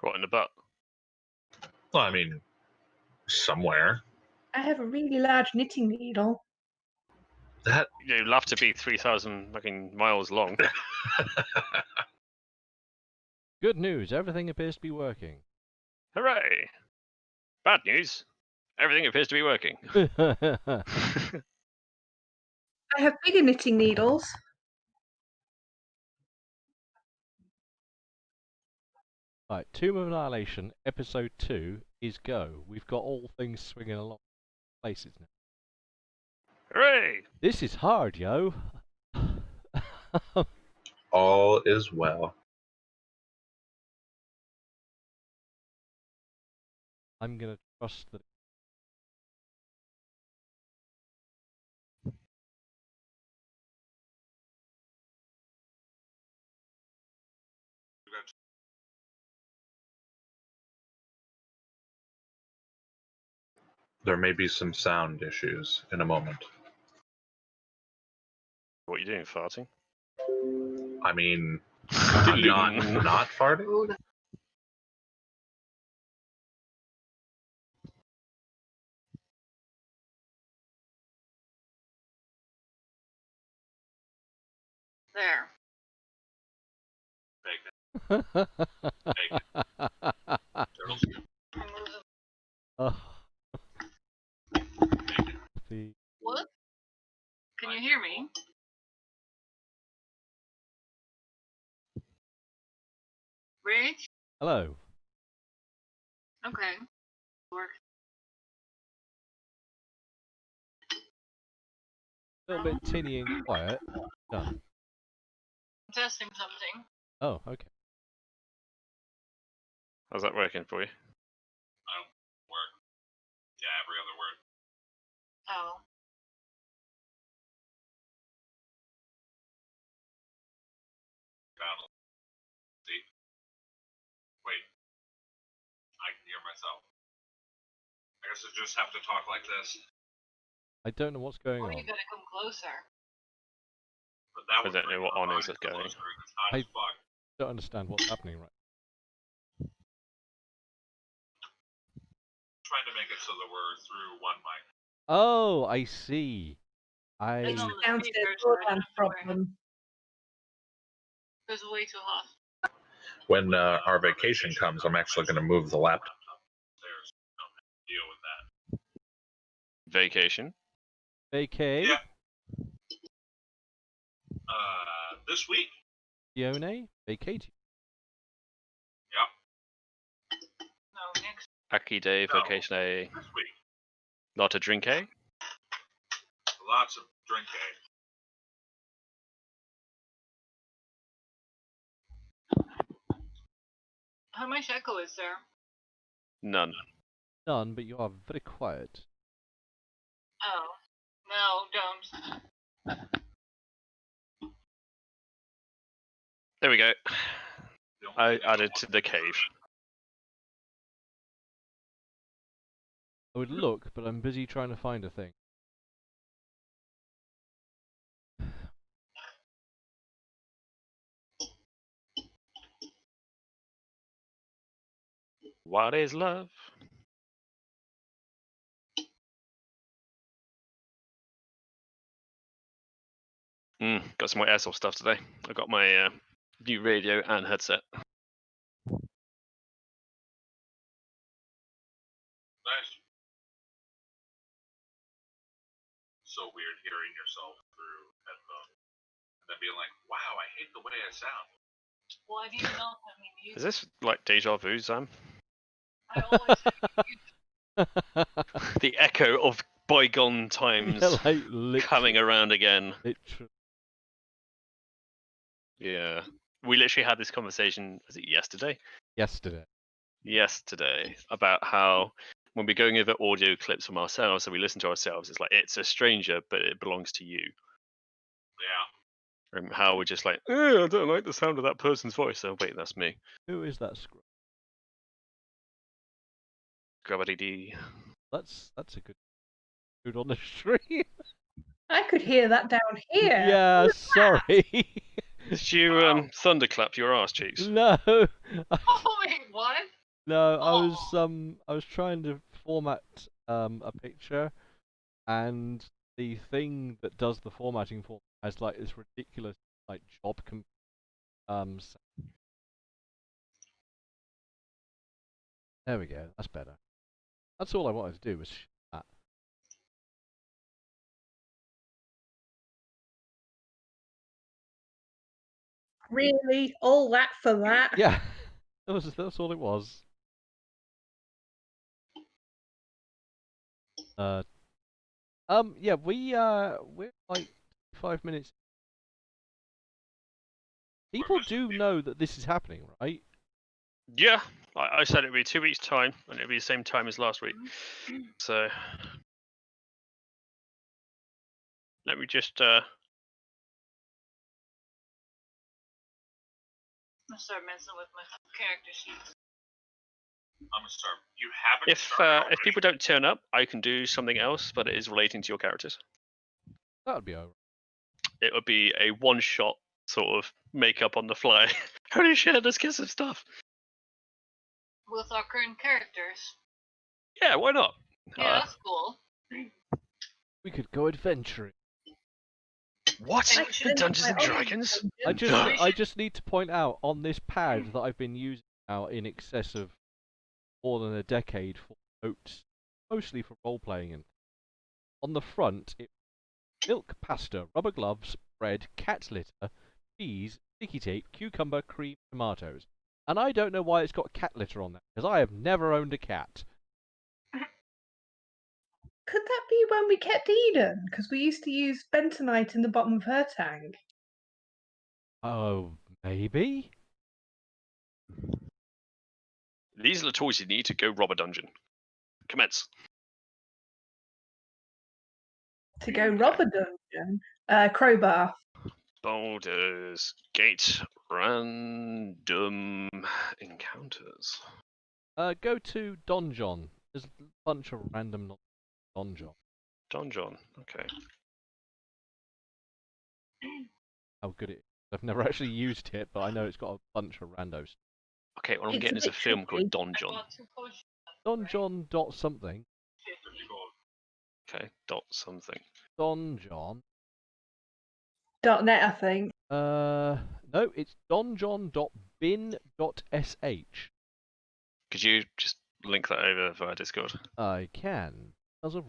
What, in the butt? Well, I mean, somewhere. I have a really large knitting needle. That You'd love to be 3,000 fucking miles long. Good news, everything appears to be working. Hooray! Bad news. Everything appears to be working. I have bigger knitting needles. Right, Tomb of Annihilation, episode 2 is go. We've got all things swinging along places now. Hooray! This is hard, yo. all is well. I'm gonna trust that. There may be some sound issues in a moment. What are you doing, farting? I mean, I'm not farting. There. Oh. The... What? Can you hear me? Rich? Hello. Okay. Work. A little bit tinny and quiet. Done. Testing something. Oh, okay. How's that working for you? Word. Yeah, every other word. Oh. Battle. See? Wait. I can hear myself. I guess I just have to talk like this. I don't know what's going Oh, on. you gotta come closer. But that I don't know what on is going. I don't understand what's happening right Trying to make it so that we're through one mic. Oh, I see. It's on the Downstairs speakers, broadband right everywhere. problem. It's way too hot. When our vacation comes, I'm actually going to move the laptop upstairs. Deal with that. Vacation? vacay. Yeah. This week. Yone? Vacate. No, next. Aki day, No. vacation day. This week. Not a drink, eh? Lots of drinking. How much echo is there? None. None, but you are very quiet. Oh. No, don't. There we go. I added to the cave. I would look, but I'm busy trying to find a thing. What is love? Got some more airsoft stuff today. I got my new radio and headset. Nice. So weird hearing yourself through headphones and then being like, wow, I hate the way I sound. Why do you not have me music? Is this like deja vu, Sam? I always have music. The echo of bygone times Yeah, like literally. coming around again. Literally. Yeah. We literally had this conversation, was it yesterday? Yesterday, about how when we're going over audio clips from ourselves, so we listen to ourselves, it's like, it's a stranger, but it belongs to you. Yeah. And how we're just like, I don't like the sound of that person's voice. Oh, wait, that's me. Who is that scroll? Gravity. That's a good food on the stream. I could hear that down here. Yeah, sorry. Did you thunderclap your arse cheeks? No. Oh, wait, What? No, Oh. I was trying to format a picture, and the thing that does the formatting for has like this ridiculous like s- There we go. That's better. That's all I wanted to do was that. Really? All that for that? Yeah, that's all it was. Uh, yeah, we're like 5 minutes. People do know that this is happening, right? Yeah, I said it'd be 2 weeks' time, and it'd be the same time as last week. So let me just. I start messing with my character sheets. I'm gonna start. You haven't started If already? people don't turn up, I can do something else, but it is relating to your characters. That would be alright. It would be a one-shot sort of make-up on the fly. Holy shit! Let's get some stuff. With our current characters. Yeah, why not? Yeah, that's cool. We could go adventuring. What? And we should Dungeons and my own Dragons? dungeon. No. I just need to point out on this pad that I've been using now in excess of more than a decade for notes, mostly for role playing. And on the front, milk, pasta, rubber gloves, bread, cat litter, cheese, sticky tape, cucumber, cream, tomatoes. And I don't know why it's got cat litter on there because I have never owned a cat. Could that be when we kept Eden? Because we used to use bentonite in the bottom of her tank. Oh, maybe. These are the tools you need to go rob a dungeon. Commence. To go rob a dungeon. Crowbar. Boulders. Gate. Random encounters. Go to Donjon. There's a bunch of random Donjon. Donjon. Okay. How good it is. I've never actually used it, but I know it's got a bunch of randos. Okay, what I'm It's getting a is a bit film called tricky. Donjon. Bought 2 potions. Donjon dot something. 50. Okay, dot something. Donjon. .net, I think. No, it's donjon.bin.sh. Could you just link that over via Discord? I can. As of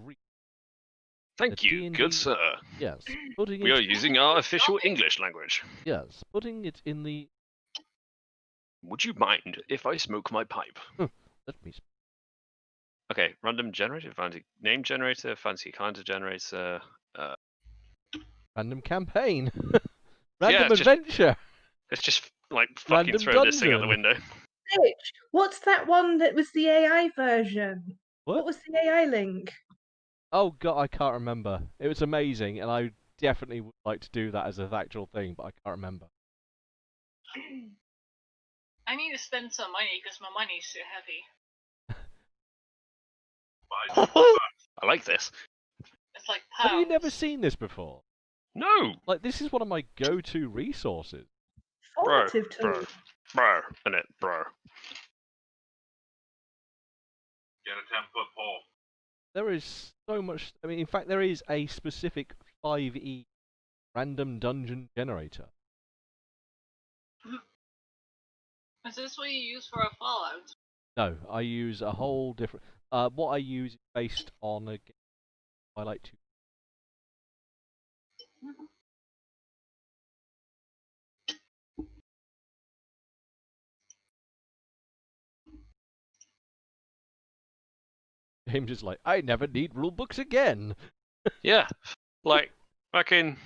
Thank The you, D&D good sir. yes, putting We are it using our official English language. yes, putting it in the. Would you mind if I smoke my pipe? Let me. Okay, random generator, fancy name generator, fancy kind of generator. Random campaign. Yeah, Random it's just- adventure. Let's just like fucking Random throw this thing out the dungeon. window. Bitch, what's that one that was the AI version? What? What was the AI link? Oh god, I can't remember. It was amazing, and I definitely would like to do that as an actual thing, but I can't remember. I need to spend some money because my money's too heavy. I like this. It's like Have you never pounds. seen this before? No, Like, this is one of my go-to resources. bro, Formative bro, tool. bro, innit, bro. Get a 10-foot pole. There is so much. I mean, in fact, there is a specific 5e random dungeon generator. Is this what you use for a Fallout? No, I use a whole different. What I use is based on a game I like to. James is like, I never need rule books again. Yeah, like fucking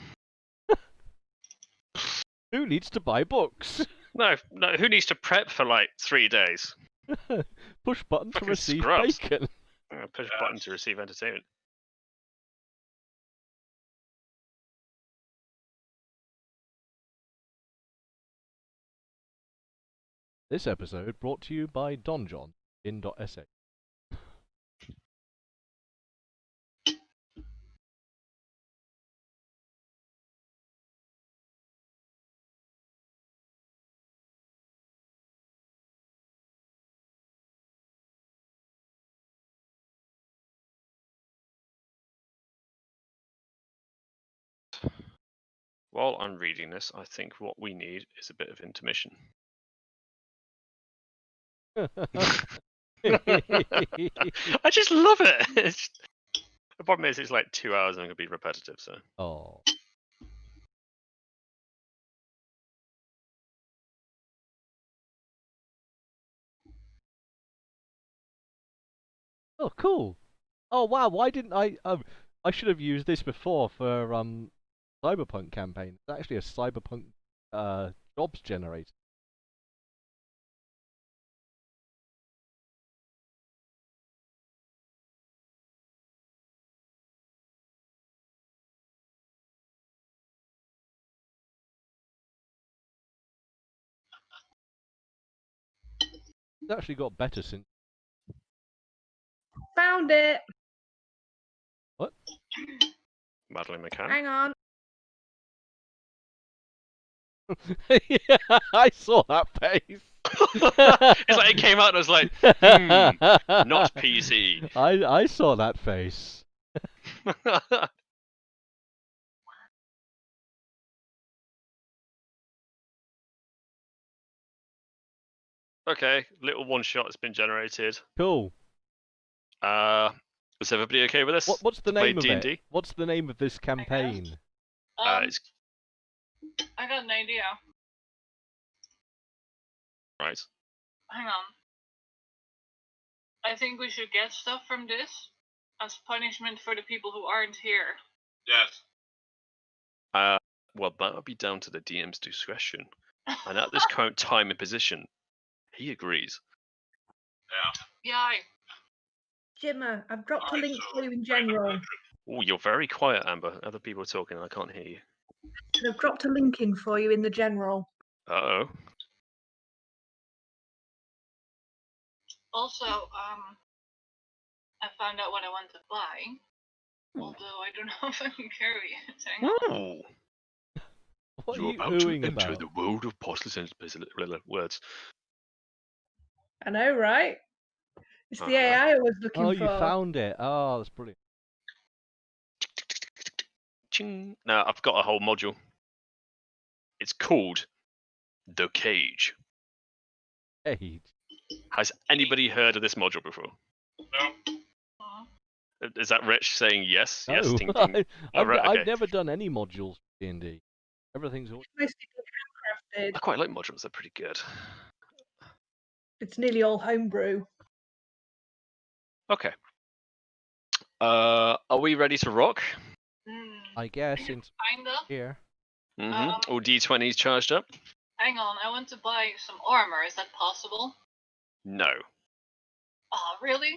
Who needs to buy books? no. Who needs to prep for like 3 days? Push button to Fucking receive scrubs. bacon. Push a button to receive entertainment. This episode brought to you by Donjon in.sh. While I'm reading this, I think what we need is a bit of intermission. I just love it. The problem is it's like 2 hours and I'm going to be repetitive, so. Oh. Oh, cool. Oh, wow. Why didn't I? I should have used this before for Cyberpunk campaign. It's actually a Cyberpunk jobs generator. It's actually got better since. Found it. What? Madeline McCann. Hang on. Yeah, I saw that face. It's like it came out and I was like, not PC. I saw that face. Okay, little one shot has been generated. Cool. Is everybody okay with this? What's the Play name of D&D? it? What's the name of this campaign? It's I got an idea. right. Hang on. I think we should get stuff from this as punishment for the people who aren't here. Yes. Well, that would be down to the DM's discretion. And at this current time and position, he agrees. Yeah. Yay. Jimmer, I've dropped a Alright, link so for you in right, general. Oh, you're very quiet, Amber. Other people are talking and I can't hear you. I've dropped a link in for you in the general. Uh-oh. Also, I found out what I want to buy. Although I don't know if I can carry it. Hang on. Ooh. What are You're you about to oohing enter about? the world of postless and words. I know, right? It's the Uh-huh. AI I was looking Oh, for. you found it. Oh, that's brilliant. Ching. Now, I've got a whole module. It's called The Cage. Hey. Has anybody heard of this module before? No. Is that Rich saying yes? No. Yes, ting, ting. I've right, okay. never done any modules for D&D. Everything's all... Mostly handcrafted. I quite like modules. They're pretty good. It's nearly all homebrew. Okay. Are we ready to rock? I guess since Kinda. here. Mm-hmm. All D20s charged up? Hang on, I want to buy some armor. Is that possible? No, Oh, really?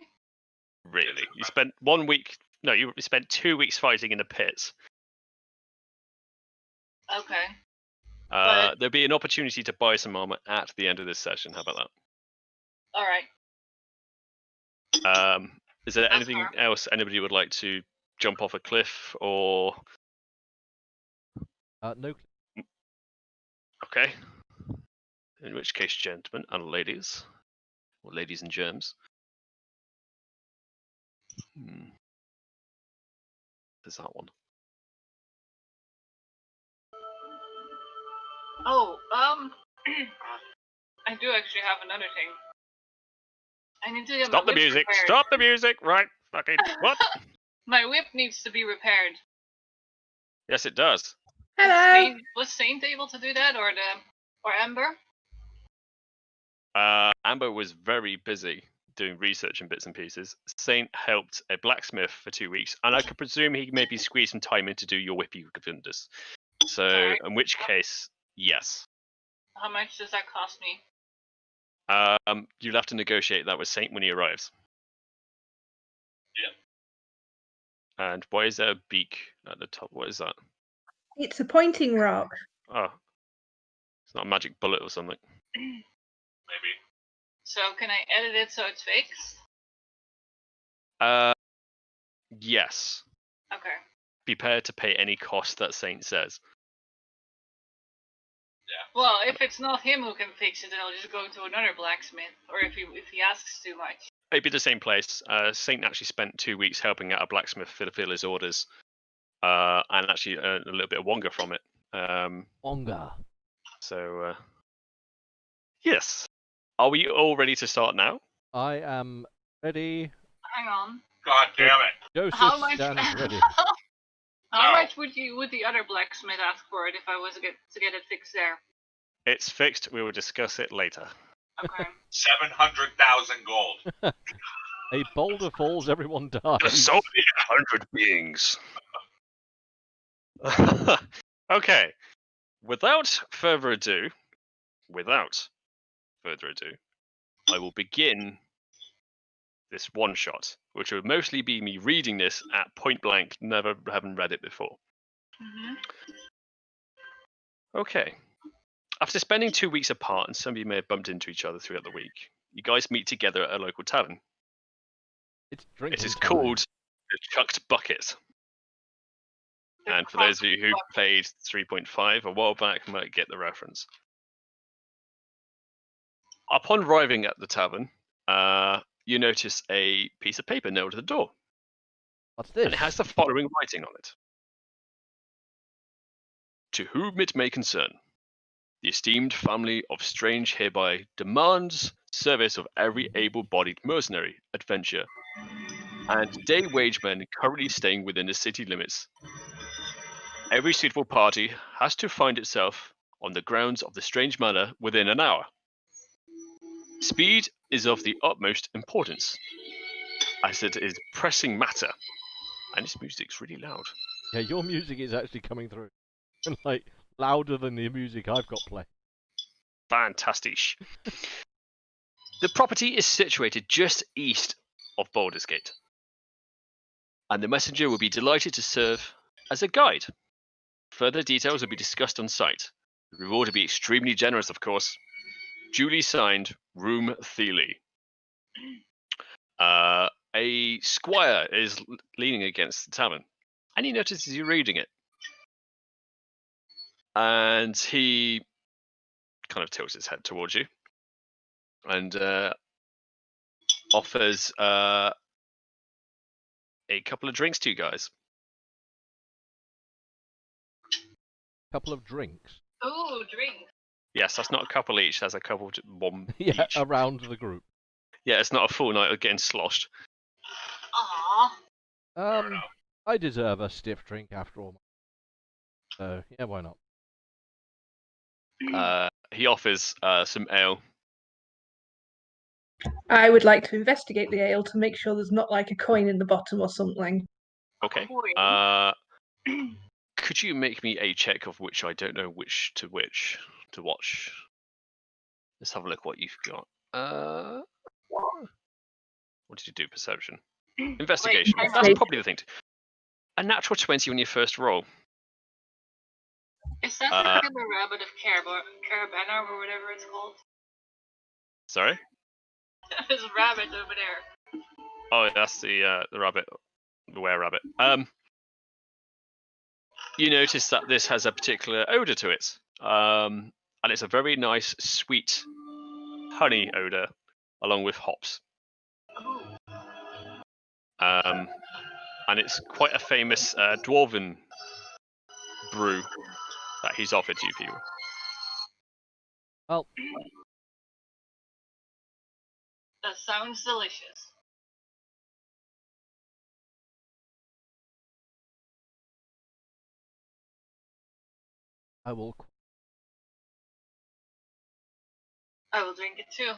really. You spent 1 week. No, you spent 2 weeks fighting in the pits. Okay. But- There'll be an opportunity to buy some armor at the end of this session. How about Alright. that? Is there That's anything fair. else anybody would like to jump off a cliff or? No. Okay. In which case, gentlemen and ladies, or ladies and germs. There's that one. Oh, I do actually have another thing. I need to get Stop my the whip music! repaired. Stop the music! Right, fucking what? My whip needs to be repaired. Yes, it does. Hello. Was Saint able to do that, or Amber? Amber was very busy doing research and bits and pieces. Saint helped a blacksmith for 2 weeks, and I could presume he maybe squeezed some time in to do your whippy Gavundus. So, Alright. in which case, yes. How much does that cost me? You'll have to negotiate that with Saint when he arrives. Yeah. And why is there a beak at the top? What is that? It's a pointing rock. Oh, it's not a magic bullet or something. Maybe. So can I edit it so it's fixed? Yes. Okay. Be prepared to pay any cost that Saint says. Well, if it's not him who can fix it, then I'll just go to another blacksmith. Or if he asks too much. It'd be the same place. Saint actually spent 2 weeks helping out a blacksmith fulfill his orders, and actually earned a little bit of wonga from it. Onga. So, yes. Are we all ready to start now? I am ready. Hang on. God damn it. Joseph How much? stands ready. How No. much would the other blacksmith ask for it if I was to get it fixed there? It's fixed. We will discuss it later. Okay. 700,000 gold. A boulder falls, everyone dies. There's so many 100 beings. Okay. Without further ado, I will begin this one shot, which will mostly be me reading this at point blank, never having read it before. Mhm. Okay. After spending 2 weeks apart, and some of you may have bumped into each other throughout the week, you guys meet together at a local tavern. It's drinking It is time. called the Chucked Bucket. And for those of you who played 3.5 a while back, might get the reference. Upon arriving at the tavern, you notice a piece of paper nailed to the door. What's this? And it has the following writing on it. To whom it may concern, the esteemed family of Strange hereby demands service of every able-bodied mercenary, adventurer, and day wageman currently staying within the city limits. Every suitable party has to find itself on the grounds of the Strange Manor within an hour. Speed is of the utmost importance, as it is pressing matter. And this music's really loud. Yeah, your music is actually coming through. And like louder than the music I've got playing. Fantastic. The property is situated just east of Baldur's Gate, and the messenger will be delighted to serve as a guide. Further details will be discussed on site. The reward will be extremely generous, of course. Duly signed, Room Thiele. A squire is leaning against the tavern, and he notices you reading it. And he kind of tilts his head towards you and offers a couple of drinks to you guys. Couple of drinks. Ooh, drink. Yes, that's not a couple each. That's a couple, one Yeah, each. around the group. Yeah, it's not a full night of getting sloshed. Aww. I deserve a stiff drink after all. So yeah, why not? He offers some ale. I would like to investigate the ale to make sure there's not like a coin in the bottom or something. Okay. Could you make me a check of which I don't know which to watch? Let's have a look what you've got. What did you do? Perception. Investigation. hang That's on. probably the thing. A natural 20 on your first roll. Is that the killer rabbit of Carabana or whatever it's called? Sorry? There's a rabbit over there. Oh, that's the rabbit, the were-rabbit. You notice that this has a particular odor to it, and it's a very nice, sweet honey odor, along with hops. And it's quite a famous dwarven brew that he's offered to you people. Well, That sounds delicious. I will. I will drink it too.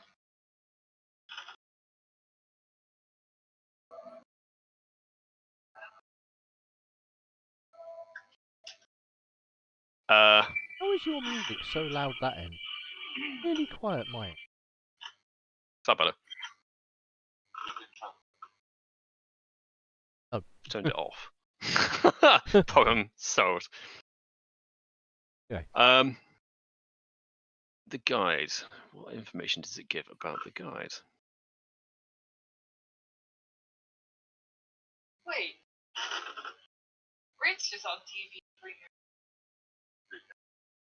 How is your music so loud that end? Really quiet, my end. Is that better? Oh. Turned it off. Problem solved. Okay. The guide. What information does it give about the guide? Wait. Rich is on TV for you.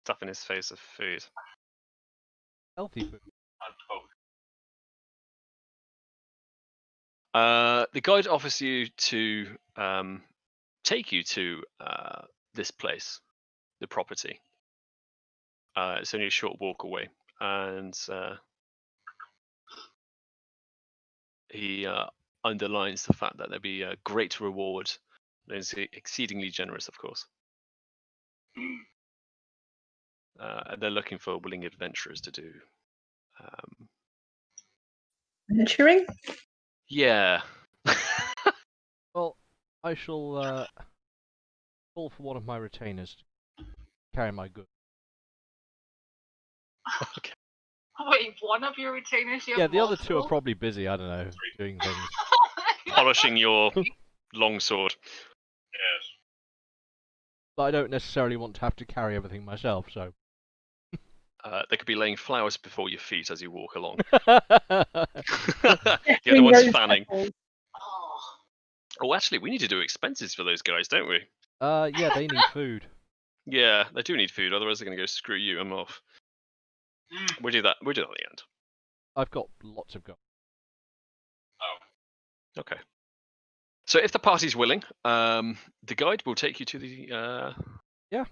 Stuff in his face of food. Healthy food. The guide offers you to take you to this place. the property. It's only a short walk away, and he underlines the fact that there'll be a great reward. It's exceedingly generous, of course. And they're looking for willing adventurers to do. Venturing? Yeah. Well, I shall call for one of my retainers to carry my goods. Okay. Wait, one of your retainers you have Yeah, the other two are multiple? probably busy, I don't know, doing things. Polishing your longsword. Yes. But I don't necessarily want to have to carry everything myself, so... They could be laying flowers before your feet as you walk along. Yeah, The other one's Rose fanning. petals. Oh, Oh, actually, we need to do expenses for those guys, don't we? yeah, they need food. Yeah, they do need food, otherwise they're going to go screw you. I'm off. We'll do that. We'll do that at the end. I've got lots of gold. Oh. Okay. So if the party's willing, the guide will take you to the. Like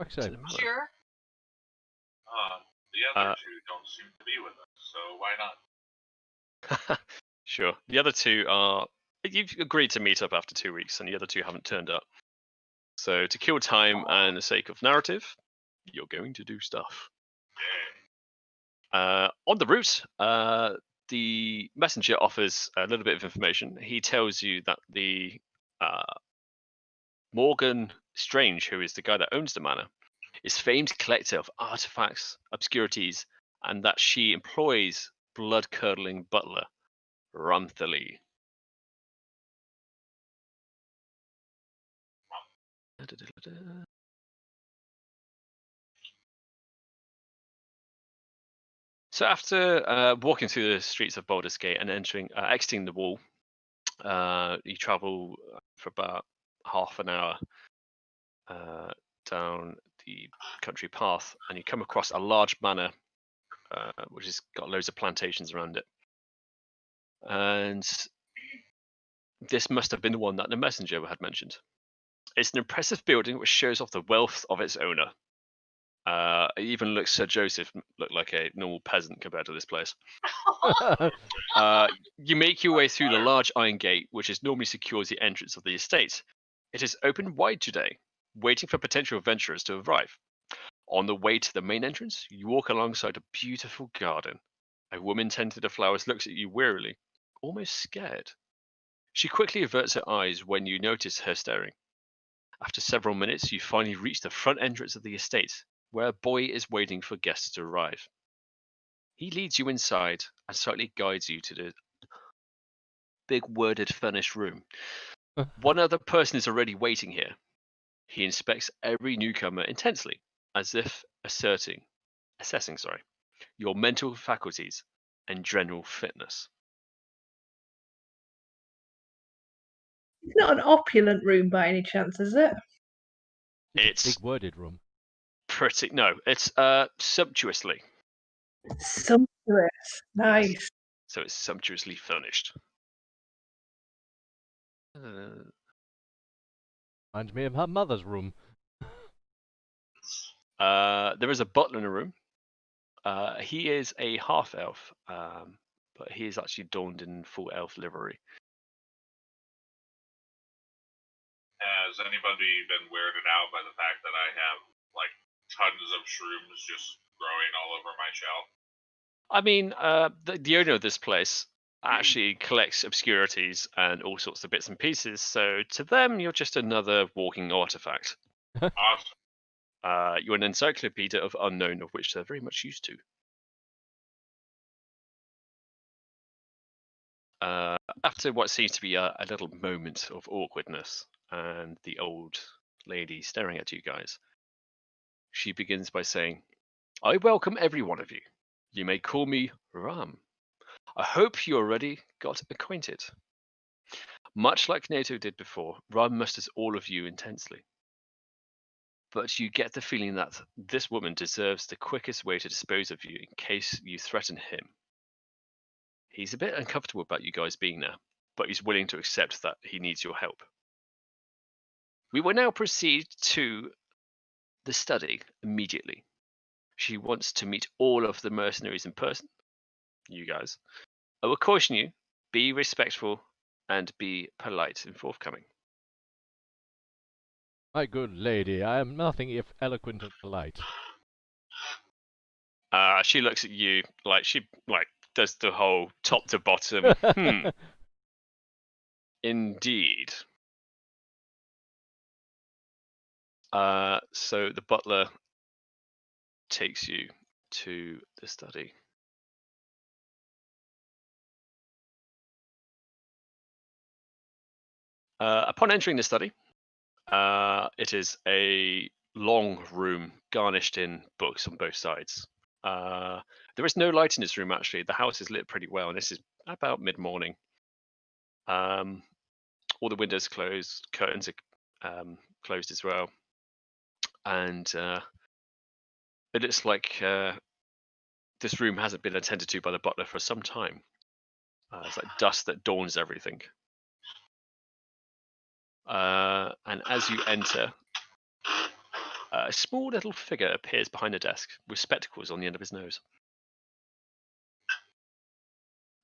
I say, sure. The other two don't seem to be with us, so why not? Sure. The other two are. You've agreed to meet up after 2 weeks, and the other two haven't turned up. So to kill time and the sake of narrative, you're going to do stuff. On the route, the messenger offers a little bit of information. He tells you that the Morgan Strange, who is the guy that owns the manor, is famed collector of artifacts, obscurities, and that she employs blood-curdling butler Ramthali. So after walking through the streets of Baldur's Gate and exiting the wall, you travel for about half an hour down the country path, and you come across a large manor, which has got loads of plantations around it. And this must have been the one that the messenger had mentioned. It's an impressive building which shows off the wealth of its owner. It even looks Sir Joseph looked like a normal peasant compared to this place. You make your way through the large iron gate, which is normally secures the entrance of the estate. It is open wide today, waiting for potential adventurers to arrive. On the way to the main entrance, you walk alongside a beautiful garden. A woman tending to the flowers looks at you wearily, almost scared. She quickly averts her eyes when you notice her staring. After several minutes, you finally reach the front entrance of the estate, where a boy is waiting for guests to arrive. He leads you inside and slightly guides you to the big worded furnished room. One other person is already waiting here. He inspects every newcomer intensely, as if assessing your mental faculties and general fitness. It's not an opulent room by any chance, is it? It's big worded room. pretty. No, it's sumptuously. Sumptuous. Nice. So it's sumptuously furnished. Reminds me of her mother's room. There is a butler in the room. He is a half elf, but he is actually donned in full elf livery. Has anybody been weirded out by the fact that I have like tons of shrooms just growing all over my shelf? I mean, the owner of this place actually collects obscurities and all sorts of bits and pieces, so to them, you're just another walking artifact. Awesome. You're an encyclopedia of unknown, of which they're very much used to. After what seems to be a little moment of awkwardness, and the old lady staring at you guys, she begins by saying, "I welcome every one of you. You may call me Ram. I hope you already got acquainted. Much like Nato did before, Ram musters all of you intensely. But you get the feeling that this woman deserves the quickest way to dispose of you in case you threaten him. He's a bit uncomfortable about you guys being there, but he's willing to accept that he needs your help. We will now proceed to the study immediately. She wants to meet all of the mercenaries in person. You guys. I will caution you, be respectful and be polite and forthcoming. My good lady, I am nothing if eloquent and polite. She looks at you like she does the whole top to bottom. Indeed. So the butler takes you to the study. Upon entering the study, it is a long room garnished in books on both sides. There is no light in this room, actually. The house is lit pretty well, and this is about mid-morning. All the windows closed, curtains are closed as well. And it looks like this room hasn't been attended to by the butler for some time. It's like dust that adorns everything. And as you enter, a small little figure appears behind the desk with spectacles on the end of his nose.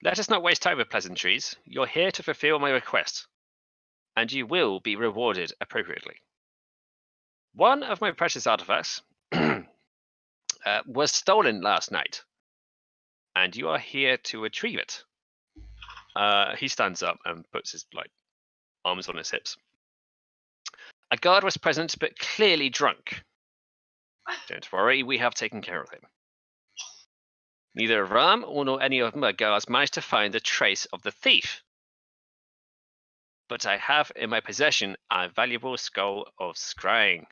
Let us not waste time with pleasantries. You're here to fulfill my request, and you will be rewarded appropriately. One of my precious artifacts was stolen last night, and you are here to retrieve it. He stands up and puts his arms on his hips. A guard was present, but clearly drunk. Don't worry, we have taken care of him. Neither Ram nor any of my guards managed to find the trace of the thief. But I have in my possession a valuable scroll of scrying.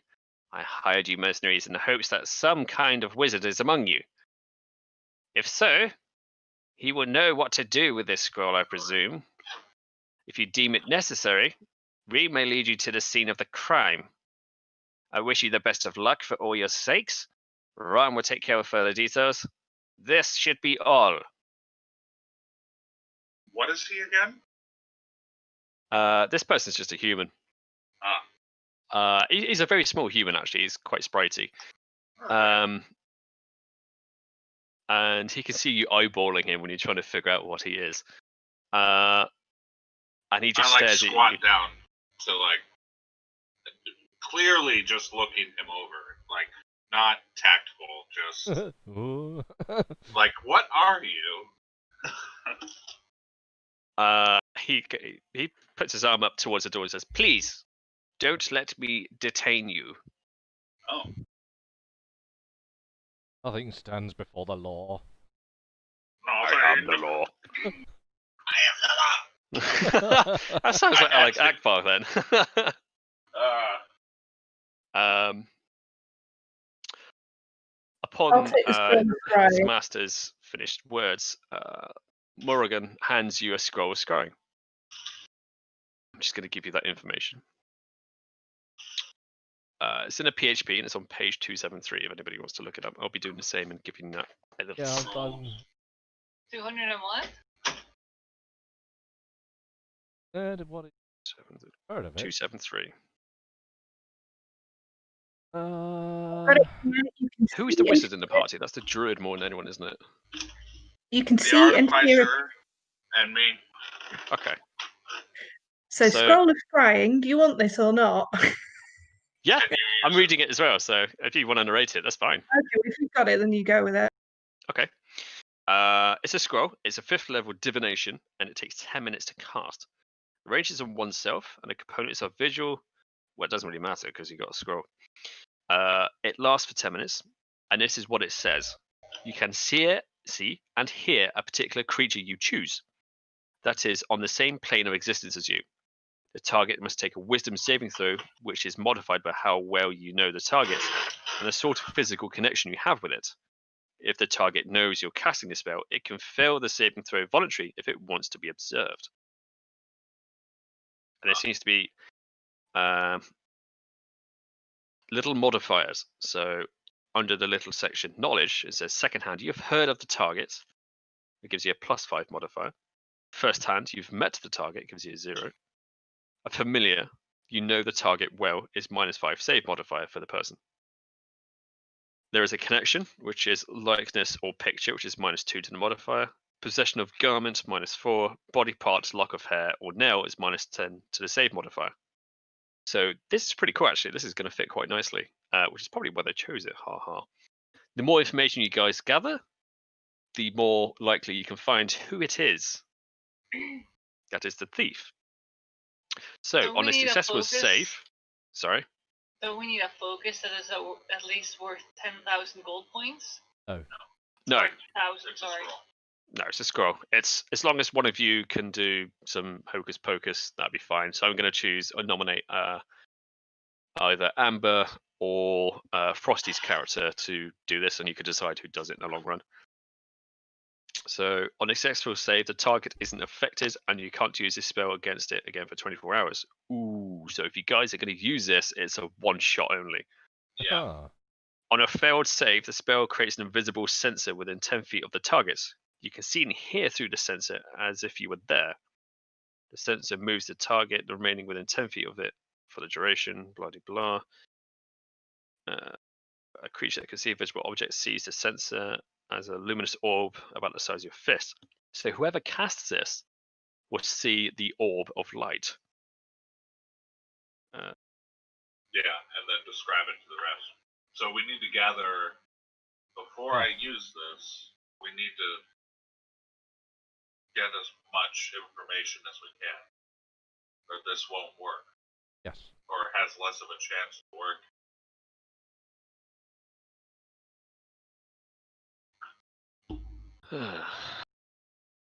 I hired you mercenaries in the hopes that some kind of wizard is among you. If so, he will know what to do with this scroll, I presume. If you deem it necessary, we may lead you to the scene of the crime. I wish you the best of luck for all your sakes. Ram will take care of further details. This should be all. What is he again? This person's just a human. Ah. He's a very small human, actually. He's quite spritey. Okay. And he can see you eyeballing him when you're trying to figure out what he is. And he just stares at you. I squat down to clearly just looking him over, not tactful, just what are you? He puts his arm up towards the door and says, "Please, don't let me detain you." Oh. Nothing stands before the law. I am the law. I am the law. That sounds like Akbar then. Upon his master's finished words, Morrigan hands you a scroll of scrying. I'm just going to give you that information. It's in a PHP and it's on page 273 if anybody wants to look it up. I'll be doing the same and giving that a little scroll. 200 and what? What? Heard of it? 273. Who's the wizard in the party? That's the druid more than anyone, isn't it? You can The see into your... artificer and me. Okay. So scroll of scrying, do you want this or not? Yeah, I'm reading it as well, so if you want to narrate it, that's fine. Okay, if you've got it, then you go with it. Okay. It's a scroll. It's a 5th level divination, and it takes 10 minutes to cast. The range is on oneself, and the components are visual. Well, it doesn't really matter because you got a scroll. It lasts for 10 minutes, and this is what it says. You can see and hear a particular creature you choose. That is on the same plane of existence as you. The target must take a wisdom saving throw, which is modified by how well you know the target and the sort of physical connection you have with it. If the target knows you're casting the spell, it can fail the saving throw voluntarily if it wants to be observed. And there seems to be little modifiers. So under the little section knowledge, it says second hand, you've heard of the target. It gives you a +5 modifier. First hand, you've met the target, gives you a 0. A familiar, you know the target well, is -5 save modifier for the person. There is a connection, which is likeness or picture, which is -2 to the modifier. Possession of garment, -4. Body parts, lock of hair, or nail is -10 to the save modifier. So this is pretty cool, actually. This is going to fit quite nicely, which is probably why they chose it. Ha ha. The more information you guys gather, the more likely you can find who it is. That is the thief. So Don't on we a need a successful focus? save, sorry. Don't we need a focus that is at least worth 10,000 gold points? No, 1,000, It's a sorry. scroll. no, it's a scroll. It's as long as one of you can do some hocus pocus, that'd be fine. So I'm going to choose or nominate either Amber or Frosty's character to do this, and you could decide who does it in the long run. So on a successful save, the target isn't affected, and you can't use this spell against it again for 24 hours. Ooh, so if you guys are going to use this, it's a one shot only. Yeah. Ah. On a failed save, the spell creates an invisible sensor within 10 feet of the targets. You can see and hear through the sensor as if you were there. The sensor moves the target remaining within 10 feet of it for the duration, blah de blah. A creature that can see a visible object sees the sensor as a luminous orb about the size of your fist. So whoever casts this will see the orb of light. Yeah, and then describe it to the rest. So we need to gather, before I use this, we need to get as much information as we can. Or this won't work. Yes. Or has less of a chance to work.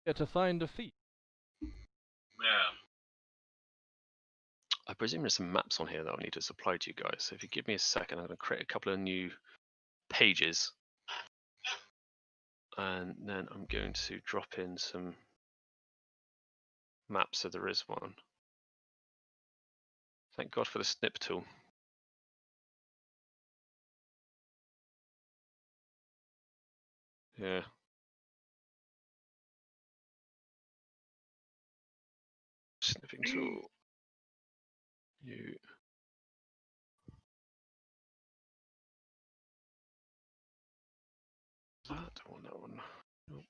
Get to find a thief. Yeah. I presume there's some maps on here that I'll need to supply to you guys. So if you give me a second, I'm going to create a couple of new pages. And then I'm going to drop in some maps, so there is one. Thank God for the snip tool. Yeah. Snipping tool. You. I don't want that one. Nope.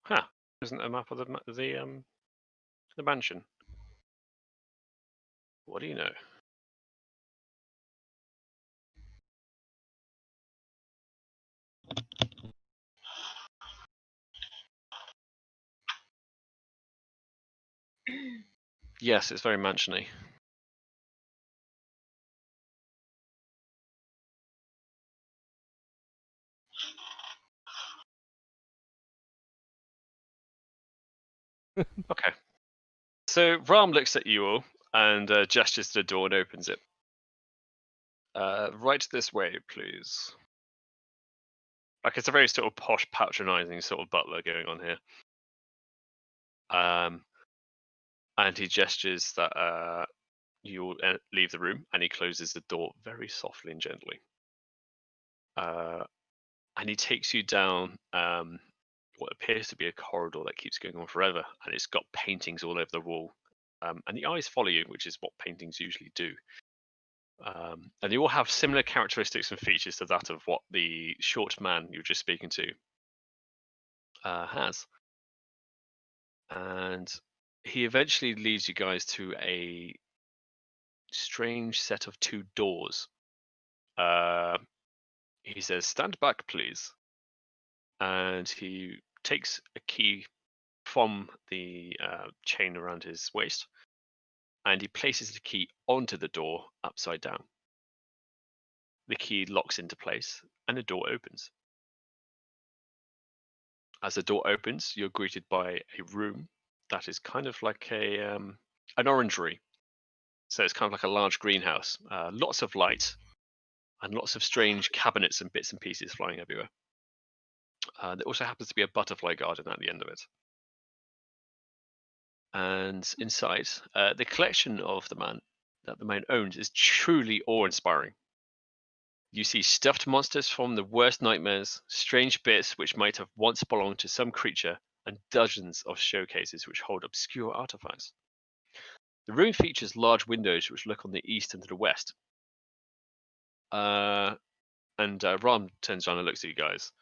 Huh. Isn't a map of the mansion? What do you know? Yes, it's very mansiony. Okay. So Ram looks at you all and gestures to the door and opens it. Right this way, please. Like it's a very sort of posh, patronising sort of butler going on here. And he gestures that you'll leave the room, and he closes the door very softly and gently. And he takes you down what appears to be a corridor that keeps going on forever, and it's got paintings all over the wall. And the eyes follow you, which is what paintings usually do. And they all have similar characteristics and features to that of what the short man you were just speaking to has. And he eventually leads you guys to a strange set of two doors. He says, "Stand back, please." And he takes a key from the chain around his waist, and he places the key onto the door upside down. The key locks into place, and the door opens. As the door opens, you're greeted by a room that is kind of like an orangery. So it's kind of like a large greenhouse. Lots of light, and lots of strange cabinets and bits and pieces flying everywhere. There also happens to be a butterfly garden at the end of it. And inside, the collection of the man that the man owns is truly awe-inspiring. You see stuffed monsters from the worst nightmares, strange bits which might have once belonged to some creature, and dozens of showcases which hold obscure artifacts. The room features large windows which look on the east and to the west. And Ram turns around and looks at you guys.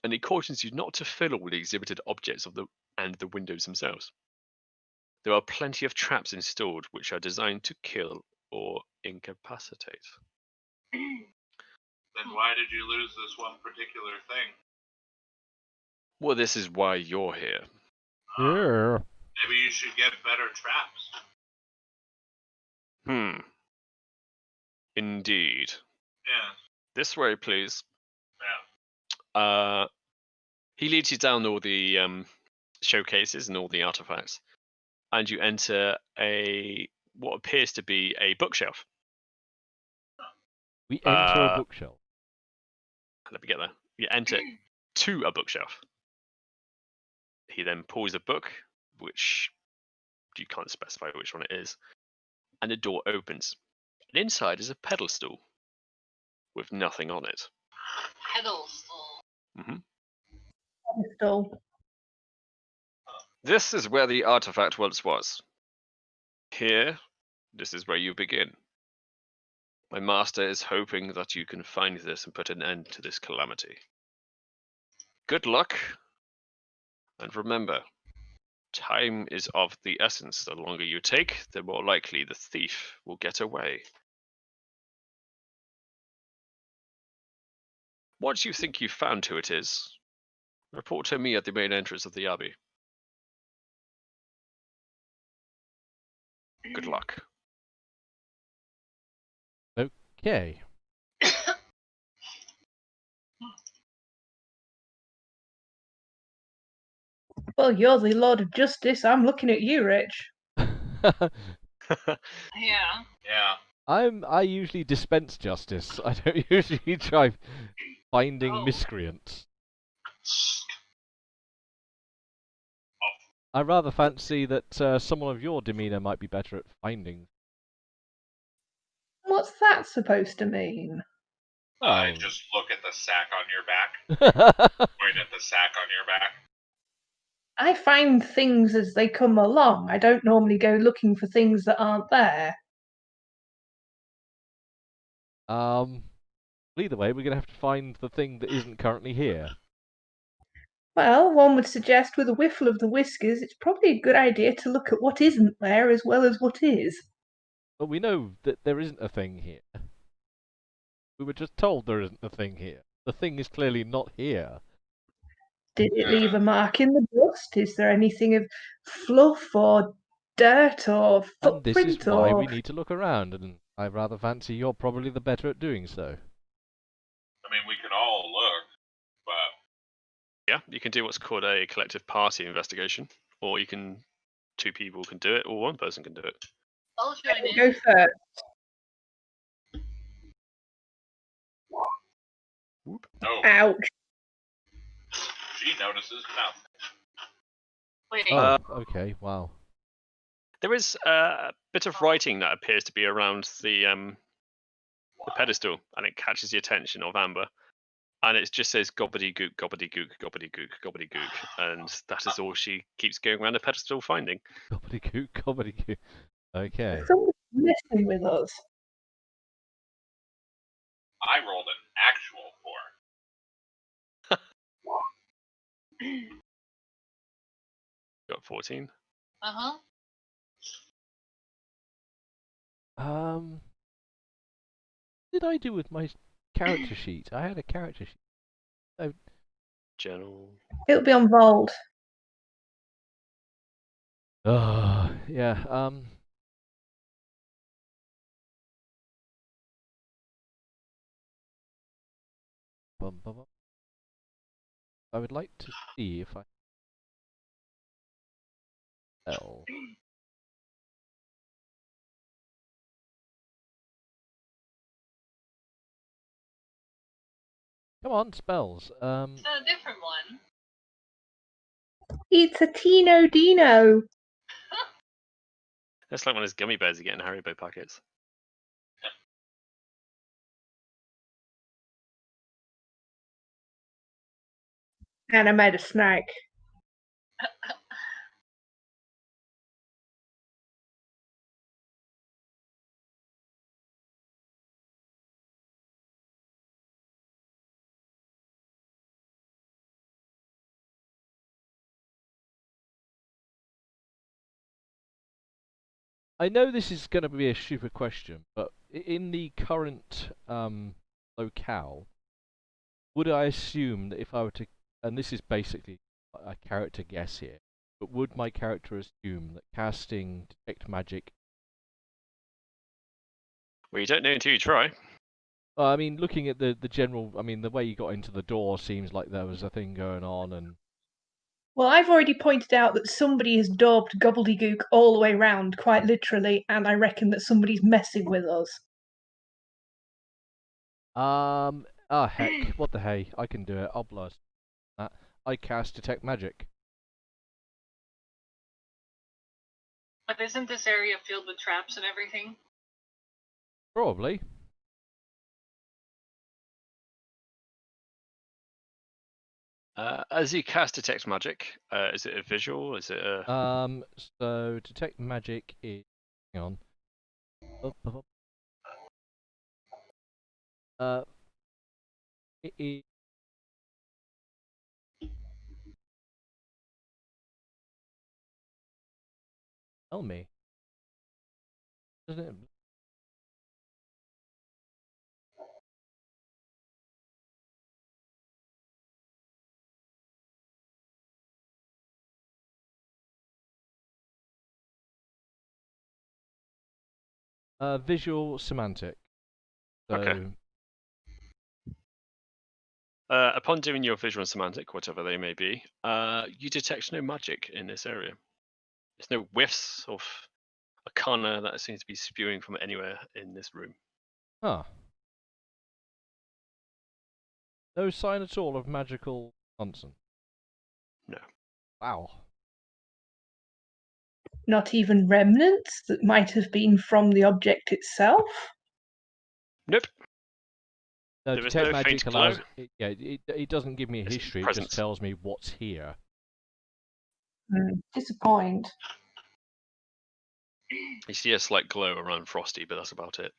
And he cautions you not to fiddle with the exhibited objects and the windows themselves. There are plenty of traps installed which are designed to kill or incapacitate. Then why did you lose this one particular thing? Well, this is why you're here. Yeah. Maybe you should get better traps. Indeed. Yeah. This way, please. Yeah. He leads you down all the showcases and all the artifacts, and you enter what appears to be a bookshelf. We enter a bookshelf. Let me get there. You enter to a bookshelf. He then pulls a book, which you can't specify which one it is, and the door opens. And inside is a pedestal with nothing on it. Pedestal. Pedestal. This is where the artifact once was. Here, this is where you begin. My master is hoping that you can find this and put an end to this calamity. Good luck, and remember, time is of the essence. The longer you take, the more likely the thief will get away. Once you think you've found who it is, report to me at the main entrance of the abbey. Good luck. Okay. Well, you're the Lord of Justice. I'm looking at you, Rich. Yeah. Yeah. I usually dispense justice. I don't usually try finding miscreants. I rather fancy that someone of your demeanour might be better at finding. What's that supposed to mean? Oh. Just look at the sack on your back. Point at the sack on your back. I find things as they come along. I don't normally go looking for things that aren't there. Either way, we're going to have to find the thing that isn't currently here. Well, one would suggest with a whiffle of the whiskers, it's probably a good idea to look at what isn't there as well as what is. But we know that there isn't a thing here. We were just told there isn't a thing here. The thing is clearly not here. Did it leave a mark in the dust? Is there anything of fluff or dirt or And this is footprint why or... we need to look around, and I rather fancy you're probably the better at doing so. I mean, we can all look, but Yeah, you can do what's called a collective party investigation, or two people can do it, or one person can do it. I'll join in. Go first. Whoop. no. Ouch. She notices nothing. Wait. Oh, okay, wow. There is a bit of writing that appears to be around the pedestal, and it catches the attention of Amber. And it just says gobbledygook, gobbledygook, gobbledygook, gobbledygook, and that is all she keeps going around the pedestal finding. Gobbledygook, gobbledygook. Okay. Someone's messing with us. I rolled an actual 4. Got 14. Uh-huh. What did I do with my character sheet? I had a character sheet. Journal. It'll be on Vault. Yeah, I would like to see if I... Spell. Come on, spells. It's a different one. It's a Tino Dino. That's like one of those gummy bears you get in Haribo packets. And I made a snake. I know this is going to be a stupid question, but in the current locale, would I assume that if I were to, and this is basically a character guess here, but would my character assume that casting detect magic? Well, you don't know until you try. I mean, looking at the general, I mean, the way you got into the door seems like there was a thing going on, and Well, I've already pointed out that somebody has daubed gobbledygook all the way round, quite literally, and I reckon that somebody's messing with us. heck, what the hey? I can do it. I'll blast that. I cast detect magic. But isn't this area filled with traps and everything? Probably. As you cast detect magic, is it a visual? Is it a? So detect magic is. Hang on. It is. Tell me. Doesn't it? Visual semantic. So, Okay. Upon doing your visual and semantic, whatever they may be, you detect no magic in this area. There's no whiffs of arcana that seems to be spewing from anywhere in this room. Huh. No sign at all of magical nonsense. No. Wow. Not even remnants that might have been from the object itself? Nope. No, There is detect no magic faint allows. glow. It doesn't give me a It's history. It present. just tells me what's here. Disappoint. You see a slight glow around Frosty, but that's about it.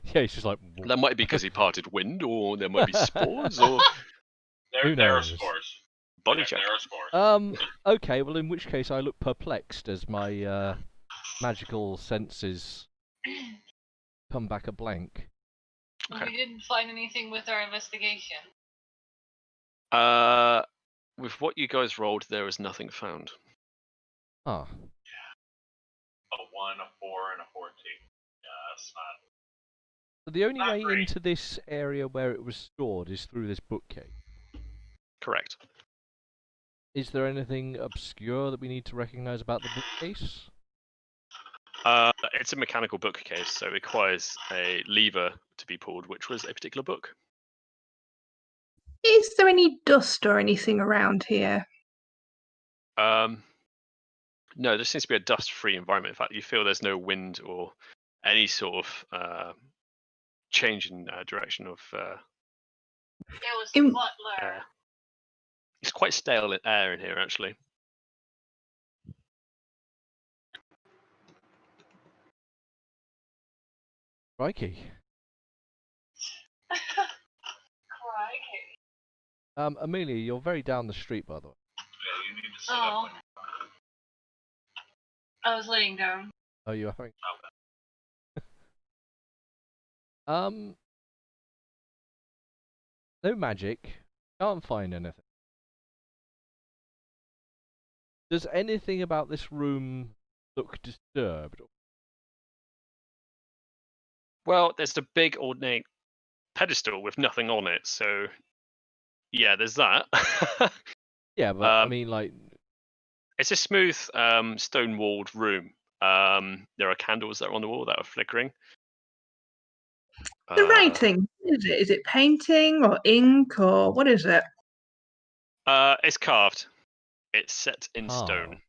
Yeah, it's just like. That might be because he parted wind, or there might be spores, or Who There are knows? spores. body check. There are spores. Okay. Well, in which case I look perplexed as my magical senses come back a blank. Well, Okay. we didn't find anything with our investigation. With what you guys rolled, there is nothing found. Ah. A 1, a 4, and a 14. Yeah, that's not. So the only Not way great. into this area where it was stored is through this bookcase. Correct. Is there anything obscure that we need to recognise about the bookcase? It's a mechanical bookcase, so it requires a lever to be pulled, which was a particular book. Is there any dust or anything around here? No, there seems to be a dust-free environment. In fact, you feel there's no wind or any sort of change in direction of It was the butler. air. It's quite stale air in here, actually. Crikey. Crikey. Amelia, you're very down the street, by the way. Yeah, you need to sit Oh. up. I was laying down. Oh, you are having. No magic. Can't find anything. Does anything about this room look disturbed? Well, there's a big ornate pedestal with nothing on it, so yeah, there's that. Yeah, but I mean, like, it's a smooth stone-walled room. There are candles that are on the wall that are flickering. The writing, is it? Is it painting or ink or what is it? It's carved. It's set in stone.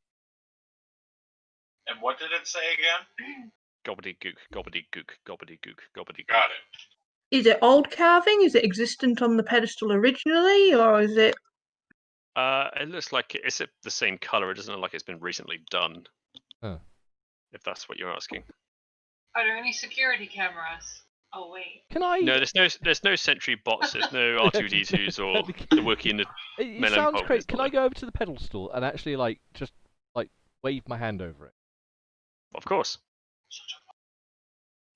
And what did it say again? Gobbledygook, gobbledygook, gobbledygook, gobbledygook. Got it. Is it old carving? Is it existent on the pedestal originally, or is it? It looks like it's the same color. It doesn't look like it's been recently done. Huh. If that's what you're asking. Are there any security cameras? Oh wait. Can I? No, there's no sentry bots. There's no R2D2s or the Wookiee in the It Melon sounds Pulp crazy. is Can not I there. go over to the pedestal and actually just wave my hand over it? Of course.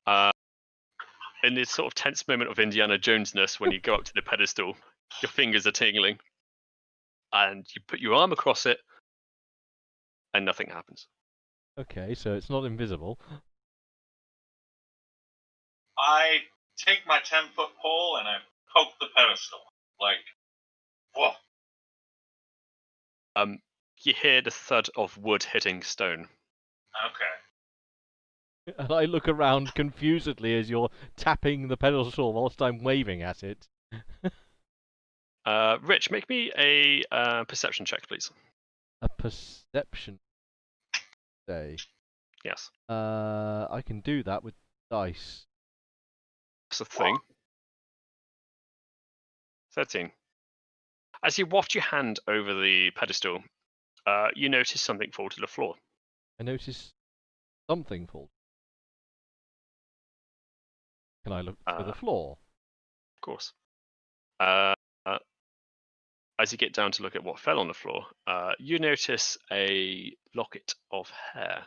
In this sort of tense moment of Indiana Jones-ness, when you go up to the pedestal, your fingers are tingling, and you put your arm across it, and nothing happens. Okay, so it's not invisible. I take my 10-foot pole and I poke the pedestal. Like, whoa. You hear the thud of wood hitting stone. Okay. And I look around confusedly as you're tapping the pedestal whilst I'm waving at it. Rich, make me a perception check, please. A perception. Say. Yes. I can do that with dice. That's a thing. 13. As you waft your hand over the pedestal, you notice something fall to the floor. I notice something fall. Can I look to the floor? Of course. As you get down to look at what fell on the floor, you notice a locket of hair.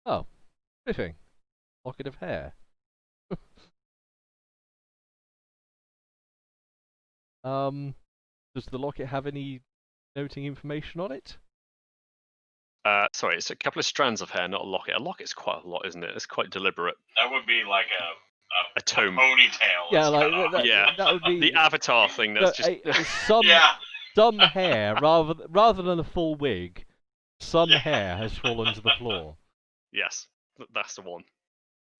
Oh, riffing. Locket of hair. Does the locket have any noting information on it? Sorry, it's a couple of strands of hair, not a locket. A locket's quite a lot, isn't it? It's quite deliberate. That would be like A tome. ponytail. Yeah, that's cut off. Yeah. that would be The Avatar thing. That's just some hair rather than a full wig. Some hair has fallen to the floor. Yes, that's the one.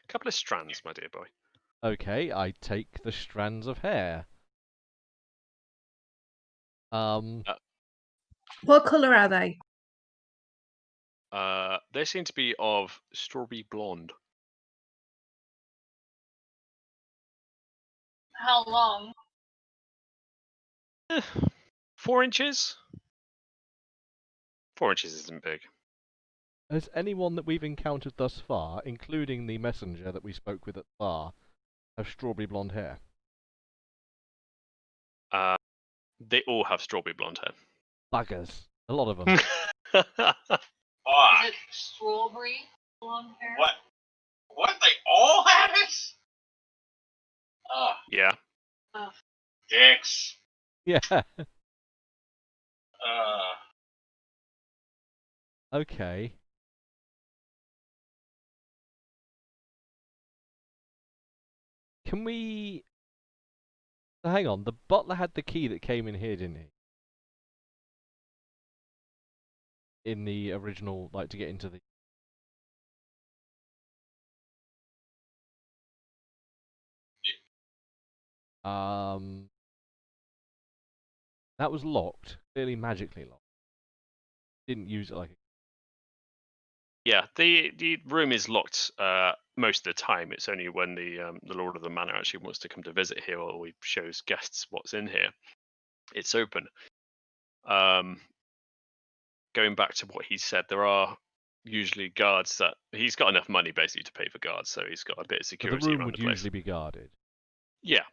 A couple of strands, my dear boy. Okay, I take the strands of hair. What colour are they? They seem to be of strawberry blonde. How long? 4 inches? 4 inches isn't big. Has anyone that we've encountered thus far, including the messenger that we spoke with at the bar, have strawberry blonde hair? They all have strawberry blonde Buggers. A lot of them. hair. Is it strawberry blonde hair? What? What? They all have it? Yeah. Dicks. Yeah. Uh, Okay. Can we... Hang on, the butler had the key that came in here, didn't he? In the original, to get into the... That was locked. Clearly magically locked. Didn't use it like a... Yeah, the room is locked most of the time. It's only when the Lord of the Manor actually wants to come to visit here, or he shows guests what's in here, it's open. Going back to what he said, there are usually guards that he's got enough money basically to pay for guards, so he's got a bit of But security the room around would the place. usually be guarded. Yeah,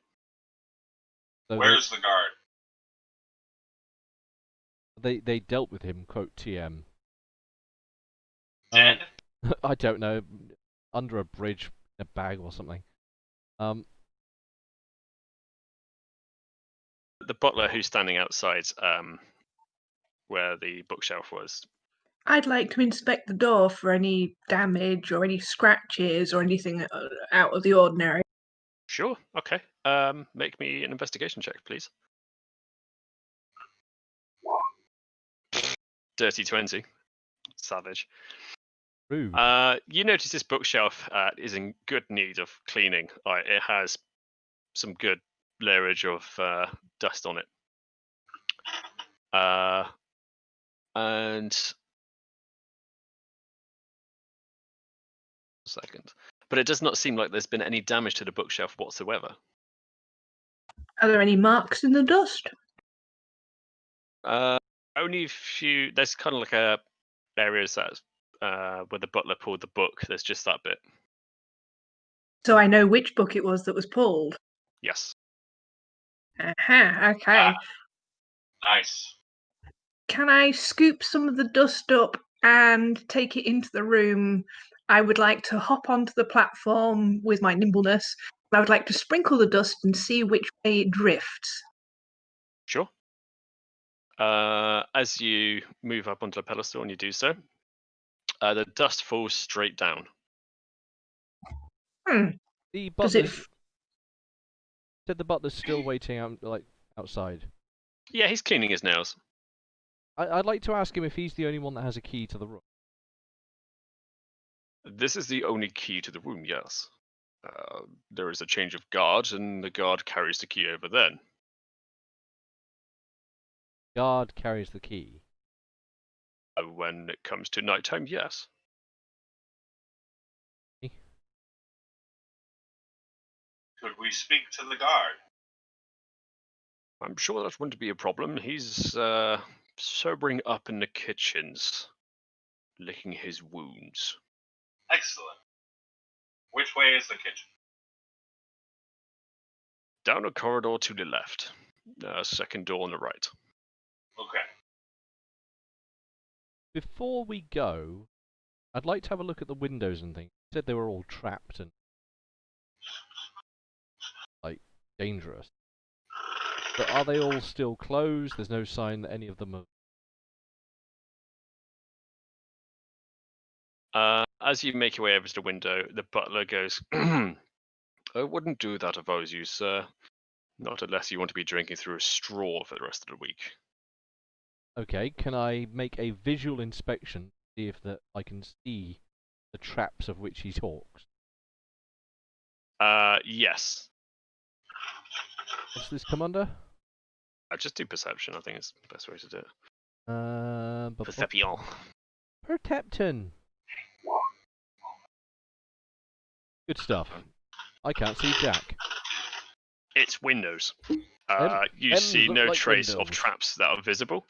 So where's the guard? they dealt with him, quote TM. Dead? I don't know, under a bridge, in a bag or something. the butler who's standing outside, where the bookshelf was. I'd like to inspect the door for any damage or any scratches or anything out of the ordinary. Sure. Okay. Make me an investigation check, please. Dirty 20. Savage. Rude. You notice this bookshelf is in good need of cleaning. It has some good layerage of dust on it. And second, but it does not seem like there's been any damage to the bookshelf whatsoever. Are there any marks in the dust? Only a few. There's kind of like a areas that where the butler pulled the book. There's just that bit. So I know which book it was that was pulled. Yes. Aha, okay. Nice. Can I scoop some of the dust up and take it into the room? I would like to hop onto the platform with my nimbleness. I would like to sprinkle the dust and see which way it drifts. Sure. As you move up onto the pedestal and you do so, the dust falls straight down. The Does it? butler's said the butler's still waiting out, like outside. Yeah, he's cleaning his nails. I'd like to ask him if he's the only one that has a key to the room. This is the only key to the room, yes. There is a change of guard, and the guard carries the key over then. Guard carries the key. When it comes to nighttime, yes. Could we speak to the guard? I'm sure that wouldn't be a problem. He's sobering up in the kitchens, licking his wounds. Excellent. Which way is the kitchen? Down a corridor to the left. Second door on the right. Okay. Before we go, I'd like to have a look at the windows and things. You said they were all trapped and like dangerous. But are they all still closed? There's no sign that any of them are. As you make your way over to the window, the butler goes, I wouldn't do that if I was you, sir. Not unless you want to be drinking through a straw for the rest of the week. Okay, can I make a visual inspection to see if I can see the traps of which he talks? Yes. What's this come under? Just do perception, I think it's the best way to do it. Perception. Perception. Good stuff. I can't see Jack. It's windows. You M's see look no like trace of windows. traps that are visible.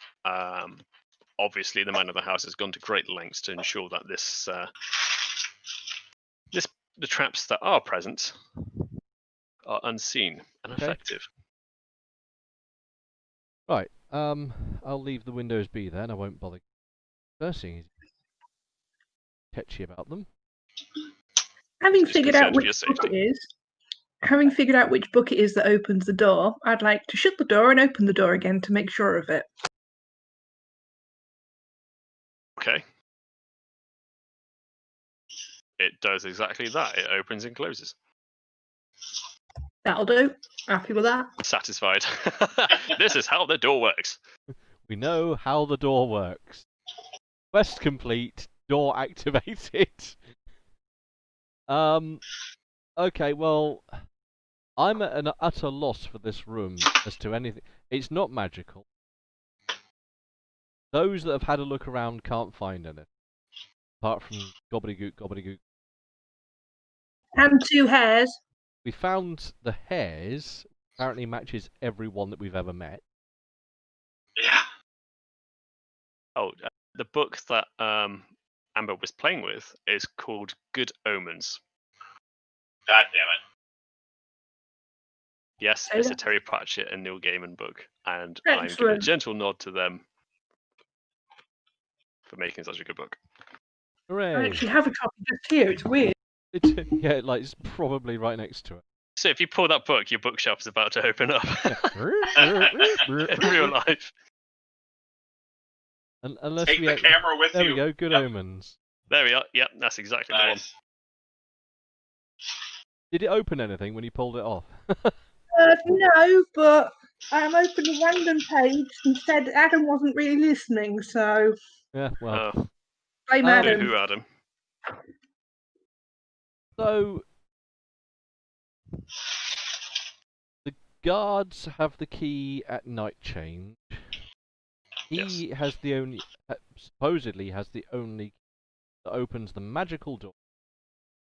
Obviously, the man of the house has gone to great lengths to ensure that the traps that are present are unseen and Okay. effective. Right. I'll leave the windows be then. I won't bother. First thing is catchy about them. Having Just figured out concerned for your which book safety. it is, having figured out which book it is that opens the door, I'd like to shut the door and open the door again to make sure of it. Okay. It does exactly that. It opens and closes. That'll do. Happy with that. Satisfied. This is how the door works. We know how the door works. Quest complete. Door activated. Okay, well, I'm at an utter loss for this room as to anything. It's not magical. Those that have had a look around can't find anything. Apart from gobbledygook, gobbledygook. And 2 hairs. We found the hairs. Apparently matches everyone that we've ever met. Yeah. Oh, the book that Amber was playing with is called Good Omens. God damn it. Yes, Say it's a that. Terry Pratchett and Neil Gaiman book, and I'm giving a Excellent. gentle nod to them for making such a good book. I Hooray! actually have a copy just here. It's weird. Yeah, like it's probably right next to it. So if you pull that book, your bookshelf is about to open up in real life. Unless Take the camera with there you. we go. Good Yep. Omens. There we are. Yep, that's exactly the one. Nice. Did it open anything when you pulled it off? No, but I'm opening a random page and said Adam wasn't really listening, so Yeah, well. blame Um, Adam. Who, Adam? So the guards have the key at night change. He has the only, supposedly has the only that opens the magical door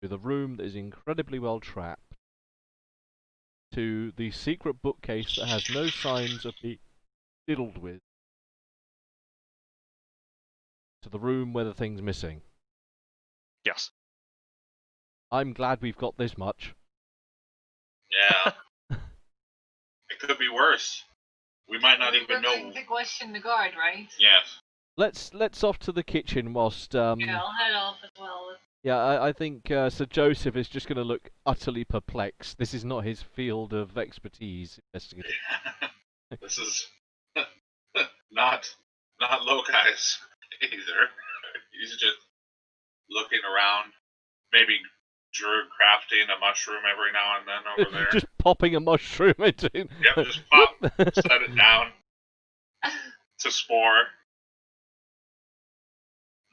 to the room that is incredibly well trapped, to the secret bookcase that has no signs of being fiddled with, To the room where the thing's missing. Yes. I'm glad we've got this much. Yeah. It could be worse. We might not even We're know. going to question the guard, right? Yes. Let's off to the kitchen whilst Yeah, I'll head off as well. Yeah, I think Sir Joseph is just going to look utterly perplexed. This is not his field of expertise. Investigating. This is not Lokai's either. He's just looking around, maybe crafting a mushroom every now and then over there. Just popping a mushroom into him. Yep, just pop, set it down to spore.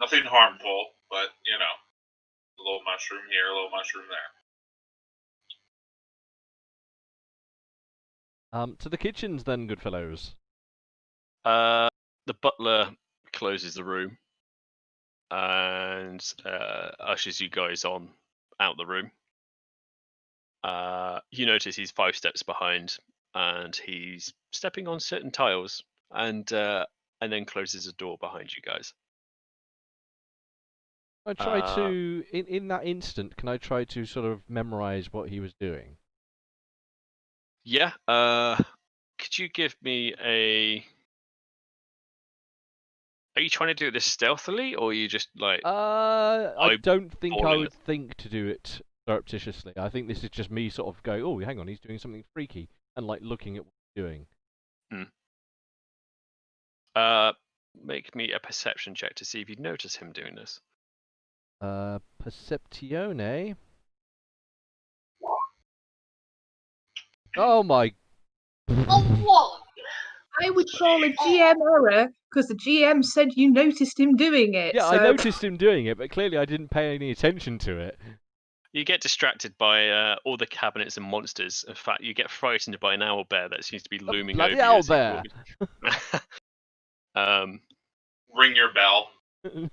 Nothing harmful, but you know, a little mushroom here, a little mushroom there. To the kitchens then, good fellows. The butler closes the room and ushers you guys on out the room. You notice he's 5 steps behind, and he's stepping on certain tiles, and then closes the door behind you guys. I try to, in that instant, can I try to sort of memorize what he was doing? Yeah. Could you give me a? Are you trying to do this stealthily, or are you just like? I don't think I falling would think to do it surreptitiously. I think this is just me sort of going, oh, hang on, he's doing something freaky, and like looking at what he's doing. Make me a perception check to see if you notice him doing this. Perceptione. Oh my. Oh, what? I would call a GM error because the GM said you noticed him doing it. Yeah, so... I noticed him doing it, but clearly I didn't pay any attention to it. You get distracted by all the cabinets and monsters. In fact, you get frightened by an owlbear that seems to be looming over bloody you. owlbear! Ring your bell.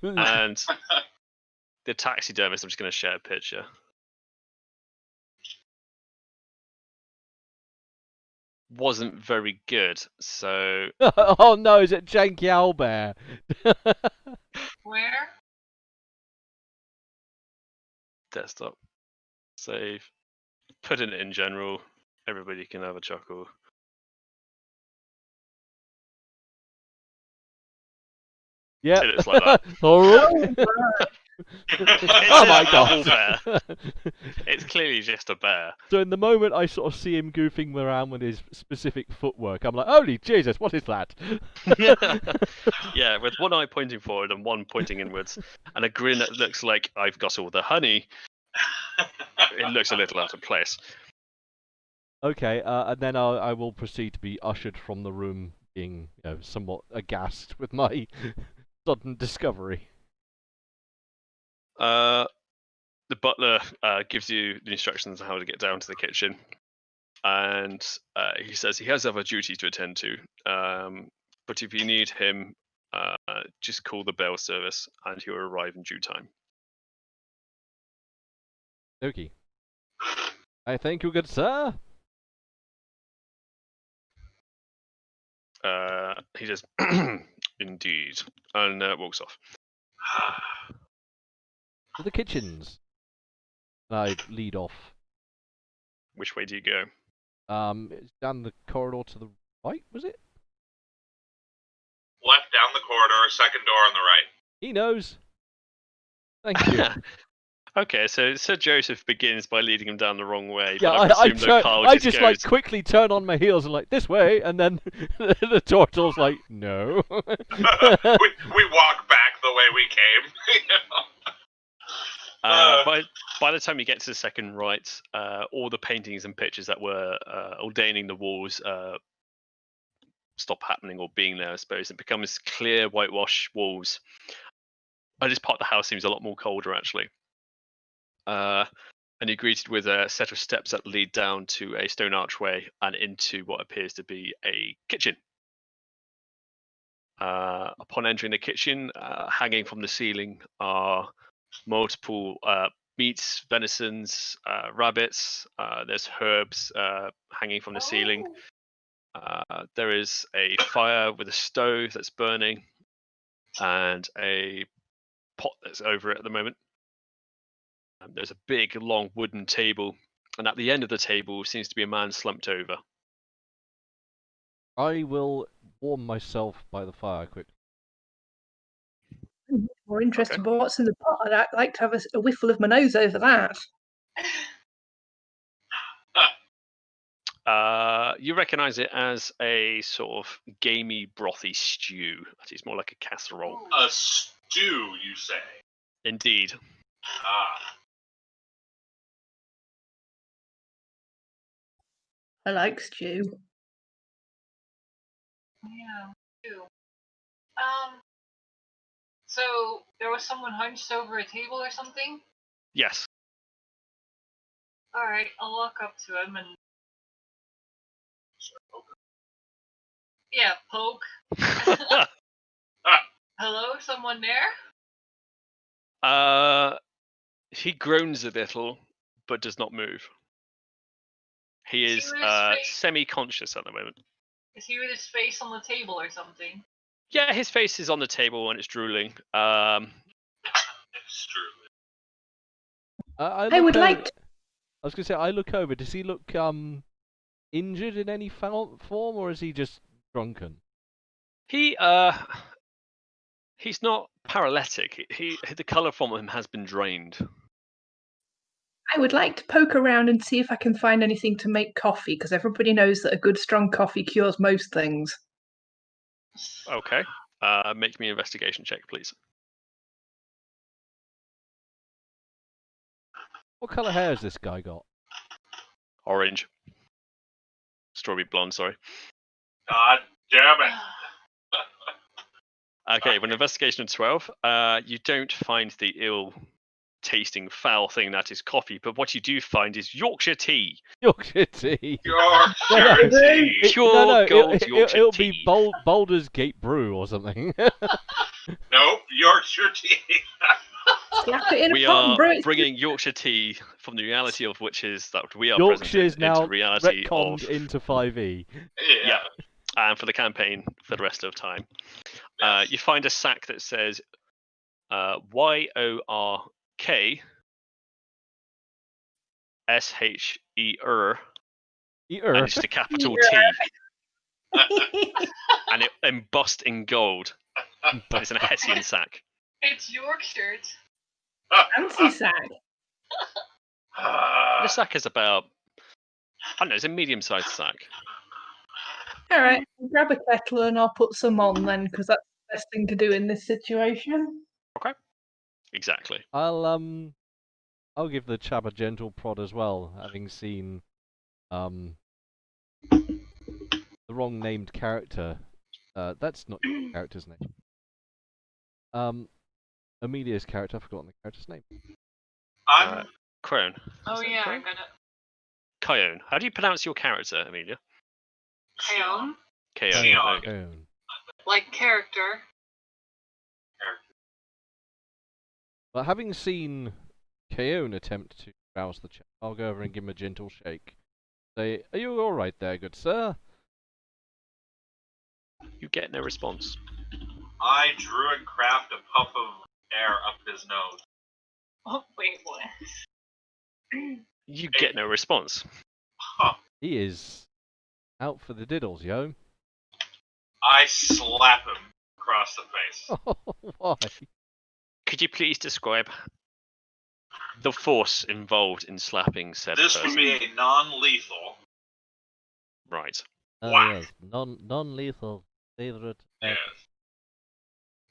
And the taxidermist, I'm just going to share a picture. Wasn't very good, so... Oh no, is it janky owlbear? Where? Desktop. Save. Putting it in general. Everybody can have a chuckle. Yeah. It looks like that. Alright. Oh my god. Bear. It's clearly just a bear. So in the moment I sort of see him goofing around with his specific footwork, I'm like, holy Jesus, what is that? Yeah, with one eye pointing forward and one pointing inwards, and a grin that looks like I've got all the honey. It looks a little out of place. Okay, and then I will proceed to be ushered from the room, being somewhat aghast with my sudden discovery. The butler gives you the instructions on how to get down to the kitchen, and he says he has other duties to attend to. But if you need him, just call the bell service, and he'll arrive in due time. Okay. I thank you, good sir. He says, "Indeed," and walks off. To the kitchens. And I lead off. Which way do you go? It's down the corridor to the right, was it? Left down the corridor, second door on the right. He knows. Thank you. Okay, so Sir Joseph begins by leading him down the wrong way. Yeah, but I just like quickly turn on my heels and like this way, and then the turtle's like, no. we walk back the way we came. By the time you get to the second right, all the paintings and pictures that were ordaining the walls stop happening or being there, I suppose. It becomes clear whitewash walls. This part of the house seems a lot more colder, actually. And you're greeted with a set of steps that lead down to a stone archway and into what appears to be a kitchen. Upon entering the kitchen, hanging from the ceiling are multiple meats, venisons, rabbits. There's herbs hanging from the ceiling. There is a fire with a stove that's burning. and a pot that's over it at the moment. There's a big, long wooden table, and at the end of the table seems to be a man slumped over. I will warm myself by the fire quickly. More interested about what's in the pot. I'd like to have a whiffle of my nose over that. You recognise it as a sort of gamey, brothy stew. It's more like a casserole. A stew, you say? Indeed. Ah. I like stew. Yeah, too. So there was someone hunched over a table or something? Yes. Alright, I'll walk up to him and... Yeah, poke. Hello, someone there? He groans a little, but does not move. He is semi-conscious at the moment. Is he with his face on the table or something? Yeah, his face is on the table and it's drooling. It's drooling. I would like to... I was going to say, I look over. Does he look injured in any form, or is he just drunken? He's not paralytic. The colour from him has been drained. I would like to poke around and see if I can find anything to make coffee, because everybody knows that a good strong coffee cures most things. Okay. Make me an investigation check, please. What colour hair has this guy got? Orange. Strawberry blonde, sorry. God damn it. Okay, with an investigation of 12, you don't find the ill-tasting foul thing that is coffee, but what you do find is Yorkshire tea. Yorkshire tea. Yorkshire tea. Pure gold Yorkshire it'll tea. be Baldur's Gate brew or something. Nope, Yorkshire tea. Slap it in We a pot are and brew it. bringing Yorkshire tea from the reality of which is that we are Yorkshire's presented now into reality retconned of into 5e. Yeah. and for the campaign for the rest of time. You find a sack that says YORK SHER and it's just a capital T and it embossed in gold. And it's in a Hessian sack. It's Yorkshire. Fancy sack. The sack is about, I don't know, it's a medium-sized sack. Alright, I'll grab a kettle and I'll put some on then, because that's the best thing to do in this situation. Okay. Exactly. I'll give the chap a gentle prod as well, having seen the wrong named character. That's not your character's name. Amelia's character, I've forgotten the character's name. I'm Crone. Oh Is that yeah, I Crone? got it. Kyone. How do you pronounce your character, Amelia? Kaon. Kyone. Keon. Okay. Oh. Like character. But having seen Kaon attempt to rouse the chap, I'll go over and give him a gentle shake. Say, are you alright there, good sir? You get no response. I drew and craft a puff of air up his nose. Oh wait, what? You get no response. Huh. He is out for the diddles, yo. I slap him across the face. Why? Could you please describe the force involved in slapping said This person? would be a non-lethal. Right. Whack. Yes, non-lethal favorite. Yes.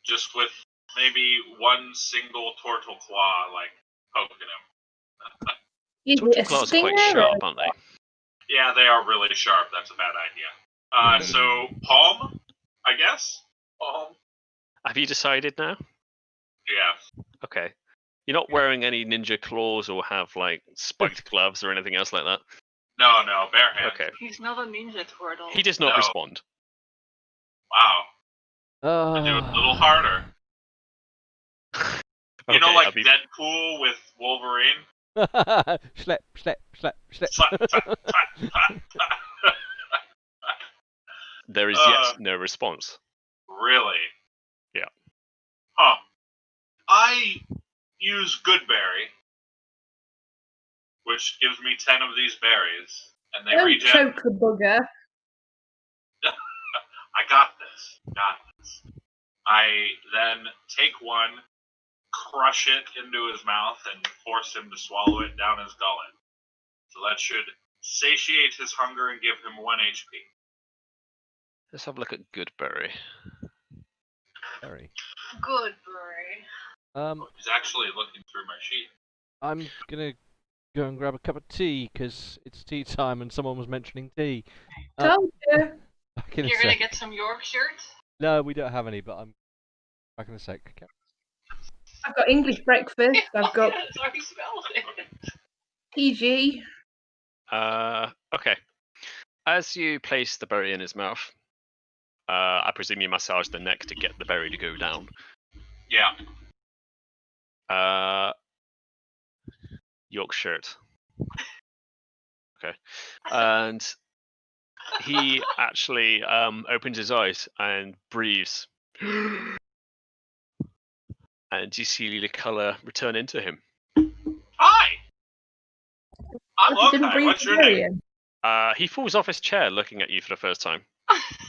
Just with maybe one single turtle claw, like, poking him. Is Torture it a claws are quite stinger? sharp, aren't they? Yeah, they are really sharp. That's a bad idea. So, palm, I guess? Palm? Have you decided now? Yeah. Okay. You're not wearing any ninja claws or have, like, spiked gloves or anything else like that? No, bare hand. Okay. He's not a ninja turtle. He does not No. respond. Wow. I do it a little harder. You know, Okay, like I'll be- Deadpool with Wolverine? Slap. Slap, slap, slap, slap. There is yet no response. Really? Yeah. Huh. I use Goodberry, which gives me 10 of these berries, and they Don't regen. choke the bugger. I got this. I then take one, crush it into his mouth, and force him to swallow it down his gullet. So that should satiate his hunger and give him 1 HP. Let's have a look at Goodberry. Berry. Good bird. Oh, he's actually looking through my sheet. I'm gonna go and grab a cup of tea because it's tea time and someone was mentioning tea. Told you. Back in a You're gonna sec. get some Yorkshires? No, we don't have any, but I'm back in a sec. Okay. I've got English breakfast. I've got That's how he spells it. PG. Okay. As you place the berry in his mouth, I presume you massage the neck to get the berry to go down. Yeah. York shirt. Okay. And he actually opens his eyes and breathes. And you see the colour return into him. Hi! I'm He didn't Lokai. breathe What's your berry name? in. He falls off his chair looking at you for the first time.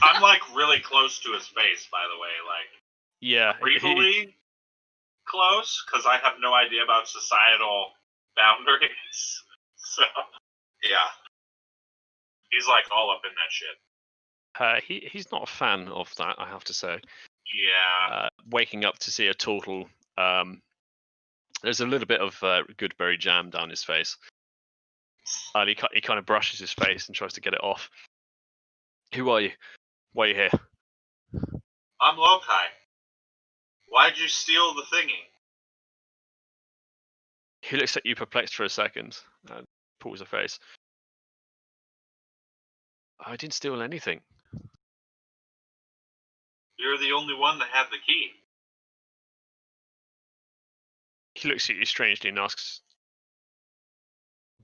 I'm like really close to his face, by the way. Like, Yeah. creepily close, because I have no idea about societal boundaries. So, yeah. He's like all up in that shit. He's not a fan of that, I have to say. Yeah. Waking up to see a total... there's a little bit of Goodberry jam down his face. And he kind of brushes his face and tries to get it off. Who are you? Why are you here? I'm Lokai. Why'd you steal the thingy? He looks at you perplexed for a second and pulls a face. I didn't steal anything. You're the only one that had the key. He looks at you strangely and asks,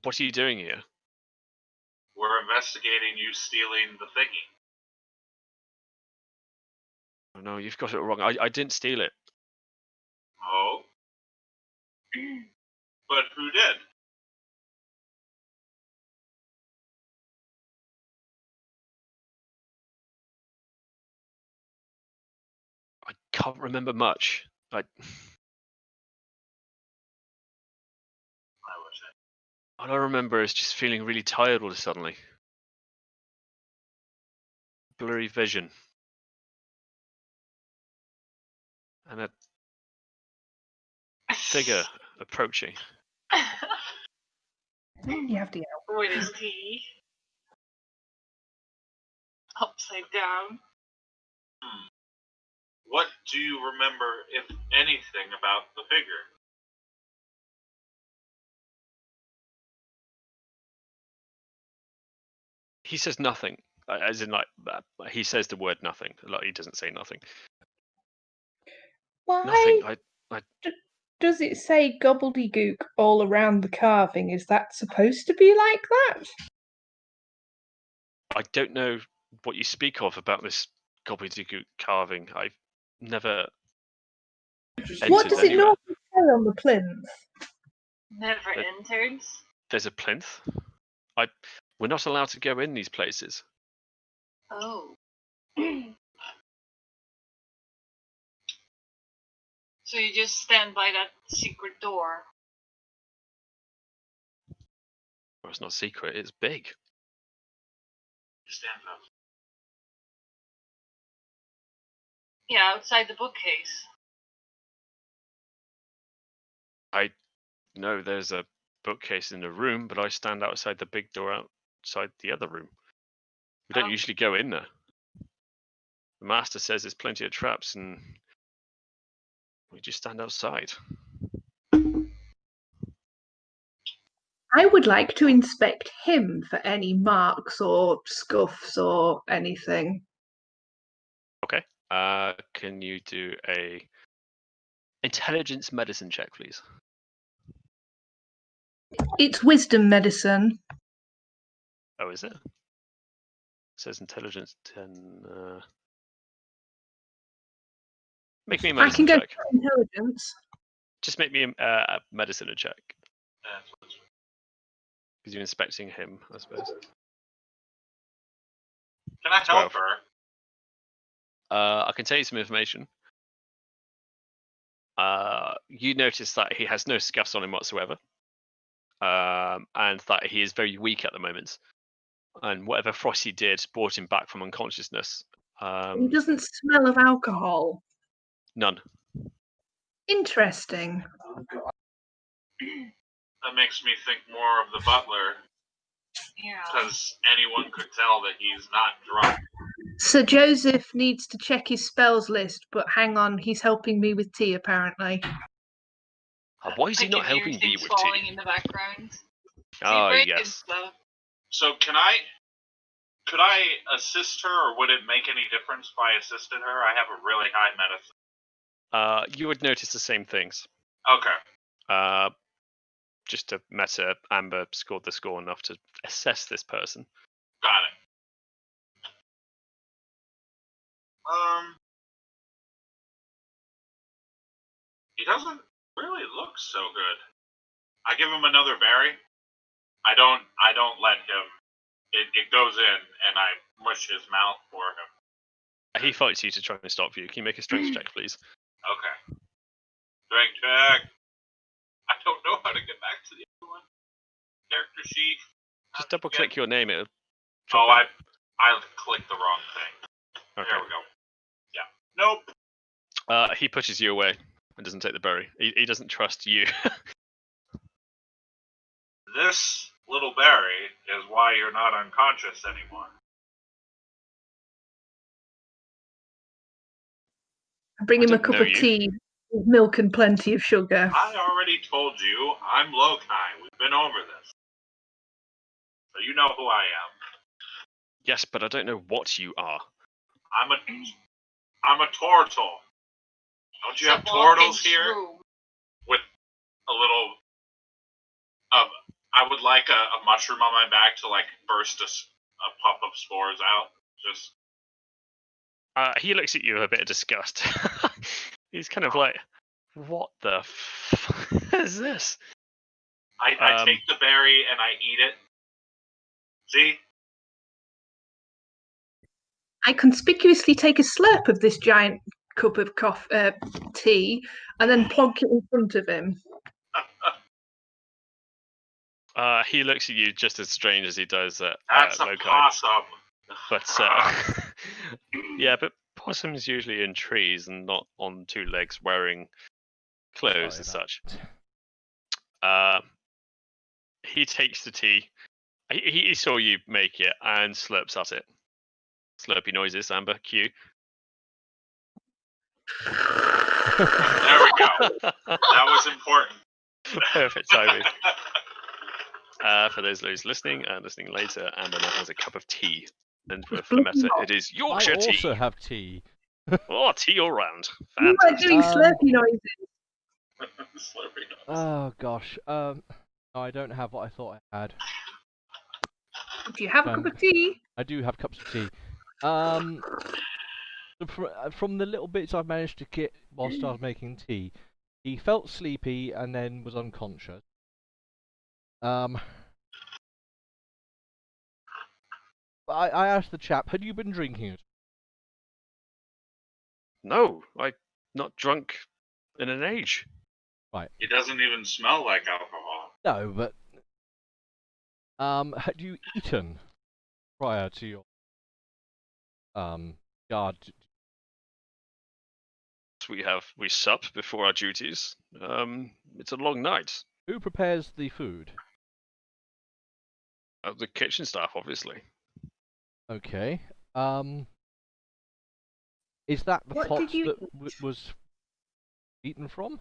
"What are you doing here?" We're investigating you stealing the thingy. Oh no, you've got it wrong. I didn't steal it. Oh? But who did? I can't remember much. I was it. All I remember is just feeling really tired all of a suddenly. Blurry vision. And a figure approaching. You have to yell. With his tea. Upside down. What do you remember, if anything, about the figure? He says nothing. As in, like, he says the word nothing. Like, he doesn't say nothing. Why Nothing. does it say gobbledygook all around the carving? Is that supposed to be like that? I don't know what you speak of about this gobbledygook carving. I've never. What entered does it anywhere. normally say on the plinth? Never But- enters. There's a plinth. We're not allowed to go in these places. Oh. So you just stand by that secret door. Well, it's not secret. It's big. You stand up. Yeah, outside the bookcase. No, there's a bookcase in the room, but I stand outside the big door outside the other room. We don't Oh. usually go in there. The master says there's plenty of traps, and we just stand outside. I would like to inspect him for any marks or scuffs or anything. Okay. Can you do a intelligence medicine check, please? It's wisdom medicine. Oh, is it? It says intelligence 10. Make me a I can medicine go check. for intelligence. Just make me a medicine check. That's what's Because you're inspecting him, I suppose. Can I 12. help her? I can tell you some information. You notice that he has no scuffs on him whatsoever. And that he is very weak at the moment. And whatever Frosty did brought him back from unconsciousness. He doesn't smell of alcohol. None. Interesting. That makes me think more of the butler, Yeah. because anyone could tell that he's not drunk. Sir Joseph needs to check his spells list, but hang on, he's helping me with tea apparently. Why is he I not can hear helping me things with falling tea? in the background. Oh, Tea break and yes. stuff. So could I assist her, or would it make any difference if I assisted her? I have a really high medicine. You would notice the same things. Okay. Just to meta, Amber scored the score enough to assess this person. Got it. He doesn't really look so good. I give him another berry. I don't let him. It goes in, and I mush his mouth for him. He fights you to try and stop you. Can you make a strength check, please? Okay. Strength check. I don't know how to get back to the other one. Character sheet. Just double click your name. It'll Oh, drop I clicked the wrong thing. Okay. There we go. Yeah. Nope. He pushes you away and doesn't take the berry. He doesn't trust you. This little berry is why you're not unconscious anymore. I bring him a didn't cup know of you. tea with milk and plenty of sugar. I already told you I'm Lokai. We've been over this. So you know who I am. Yes, but I don't know what you are. I'm a turtle. Don't you have It's a walking turtles here? shrew. With a little I would like a mushroom on my back to like burst a puff of spores out. Just He looks at you with a bit of disgust. He's kind of like, what the f is this? I take the berry and I eat it. See? I conspicuously take a slurp of this giant cup of tea and then plonk it in front of him. He looks at you just as strange as he does at That's a Lokai. possum. But yeah, but possums usually in trees and not on two legs wearing clothes and such. He takes the tea. He saw you make it and slurps at it. Slurpy noises, Amber. Cue. There we go. That was important. Perfect timing. For those listening and listening later, Amber now has a cup of tea. And for Flametta, it is Yorkshire I tea. also have tea. Oh, tea all round. You were doing slurpy noises. Slurpy nose. Oh gosh. No, I don't have what I thought I had. Do you have a cup of tea? I do have cups of tea. From the little bits I've managed to get whilst I was making tea, he felt sleepy and then was unconscious. I asked the chap, had you been drinking it? No, I'm not drunk in an age. Right. It doesn't even smell like alcohol. No, but had you eaten prior to your guard? We sup before our duties. It's a long night. Who prepares the food? The kitchen staff, obviously. Okay. Is that the What pot did you that was eaten from?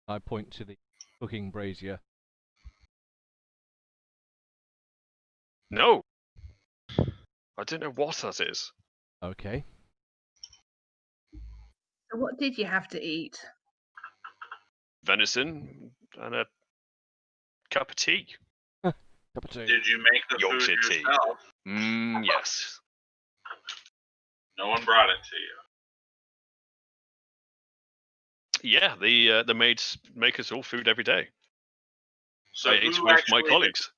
I point to the cooking brazier. No. I don't know what that is. Okay. So what did you have to eat? Venison and a cup of tea. Cup of tea. Did you make the Yorkshire food tea. yourself? Yes. No one brought it to you. Yeah, the maids make us all food every day. So I ate who with my actually colleagues.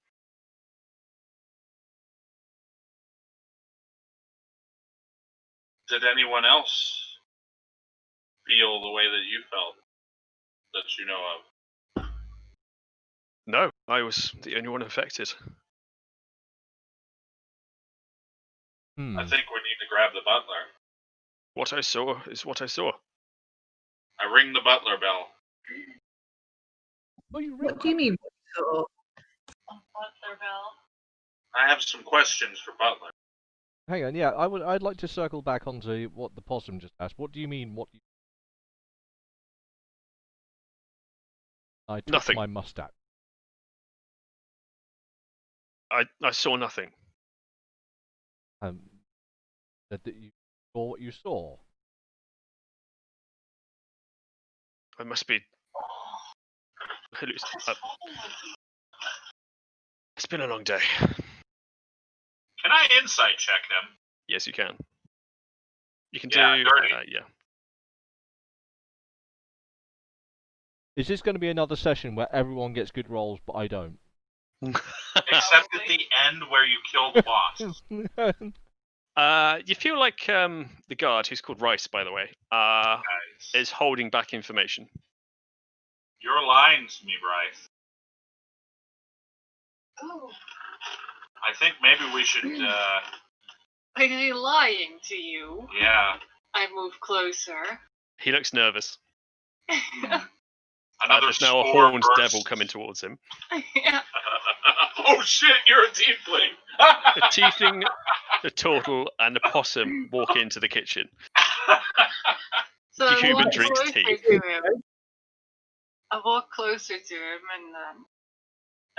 Did anyone else feel the way that you felt that you know of? No, I was the only one affected. I think we need to grab the butler. What I saw is what I saw. I ring the butler bell. Oh, you What do you mean? So, Butler bell. I have some questions for Butler. Hang on, yeah, I'd like to circle back onto what the possum just asked. What do you mean? I took Nothing. my mustache. I saw nothing. That you saw what you saw. I must be. It's been a long day. Can I insight check him? Yes, you can. You can Yeah, do. dirty. Yeah. Is this going to be another session where everyone gets good rolls, but I don't? Except at the end where you kill the boss. You feel like the guard, who's called Rice, by the way, Guys, is holding back information. you're lying to me, Bryce. Oh, I think maybe we should, are they lying to you? yeah. I move closer. He looks nervous. Another There's now a spore horned bursts. devil coming towards him. Yeah. Oh shit, you're a tiefling! The tiefling, the turtle, and the possum walk into the kitchen. So The I human walk drinks closer tea. to him. I walk closer to him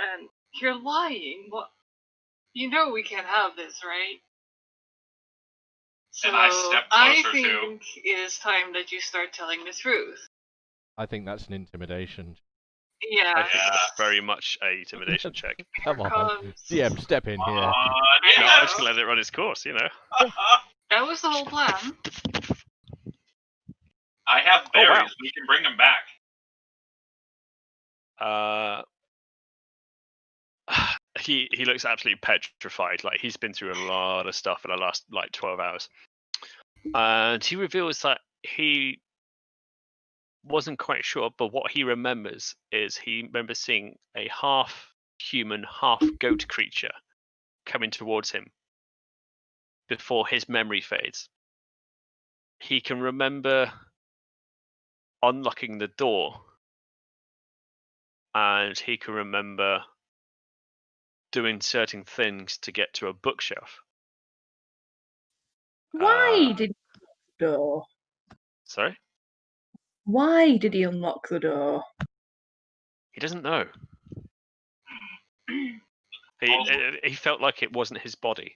and you're lying. What? You know we can't have this, right? So And I step closer, I too. think it is time that you start telling the truth. I think that's an intimidation. Yeah. I think that's very much a intimidation check. Come on, comes- DM, step in here. No, I'm just gonna let it run its course, you know. That was the whole plan. I have Oh, wow. berries. We can bring them back. He looks absolutely petrified. Like he's been through a lot of stuff in the last 12 hours, and he reveals that he wasn't quite sure, but what he remembers is he remembers seeing a half human, half goat creature coming towards him before his memory fades. He can remember unlocking the door, and he can remember doing certain things to get to a bookshelf. why did he unlock the door? Sorry? Why did he unlock the door? He doesn't know. He felt like it wasn't his body.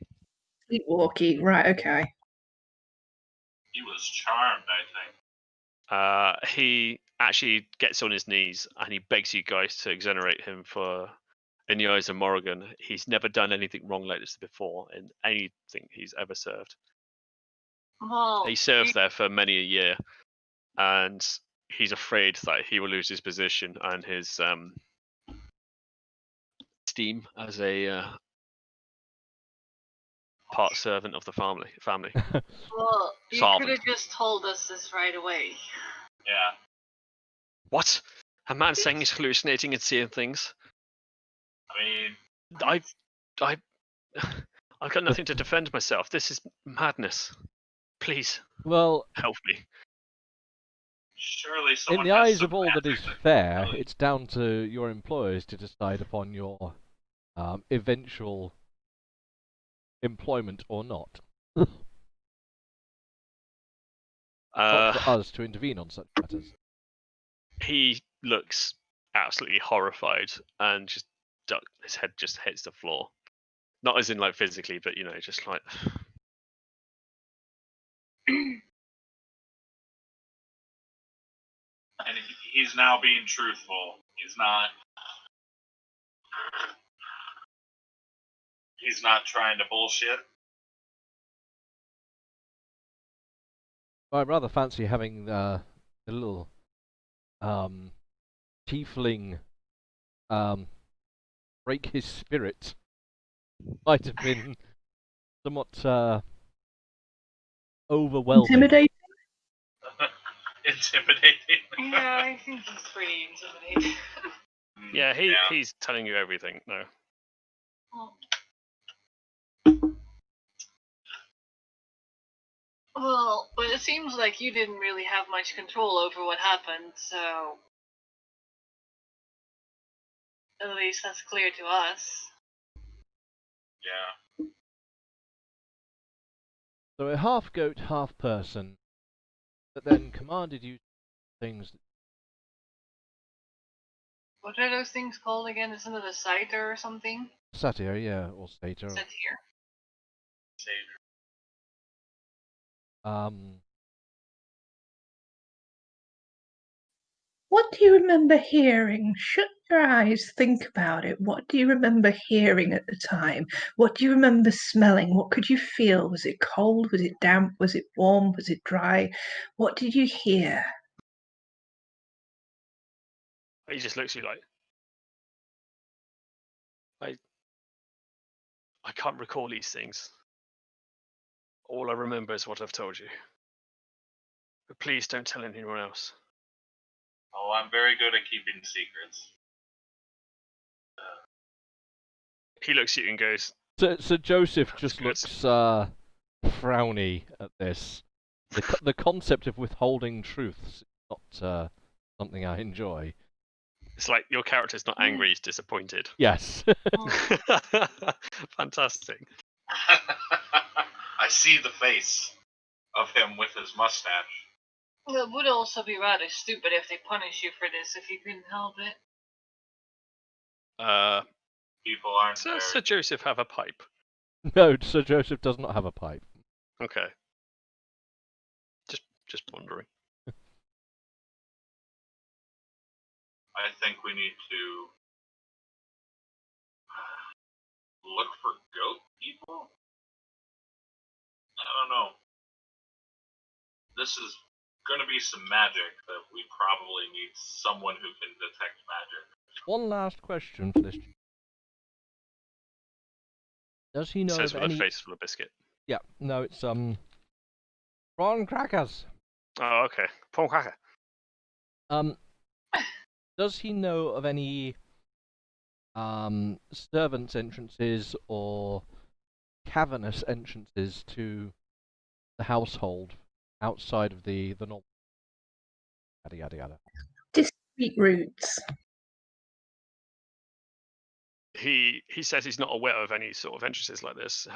Sleepwalking, right? Okay. He was charmed, I think. He actually gets on his knees and he begs you guys to exonerate him for, in the eyes of Morrigan, he's never done anything wrong like this before in anything he's ever served. Well, He served there for many a year, and he's afraid that he will lose his position and his esteem as a part servant of the family. well, you Solvent. could have just told us this right away. Yeah. What? A man saying he's hallucinating and seeing things? I mean, I've got nothing to defend myself. This is madness. Please Well, help me. surely in someone the has eyes some of all that is magic fair, ability. it's down to your employers to decide upon your eventual employment or not. Not for us to intervene on such matters. He looks absolutely horrified and just his head just hits the floor. Not as in like physically, but just like. And he's now being truthful. He's not trying to bullshit. I rather fancy having a little tiefling break his spirit might have been somewhat overwhelming. Intimidating. Intimidating. Yeah, I think he's pretty intimidating. Yeah, he's telling you everything. No. Well, but it seems like you didn't really have much control over what happened, so at least that's clear to us. Yeah. So a half goat, half person, that then commanded you things. What are those things called again? Isn't it a satyr or something? Satyr, yeah, or satyr. Satyr. What do you remember hearing? Shut your eyes, think about it. What do you remember hearing at the time? What do you remember smelling? What could you feel? Was it cold? Was it damp? Was it warm? Was it dry? What did you hear? He just looks at you like, I can't recall these things. All I remember is what I've told you. But please don't tell anyone else. Oh, I'm very good at keeping secrets. He looks at you and goes, So Joseph That's just good. looks frowny at this. The concept of withholding truths is not something I enjoy. it's like your character's not angry, he's disappointed. Yes. Fantastic. I see the face of him with his mustache. Well, it would also be rather stupid if they punish you for this if you couldn't help it. People aren't Does very... Sir Joseph have a pipe? No, Sir Joseph does not have a pipe. Okay. Just wondering. I think we need to look for goat people? I don't know. This is going to be some magic that we probably need someone who can detect magic. One last question for this. Does he know Says of with any? a face full of biscuit. Yeah, no, it's prawn crackers. Oh, okay. Paul Cracker. Does he know of any servants' entrances or cavernous entrances to the household outside of the normal? Yada yada yada. Discreet routes. He says he's not aware of any sort of entrances like this.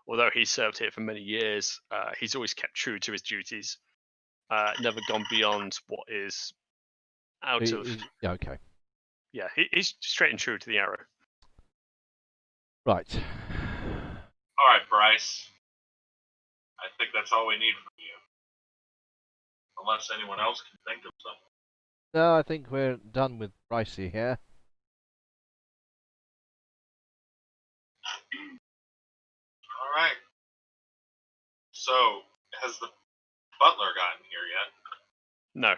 Although he's served here for many years, he's always kept true to his duties. Never gone beyond what is out of. Yeah, okay. Yeah, he's straight and true to the arrow. Right. All right, Bryce. I think that's all we need from you. Unless anyone else can think of something. No, I think we're done with Brycey here. All right. So, has the butler gotten here yet? No.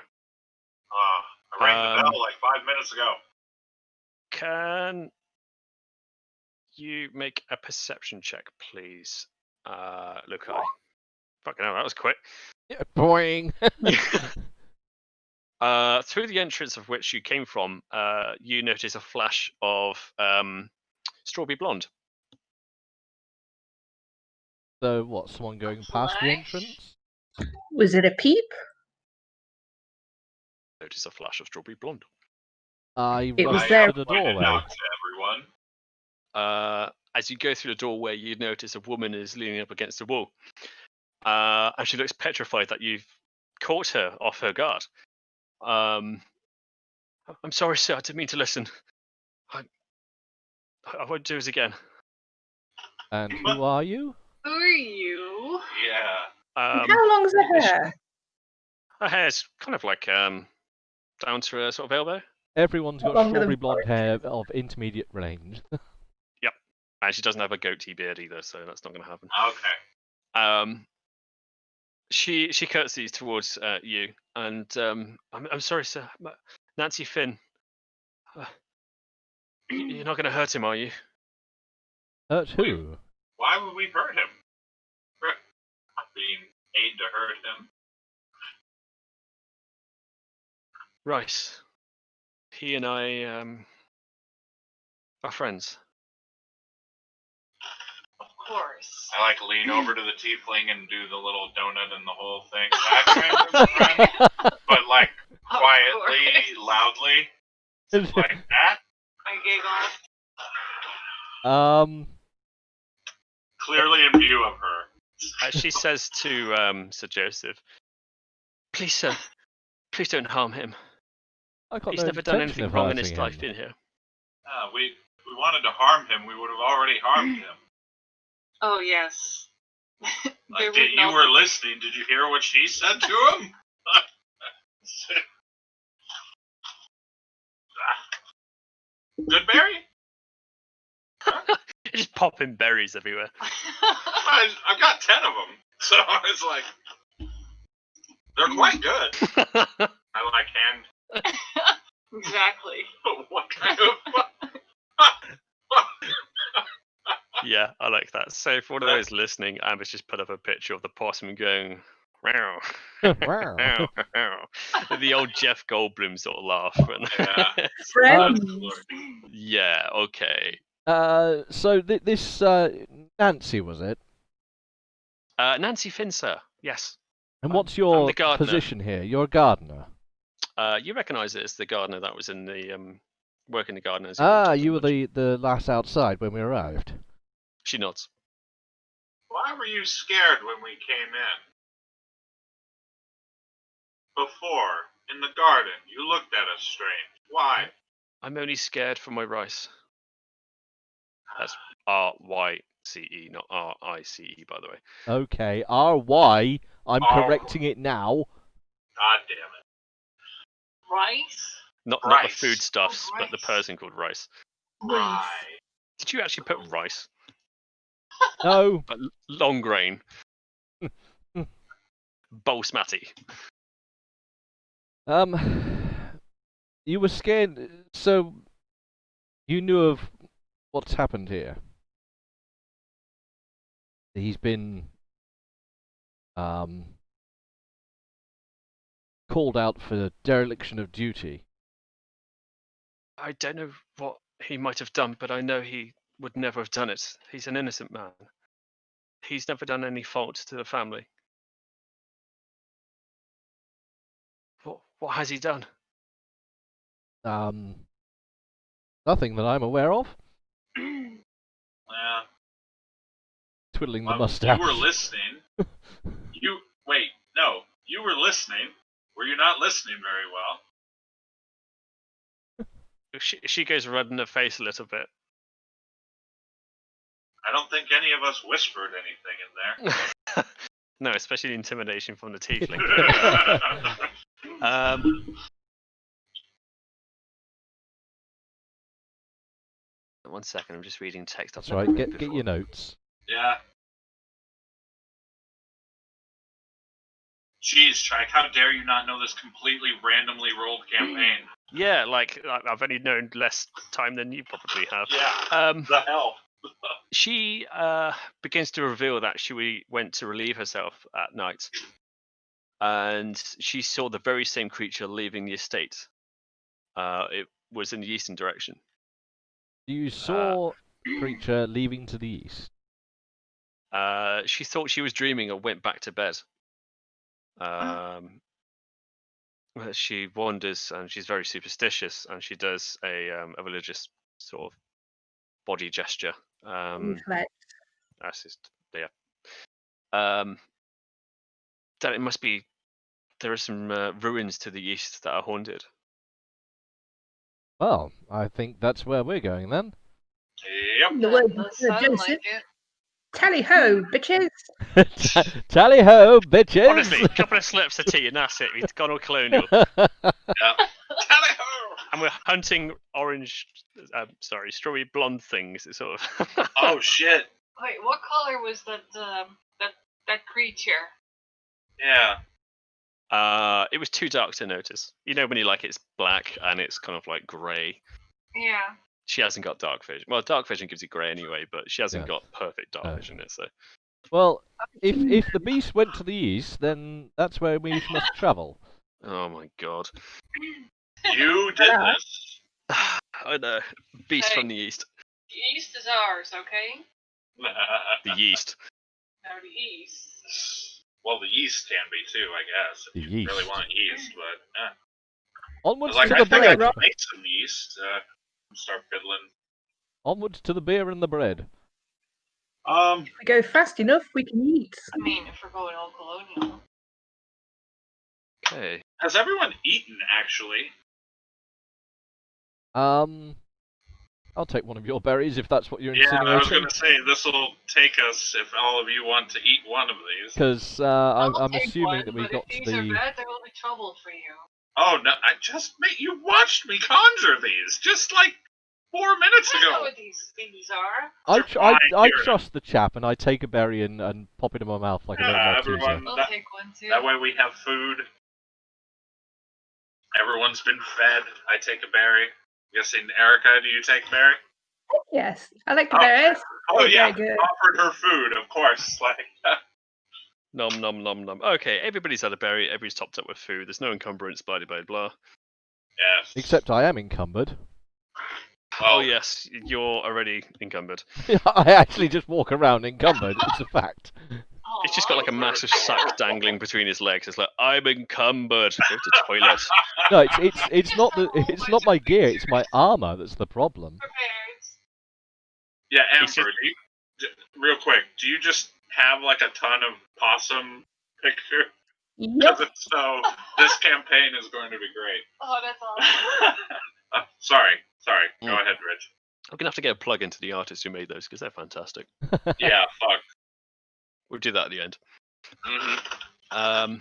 I rang the bell like 5 minutes ago. Can you make a perception check, please, Lukai? Fucking hell, that was quick. Yeah, boing. Through the entrance of which you came from, you notice a flash of strawberry blonde. So what? Someone going past the Flash? entrance? Was it a peep? Notice a flash of strawberry blonde. I It was rushed there. to the Pointed doorway. out to everyone. As you go through the doorway, you notice a woman is leaning up against the wall. And she looks petrified that you've caught her off her guard. I'm sorry, sir. I didn't mean to listen. I won't do it again. And who are you? Who are you? Yeah. How long's the hair? Her hair's kind of like down to her sort of elbow. Everyone's got Longer than strawberry blonde Boris. hair of intermediate range. And she doesn't have a goatee beard either, so that's not going to happen. Okay. She curtsies towards you, and I'm sorry, sir. Nancy Finn. You're not going to hurt him, are you? Hurt who? Why would we hurt him? We're not being paid to hurt him. Rice. He and I are friends. Of course. I lean over to the tiefling and do the little donut and the whole thing. That kind of friend, but quietly, loudly, like that. I giggle. Clearly in view of her. She says to Sir Joseph, "Please, sir, please don't harm him. He's never done anything wrong in his life in here." We wanted to harm him. We would have already harmed him. Oh yes. You were listening. Did you hear what she said to him? Good berry? Just popping berries everywhere. I've got 10 of them, so it's like they're quite good. I hand. Exactly. What kind of? Yeah, I like that. So for one of those listening, Amber's just put up a picture of the possum going, "Meow, meow, meow." The old Jeff Goldblum sort of laugh. Yeah. Friends. Yeah, okay. So this Nancy, was it? Nancy Finn, sir. Yes. And what's your the gardener. position here? You're a gardener. You recognise it as the gardener that was in the working the garden. As You were the last outside when we arrived. She nods. Why were you scared when we came in? Before, in the garden, you looked at us strange. Why? I'm only scared for my rice. That's R-Y-C-E, not R-I-C-E, by the way. Okay, R-Y. I'm correcting it now. God damn it. Rice? Not the foodstuffs, but the person called Rice. Right. Did you actually put rice? No. But long grain. Basmati. You were scared, so you knew of what's happened here. He's been called out for dereliction of duty. I don't know what he might have done, but I know he would never have done it. He's an innocent man. He's never done any fault to the family. What has he done? Nothing that I'm aware of. Yeah. Twiddling the mustache. You were listening. You were listening. Were you not listening very well? She goes red in the face a little bit. I don't think any of us whispered anything in there. No, especially the intimidation from the tiefling. 1 second, I'm just reading text. That's right. Get your notes. Yeah. Jeez, Trike, how dare you not know this completely randomly rolled campaign? Yeah, I've only known less time than you probably have. Yeah. The hell. She begins to reveal that she went to relieve herself at night, and she saw the very same creature leaving the estate. It was in the eastern direction. You saw a creature leaving to the east. She thought she was dreaming and went back to bed. She wanders, and she's very superstitious, and she does a religious sort of body gesture. That's just that it must be there are some ruins to the east that are haunted. Well, I think that's where we're going then. Yep. The word Does sound Joseph. like it. Tally ho, bitches! Tally ho, bitches! Honestly, a couple of slips of tea and that's it. We've gone all colonial. Yeah. Tally ho! And we're hunting strawberry blonde things. It's sort of. Oh shit! Wait, what color was that creature? Yeah. It was too dark to notice. You know when you like it's black and it's kind of like grey. Yeah. She hasn't got dark vision. Well, dark vision gives you grey anyway, but she hasn't Yeah. got perfect dark vision. So. Well, if the beast went to the east, then that's where we must travel. Oh my god. You did this. I know. Beast Hey. from the east. The east is ours, okay? The yeast. No, the east. Well, the yeast can be too, I guess. The If you really yeast. want yeast, but Onwards like, to I the think I bread. can make some yeast. Start fiddling. Onwards to the beer and the bread. If we go fast enough, we can eat. I mean, if we're going all colonial. Okay. Has everyone eaten actually? I'll take one of your berries if that's what you're Yeah, I was insinuating. gonna say this will take us if all of you want to eat one of these. Because I'll I'm take assuming one, that we but got if to these are the. bad, there will be trouble for you. Oh no! You watched me conjure these just like 4 minutes I know ago. what these things are. I Fine, here. trust the chap, and I take a berry and pop it in my mouth like a little Yeah, Malteser. everyone. I'll take one too. That way we have food. Everyone's been fed. I take a berry. Guessing Erica, do you take a berry? Yes, I like the Oh. berries. Oh They're yeah, very good. offered her food, of course. Like, Nom nom nom nom. Okay, everybody's had a berry. Everybody's topped up with food. There's no encumbrance. Blah blah blah. yes. Except I am encumbered. Oh yes, you're already encumbered. I actually just walk around encumbered. It's a fact. He's just got like a massive sack dangling between his legs. It's like I'm encumbered. Go to toilet. No, it's not my gear. It's my armor that's the problem. Prepared. Yeah, He's Amber, real quick, do you just have like a ton of possum picture? Yep. So this campaign is going to be great. Oh, that's awesome. Sorry. Go Mm. ahead, Rich. I'm gonna have to get a plug into the artists who made those because they're fantastic. Yeah, fuck. We'll do that at the end. Mm-hmm.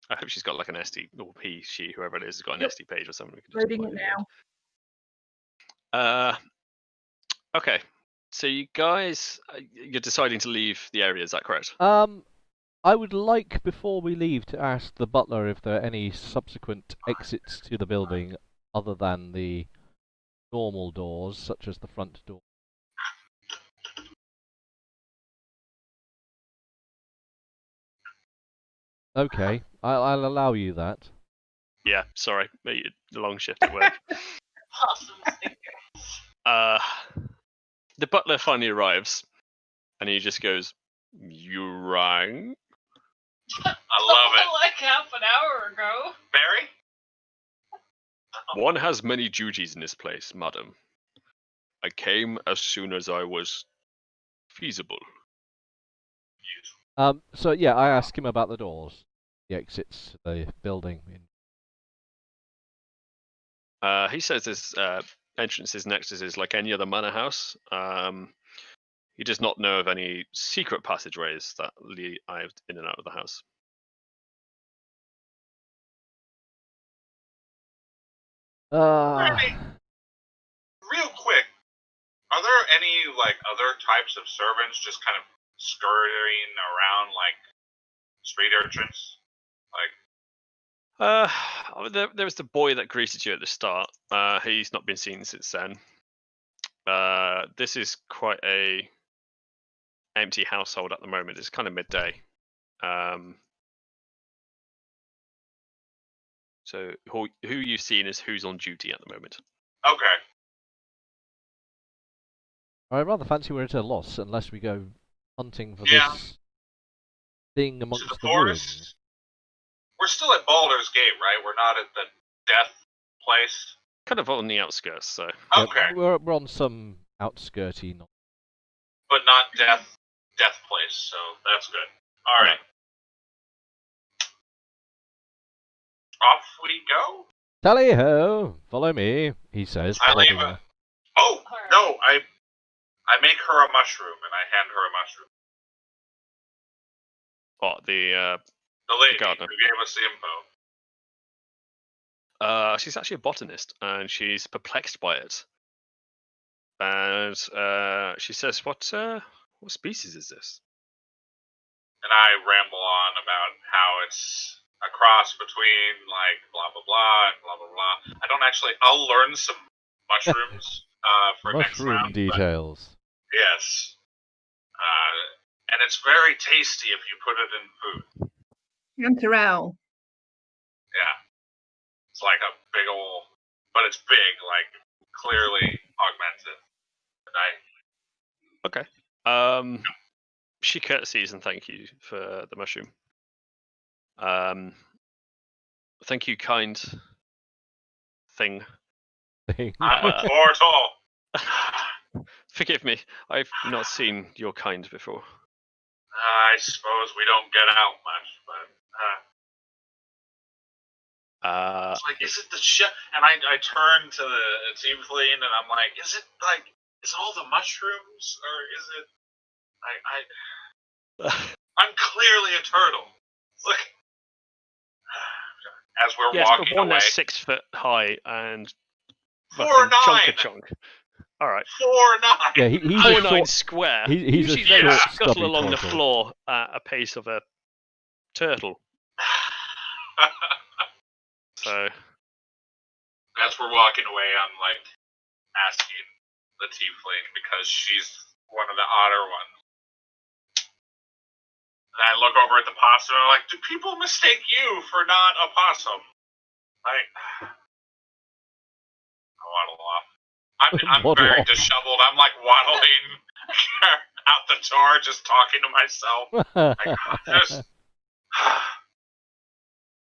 I hope she's got like an SD or she, whoever it is, has got an Yep. SD page or something. We can just Loading plug it in. now. Okay. So you guys, you're deciding to leave the area. Is that correct? I would like before we leave to ask the butler if there are any subsequent exits to the building other than the normal doors, such as the front door. Okay, I'll allow you that. Yeah. Sorry, the long shift at work. Awesome sticker. The butler finally arrives, and he just goes, "You rang." I love it. Like half an hour ago. Barry? One has many duties in this place, madam. I came as soon as I was feasible. So yeah, I ask him about the doors, the exits to the building. He says there's entrances and exits like any other manor house. He does not know of any secret passageways that lead in and out of the house. Real quick, are there any like other types of servants just kind of scurrying around like street urchins? There was the boy that greeted you at the start. He's not been seen since then. This is quite a empty household at the moment. It's kind of midday. So who you've seen is who's on duty at the moment. Okay. I rather fancy we're at a loss unless we go hunting for Yeah. this thing amongst To the the forest? ruins. We're still at Baldur's Gate, right? We're not at the death place. Kind of on the outskirts, so. Yeah, Okay. we're on some outskirty. But not death place, so that's good. Alright. Off we go? Tally ho! Follow me, he says. I leave plodding it. Oh, Alright. no, I make her a mushroom and I hand her a mushroom. What, the lady gardener. who gave us the info. She's actually a botanist, and she's perplexed by it. And she says, "What species is this?" And I ramble on about how it's a cross between, like, blah, blah, blah, and blah, blah, blah. I don't actually... I'll learn some mushrooms for next Mushroom round. But details. yes. And it's very tasty if you put it in food. Chanterelle. Yeah. It's like a big old... But it's big, like, clearly augmented. And Okay. She curtsies and thank you for the mushroom. Thank you, kind thing. I'm a portal! Forgive me, I've not seen your kind before. I suppose we don't get out much, but... it's like, is it the shit? And I turn to the tiefling and I'm like, is it all the mushrooms? Or is it... I'm clearly a turtle. Look. As we're yes, walking but one away. that's 6 foot high and 4'9". chunk. All right. 4'9". Yeah, he's 4'9" a short, square. he's a Usually short, they stubby scuttle along the turtle. floor at a pace of a turtle. So As we're walking away, I'm like asking the tiefling because she's one of the odder ones. And I look over at the possum and I'm like, do people mistake you for not a possum? Like, I waddle off. I'm very disheveled. I'm like waddling out the door, just talking to myself. Like,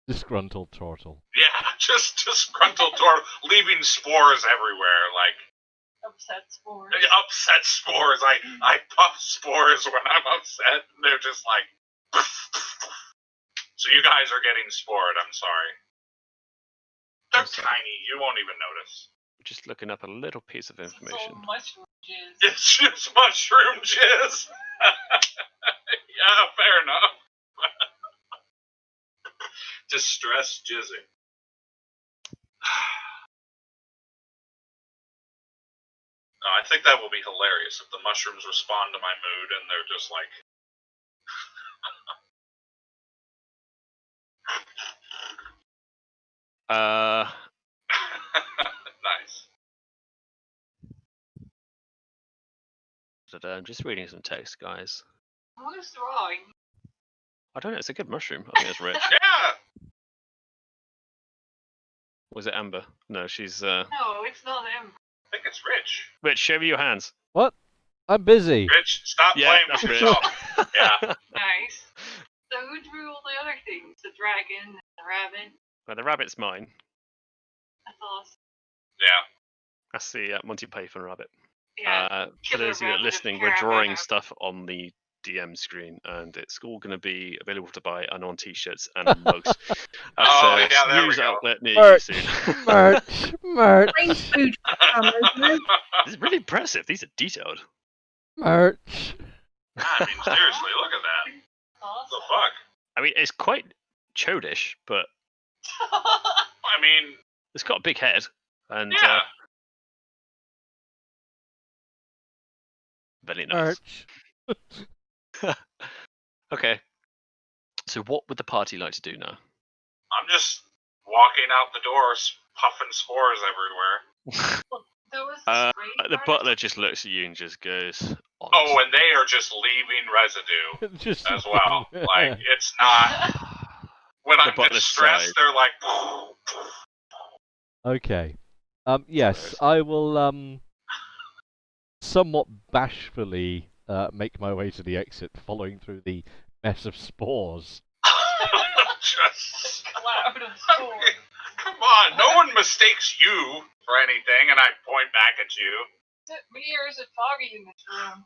Disgruntled turtle. yeah, just disgruntled turtle, leaving spores everywhere. Like, Upset spores. upset spores. I puff spores when I'm upset, and they're just like. So you guys are getting spored. I'm sorry. They're tiny. You won't even notice. just looking up a little piece of information. It's all mushroom jizz. It's just mushroom jizz. Yeah, fair enough. Distress jizzing. No, I think that will be hilarious if the mushrooms respond to my mood and they're just like... Nice. I'm just reading some text, guys. What is wrong? I don't know, it's a good mushroom. I think it's rich. Yeah! Was it Amber? No, she's No, it's not him. I think it's Rich. Rich, show me your hands. What? I'm busy. Rich, stop Yeah, playing that's with Rich. yourself. Yeah. Nice. So who drew all the other things? The dragon and the rabbit? Well, the rabbit's mine. That's awesome. Yeah. That's the Monty Python rabbit. Yeah. For Killer those of you that are rabbit listening, of we're drawing Carabana. stuff on the DM screen, and it's all going to be available to buy and on t-shirts and mugs. Oh, yeah, there we news go. outlet near Merch. you soon. Merch. Strange food. This is really impressive. These are detailed. Merch. I mean, seriously, look at that. What the fuck? I mean, it's quite chodish, but I mean, it's got a big head. And yeah. very nice. Merch. Okay. So what would the party like to do now? I'm just walking out the doors, puffing spores everywhere. There was a spray The party? butler just looks at you and just goes, Oh, and they are just leaving residue Just as well. Like, it's not... When The I'm butler's distressed, side. they're like... Okay. Yes, I will somewhat bashfully make my way to the exit, following through the mess of spores. just... Cloud of I spores. mean, come on, no one mistakes you for anything, and I point back at you. Is it me or is it foggy in this room?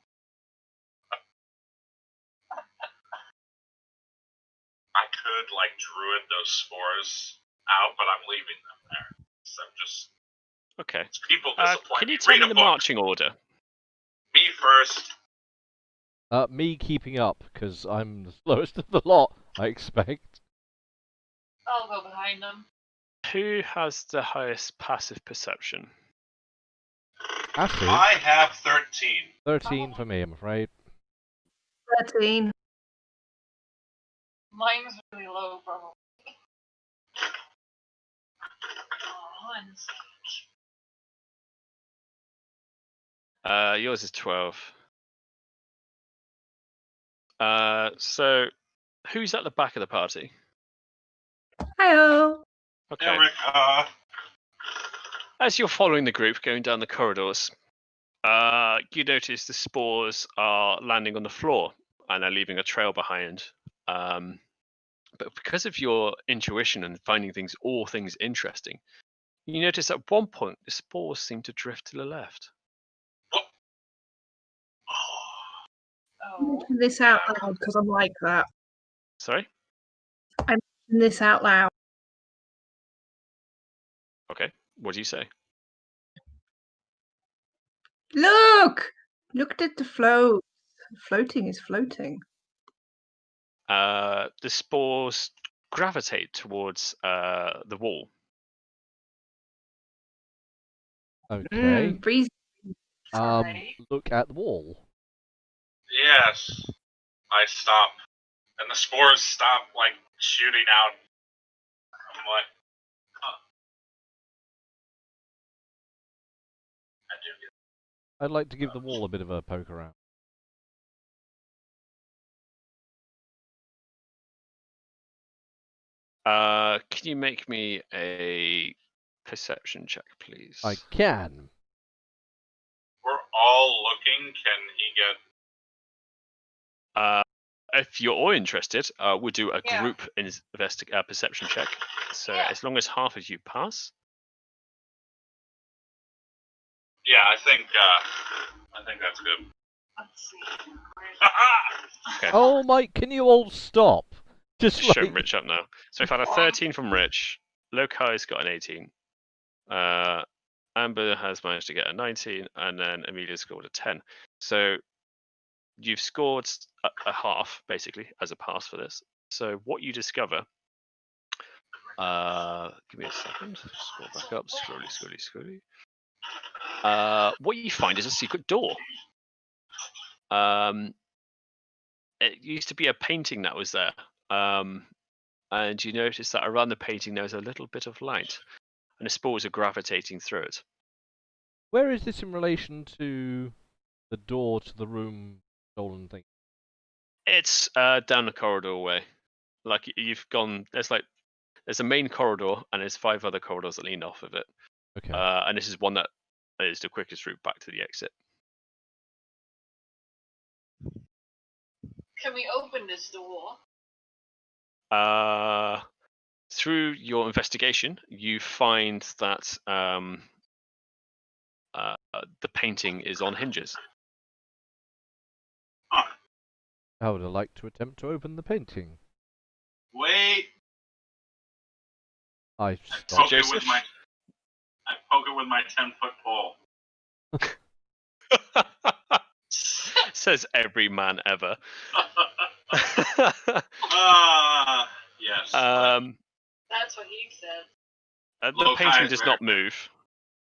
I could, like, druid those spores out, but I'm leaving them there. So just... okay. People disappoint Can you me. tell Read me a the book. marching order? Me first. Me keeping up, because I'm the slowest of the lot, I expect. I'll go behind them. Who has the highest passive perception? Acid? I have 13. 13 for me, I'm afraid. 13. Mine's really low, probably. Oh, one sec. Yours is 12. So, who's at the back of the party? Hi-oh. Okay. Erica. As you're following the group going down the corridors, you notice the spores are landing on the floor and are leaving a trail behind. But because of your intuition and finding all things interesting, you notice at one point the spores seem to drift to the left. Oh. Mention this out loud because I'm like that. Sorry? Mention this out loud. Okay. What do you say? Look! Looked at the float. Floating is floating. The spores gravitate towards the wall. Okay. Breezy. Look at the wall. Yes. I stop. And the spores stop, like, shooting out. I'm like, huh. I do get I'd like to give the wall a bit of a poke around. Can you make me a perception check, please? I can. We're all looking. Can he get... If you're all interested, we'll do a Yeah. group perception check. So Yeah. as long as half of you pass. Yeah, I think that's good. Let's see. Okay. Oh, Mike, can you all stop? Just Show like... Rich up now. So we've had a 13 from Rich. Lokai's got an 18. Amber has managed to get a 19, and then Amelia scored a 10. So you've scored a half, basically, as a pass for this. So what you discover... give me a second. Scroll back up. Scrolly. What you find is a secret door. It used to be a painting that was there. And you notice that around the painting there's a little bit of light, and the spores are gravitating through it. Where is this in relation to the door to the room stolen thing? It's down the corridor away. Like you've gone, there's a main corridor, and there's 5 other corridors that lean off of it. Okay. And this is one that is the quickest route back to the exit. Can we open this door? Through your investigation, you find that the painting is on hinges. I would like to attempt to open the painting. Wait. I I stop. poke it with Joseph? my 10-foot pole. Says every man ever. Yes. That's what he said. The Low painting tide does rare. not move,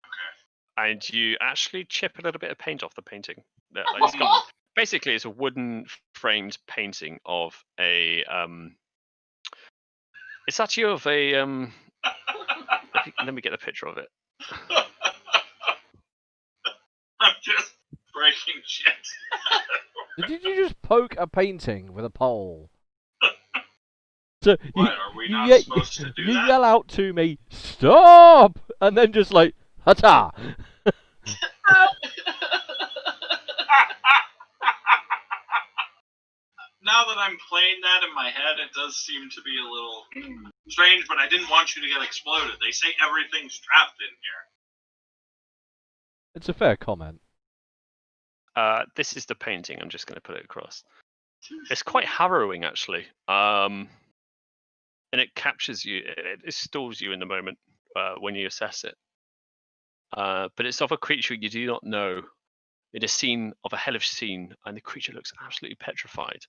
Okay. and you actually chip a little bit of paint off the painting. It's got, basically, it's a wooden framed painting of a. It's actually of a. Let me get a picture of it. I'm just breaking shit. Did you just poke a painting with a pole? So What, are we not supposed to do you that? yell out to me, stop! And then just like, hata! Now that I'm playing that in my head, it does seem to be a little strange, but I didn't want you to get exploded. They say everything's trapped in here. It's a fair comment. This is the painting. I'm just going to put it across. It's quite harrowing, actually. And it captures you. It stalls you in the moment when you assess it. But it's of a creature you do not know. In a scene of a hellish scene, and the creature looks absolutely petrified.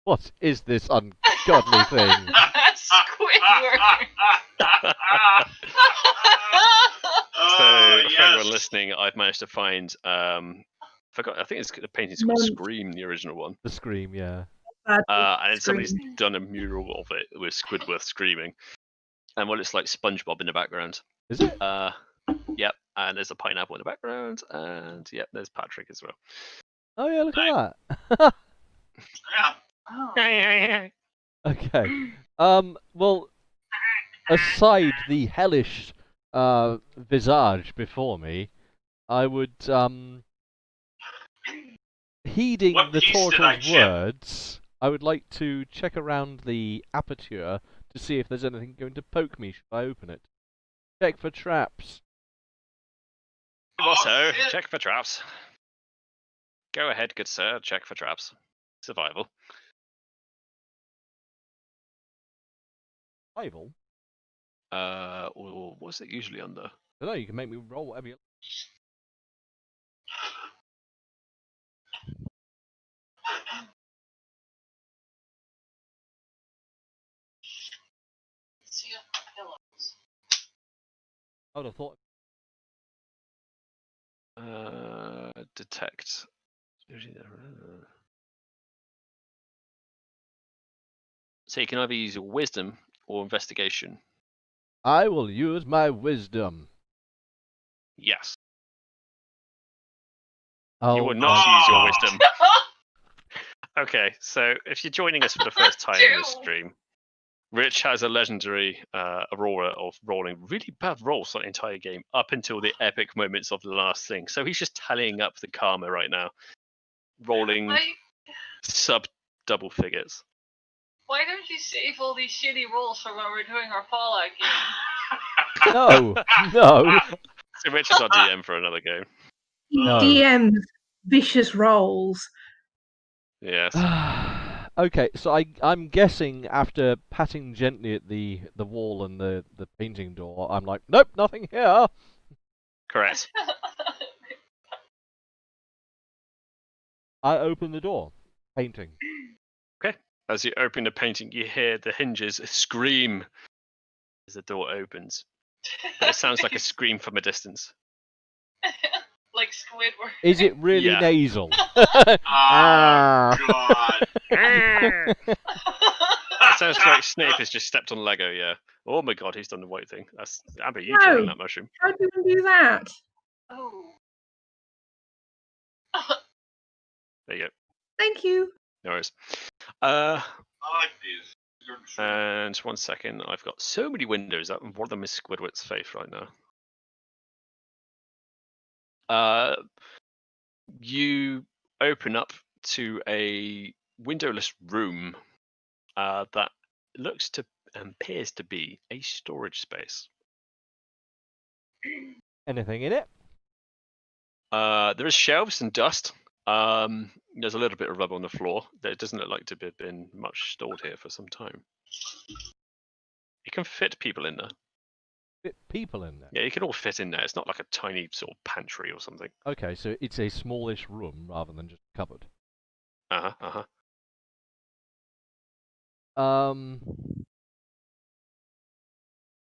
What is this ungodly thing? Squidward. So, for yes. everyone listening, I've managed to find I think the painting's called Month. Scream, the original one. The Scream, yeah. Bad And then Scream. somebody's done a mural of it with Squidward screaming. And well, it's like SpongeBob in the background. Is it? Yep. And there's a pineapple in the background, and yep, there's Patrick as well. Oh yeah, look at that. Yeah. Oh. Okay. Well, aside the hellish visage before me, I would heeding What the piece did I turtle's chip? words, I would like to check around the aperture to see if there's anything going to poke me should I open it. Check for traps. Also, shit. check for traps. Go ahead, good sir. Check for traps. Survival. Survival? What's it usually under? I don't know, you can make me roll whatever you like. See pillows. I would have thought. Detect. So you can either use your wisdom or investigation. I will use my wisdom. Yes. Oh, You will not use your Oh. wisdom. Okay, so if you're joining us for the first time in this Two. stream, Rich has a legendary aurora of rolling really bad rolls for the entire game up until the epic moments of the last thing. So he's just tallying up the karma right now, rolling Why, sub double figures. why don't you save all these shitty rolls for when we're doing our Fallout game? no, no. So Rich is our DM for another game. No. DM's vicious rolls. Yes. Okay, so I'm guessing after patting gently at the wall and the painting door, I'm like, nope, nothing here. Correct. I open the door, painting. As you open the painting, you hear the hinges scream as the door opens. But it sounds like a scream from a distance. Like Squidward. Is it really Yeah. nasal? Oh, Ah. God. It sounds like Snape has just stepped on Lego, yeah. Oh my god, he's done the right thing. That's Abby, you No. trying that mushroom. How do you do that? Oh. There you go. Thank you. No worries. I like these. They're true. And 1 second, I've got so many windows up, and one of them is Squidward's face right now. You open up to a windowless room that looks to appears to be a storage space. Anything in it? There is shelves and dust. There's a little bit of rubble on the floor. There doesn't look like to have been much stored here for some time. You can fit people in there. Fit people in there. Yeah, you can all fit in there. It's not like a tiny sort of pantry or something. Okay, so it's a smallish room rather than just a cupboard.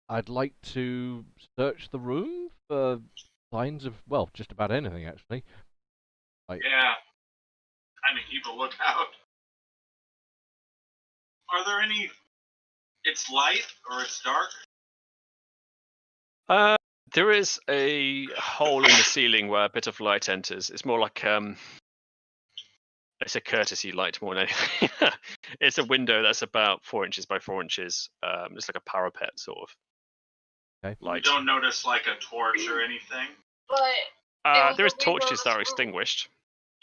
I'd like to search the room for signs of, well, just about anything actually. Yeah. Kind of keep a lookout. Are there any... It's light or it's dark? There is a hole in the ceiling where a bit of light enters. It's more like it's a courtesy light more than anything. It's a window that's about 4 inches by 4 inches. It's like a parapet sort of light. You don't notice like a torch or anything? But There is a torches that are windowless room. extinguished.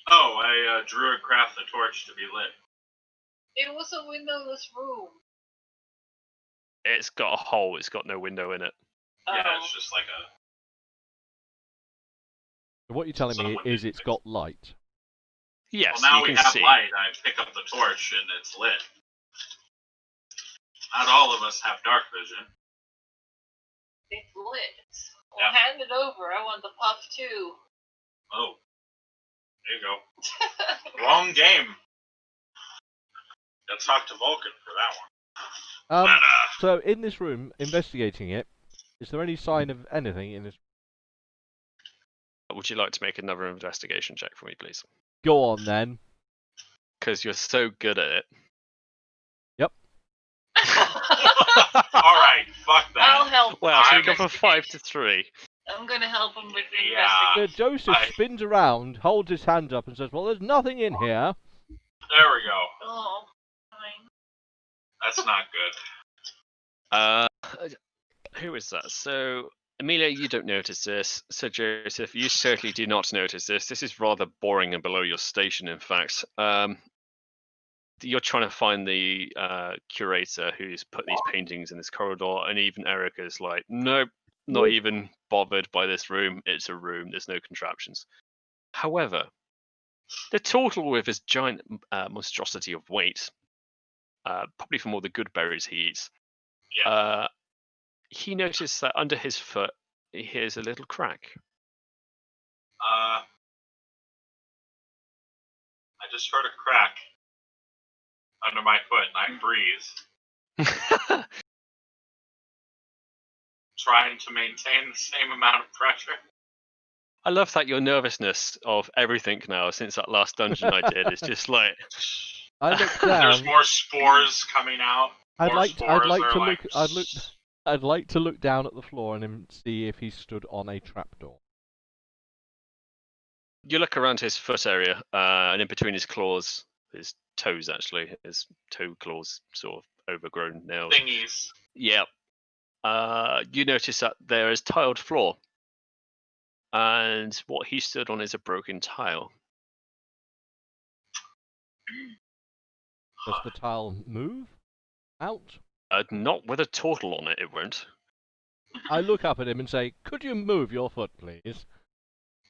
Oh, I drew a craft the torch to be lit. It was a windowless room. It's got a hole. It's got no window in it. Yeah, Oh. it's just like a... So what you're telling me Someone is did it's fix got light. Yes, Well, now you we can have see. light. I pick up the torch and it's lit. Not all of us have dark vision. It's lit. Well, Yeah. hand it over. I want the puff too. Oh. There you go. Wrong game. Gotta talk to Vulcan for that one. So in this room, investigating it, is there any sign of anything in this? Would you like to make another investigation check for me, please? Go on then. Because you're so good at it. Yep. Alright, fuck that. I'll help. Well, so I'm we go from 5 to 3. I'm gonna help him with the Yeah. investigation. Joseph I- spins around, holds his hand up, and says, "Well, there's nothing in here." There we go. Oh, fine. That's not good. Who is that? So, Amelia, you don't notice this. So, Joseph, you certainly do not notice this. This is rather boring and below your station, in fact. You're trying to find the curator who's put these paintings in this corridor, and even Erica's like, nope, not even bothered by this room. It's a room. There's no contraptions. However, the turtle with his giant monstrosity of weight, probably from all the good berries he eats, Yeah. he noticed that under his foot, he hears a little crack. I just heard a crack under my foot and I breathe, trying to maintain the same amount of pressure. I love that your nervousness of everything now since that last dungeon I did is just like. I look There's down. more spores coming out. I'd More like to spores look. are I'd like to look down at the floor and see if he stood on a trapdoor. You look around his foot area, and in between his claws, his toes actually, his toe claws, sort of overgrown nails. thingies. Yep. You notice that there is tiled floor, and what he stood on is a broken tile. Does the tile move out? Not with a turtle on it, it won't. I look up at him and say, "Could you move your foot, please?"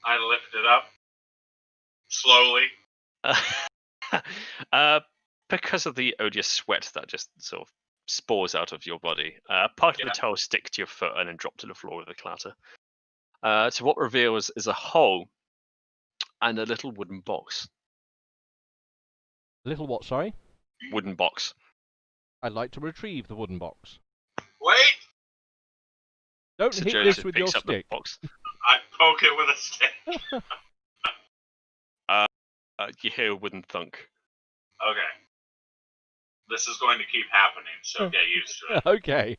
I lift it up slowly. Because of the odious sweat that just sort of spores out of your body, part of the towel sticks to your foot and then drop to the floor with a clatter. So what reveals is a hole and a little wooden box. Little what? Sorry. Wooden box. I'd like to retrieve the wooden box. Wait! Don't So hit Joseph this with your picks up the stick. box. I poke it with a stick. You hear a wooden thunk. Okay. This is going to keep happening, so get used to it. Okay.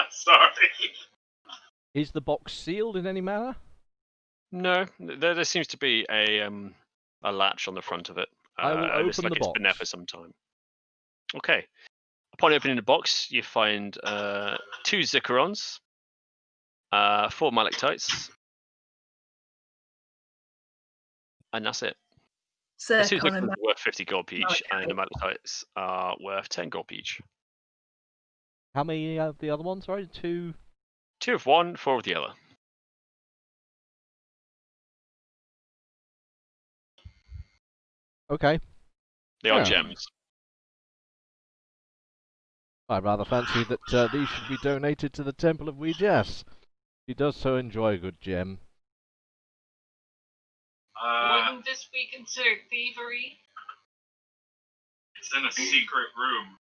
Sorry. Is the box sealed in any manner? No, there seems to be a latch on the front of it. I will It looks open like the it's been there box. for some time. Okay. Upon opening the box, you find 2 Zickerons, 4 Malachitites, and that's it. The 2 Zircon Zickerons and are worth 50 gold each, and the Malachite. Malachitites are worth 10 gold each. How many of the other ones? Sorry, 2. 2 of one, 4 of the other. Okay. They are Yeah. gems. I rather fancy that these should be donated to the Temple of Ouijas. He does so enjoy a good gem. Wouldn't this be considered thievery? It's in a secret room,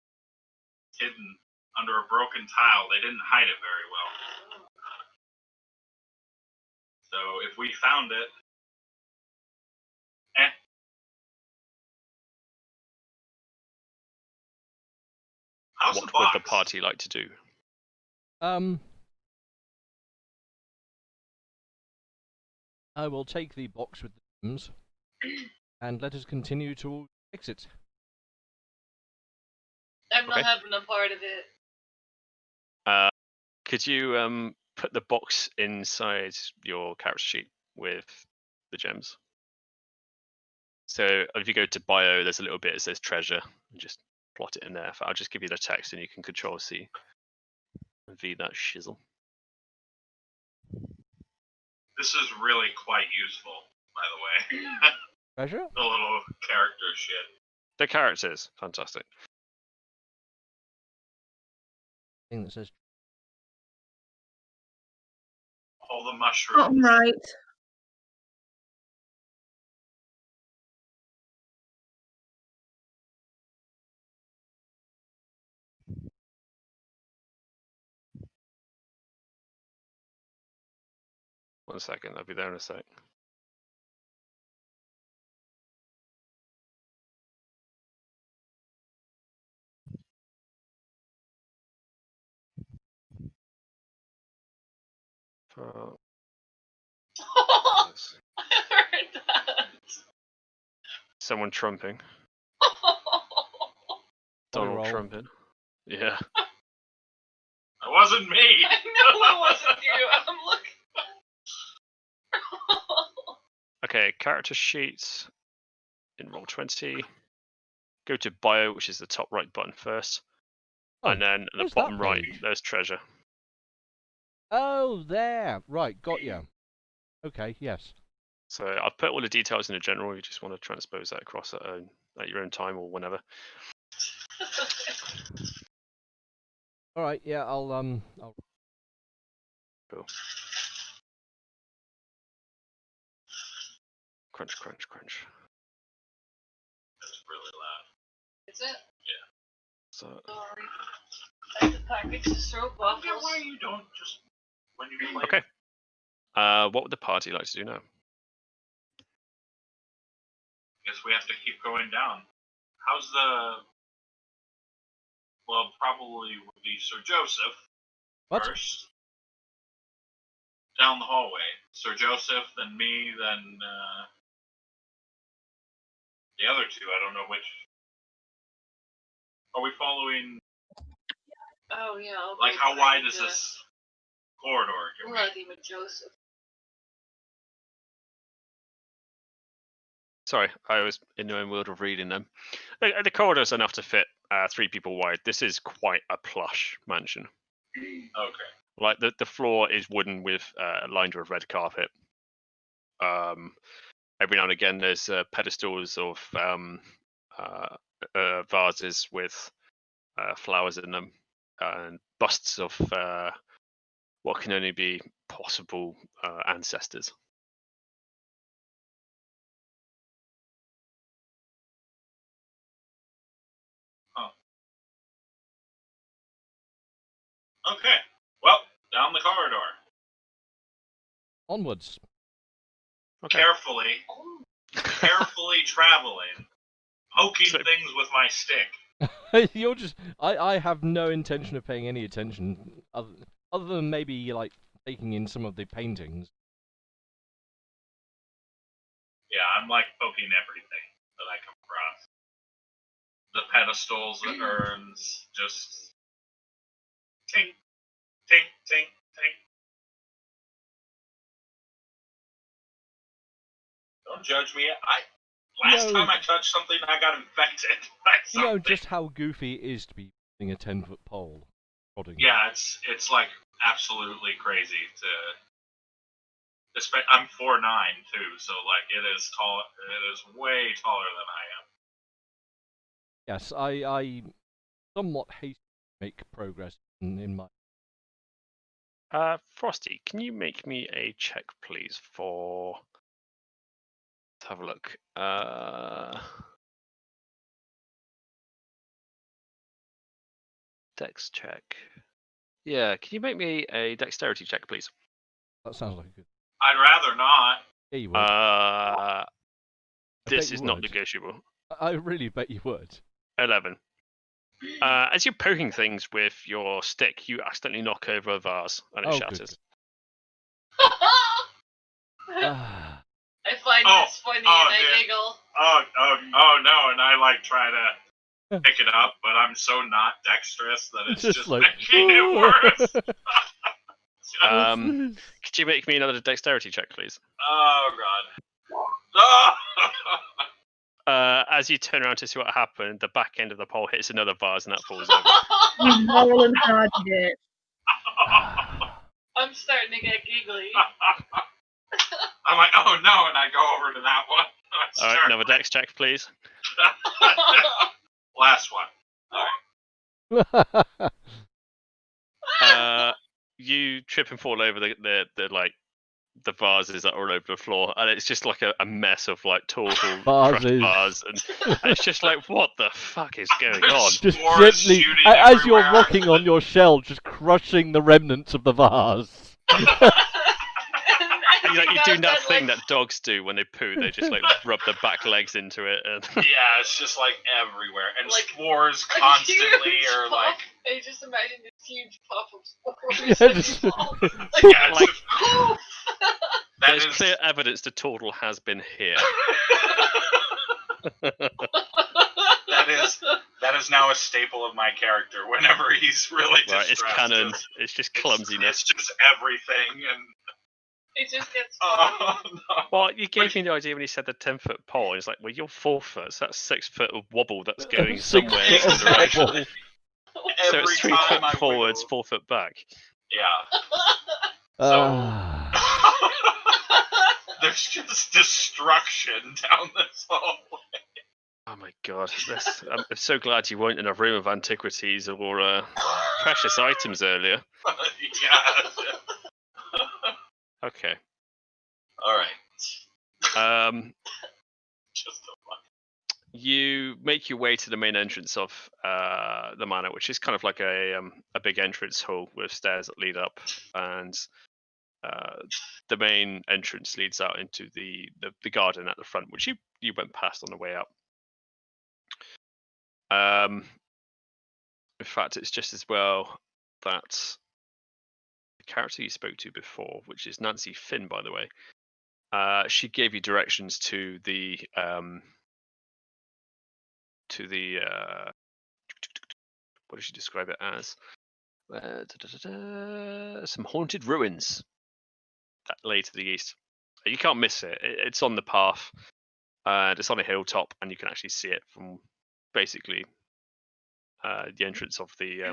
hidden under a broken tile. They didn't hide it very well. So if we found it, how's What the box? would the party like to do? I will take the box with the gems, and let us continue to exit. I'm not Okay. having a part of it. Could you put the box inside your character sheet with the gems? So if you go to bio, there's a little bit that says treasure, and just plot it in there. I'll just give you the text, and you can Control C and V that shizzle. This is really quite useful, by the way. Treasure? The little character shit. The characters, fantastic. Thing that says All the mushrooms. Bottom right. 1 second, I'll be there in a sec. Yes. I heard that. Someone trumping. Body Donald roll. trumping. Yeah. It wasn't me. I know it wasn't you. I'm looking. Okay, character sheets in Roll20. Go to bio, which is the top right button first. Oh, and then at the where's bottom that right, page? there's treasure. Oh, there. Right, got you. Okay, yes. So I've put all the details in the general. You just want to transpose that across at your own time or whenever. All right, yeah, I'll Cool. Crunch, crunch, crunch. That's really loud. Is it? So Sorry. Like the package is so Why waffles. you don't just when you play? okay. What would the party like to do now? Guess we have to keep going down. How's the? Well, probably would be Sir Joseph What? first. Down the hallway. Sir Joseph, then me, then the other two. I don't know which. Are we following? Oh yeah. I'll Like, go how wide find, is this corridor? Can we- Bloody with Joseph. Sorry, I was in my own world of reading them. The corridor's enough to fit 3 people wide. This is quite a plush mansion. Okay. Like the floor is wooden with lined with red carpet. Every now and again, there's pedestals of vases with flowers in them, and busts of what can only be possible ancestors. Okay. Well, down the corridor. Onwards. Okay. Carefully traveling. Poking So- things with my stick. You're just. I have no intention of paying any attention other than maybe like taking in some of the paintings. Yeah, I'm like poking everything that I come across. The pedestals, the urns, just tink, tink, tink, tink. Don't judge me. Last No. time I touched something, I got infected by You something. know just how goofy it is to be using a 10-foot pole. Prodding. Yeah, it's like absolutely crazy to. I'm 4'9" too, so like it is tall. It is way taller than I am. Yes, I somewhat hastily make progress in my. Frosty, can you make me a check, please, for... Let's have a look. Dex check. Yeah, can you make me a dexterity check, please? That sounds like a good. I'd rather not. Yeah, you would. I This bet you is not would. negotiable. I really bet you would. 11. As you're poking things with your stick, you accidentally knock over a vase and it Oh, shatters. good. Ah, I find Oh, this funny oh, and I dude. giggle. Oh no, and I like try to pick it up, but I'm so not dexterous that it's just like. making it worse. Could you make me another dexterity check, please? Oh god. Oh! As you turn around to see what happened, the back end of the pole hits another vase and that falls over. You Nolan Hardy it. I'm starting to get giggly. I'm like, oh no, and I go over to that one. All right, Sure. another dex check, please. Last one. You trip and fall over the vases that are all over the floor, and it's just like a mess of like tall crushed Vases. vase, and it's just like, what the fuck is going on? just Spores gently, shooting as you're everywhere. rocking on your shell, just crushing the remnants of the vase. And You're doing that thing that dogs do when they poo. They just like rub their back legs into it. And Yeah, it's just like everywhere, and Like, spores a constantly huge are puff. like. I just imagine this huge puff of spores. Yeah, that just- fall. Yeah, Like- that there's is clear evidence the turtle has been here. that is now a staple of my character. Whenever he's really Right, it's distressed, canon. It's just clumsiness. It's just everything, and It just gets oh no. Well, you gave me the idea when you said the 10-foot pole. It's like, well, you're 4 foot, so that's 6 foot of wobble that's going 6 somewhere in foot the of direction. wobble. So Every it's 3 time foot I forwards, wiggle. 4 foot back. Yeah. Ah. There's just destruction down this hallway. Oh my god, I'm so glad you weren't in a room of antiquities or precious items earlier. Yeah. Okay. All right. Just a fun. You make your way to the main entrance of the manor, which is kind of like a big entrance hall with stairs that lead up, and the main entrance leads out into the garden at the front, which you went past on the way up. In fact, it's just as well that the character you spoke to before, which is Nancy Finn, by the way, she gave you directions to the what does she describe it as? Some haunted ruins that lay to the east. You can't miss it. It's on the path, and it's on a hilltop, and you can actually see it from basically the entrance of the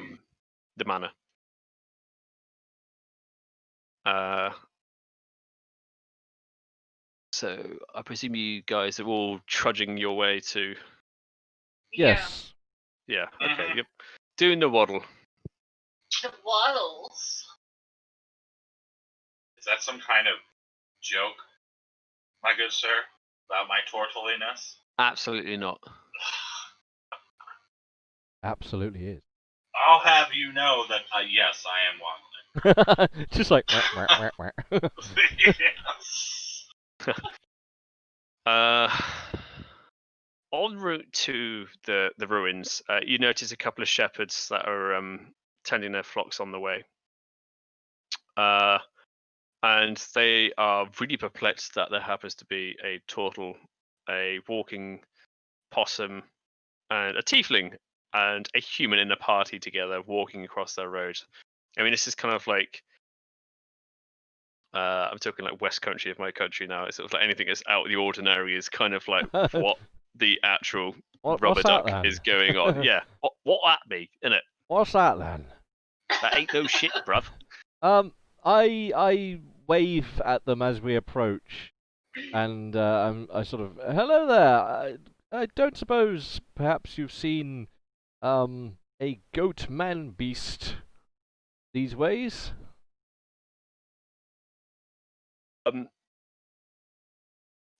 manor. So I presume you guys are all trudging your way to. Yes. Yeah. Okay. Mhm. Yep. Doing the waddle. The waddles. Is that some kind of joke, my good sir, about my tortliness? Absolutely not. Absolutely is. I'll have you know that yes, I am waddling. Just like wah, wah, wah, wah. En route to the ruins, you notice a couple of shepherds that are tending their flocks on the way. And they are really perplexed that there happens to be a turtle, a walking possum, and a tiefling, and a human in a party together walking across their road. I mean, this is kind of like I'm talking like West Country of my country now. It's sort of like anything that's out of the ordinary is kind of like what the actual rubber What's that duck then? is going on. Yeah, what that be, innit? What's that then? That ain't no shit, bruv. I wave at them as we approach, and I sort of, hello there. I don't suppose perhaps you've seen a goat man beast these ways?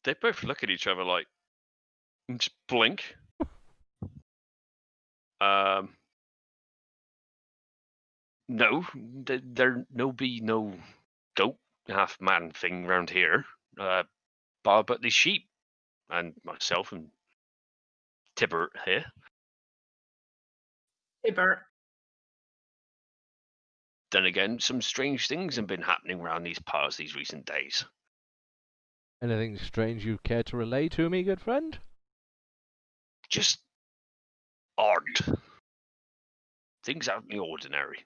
They both look at each other like, and just blink. No, there no be no goat half man thing round here. But the sheep and myself and Tibbert here. Hibbert. Then again, some strange things have been happening around these parts these recent days. Anything strange you care to relay to me, good friend? Just odd. Things out in the ordinary.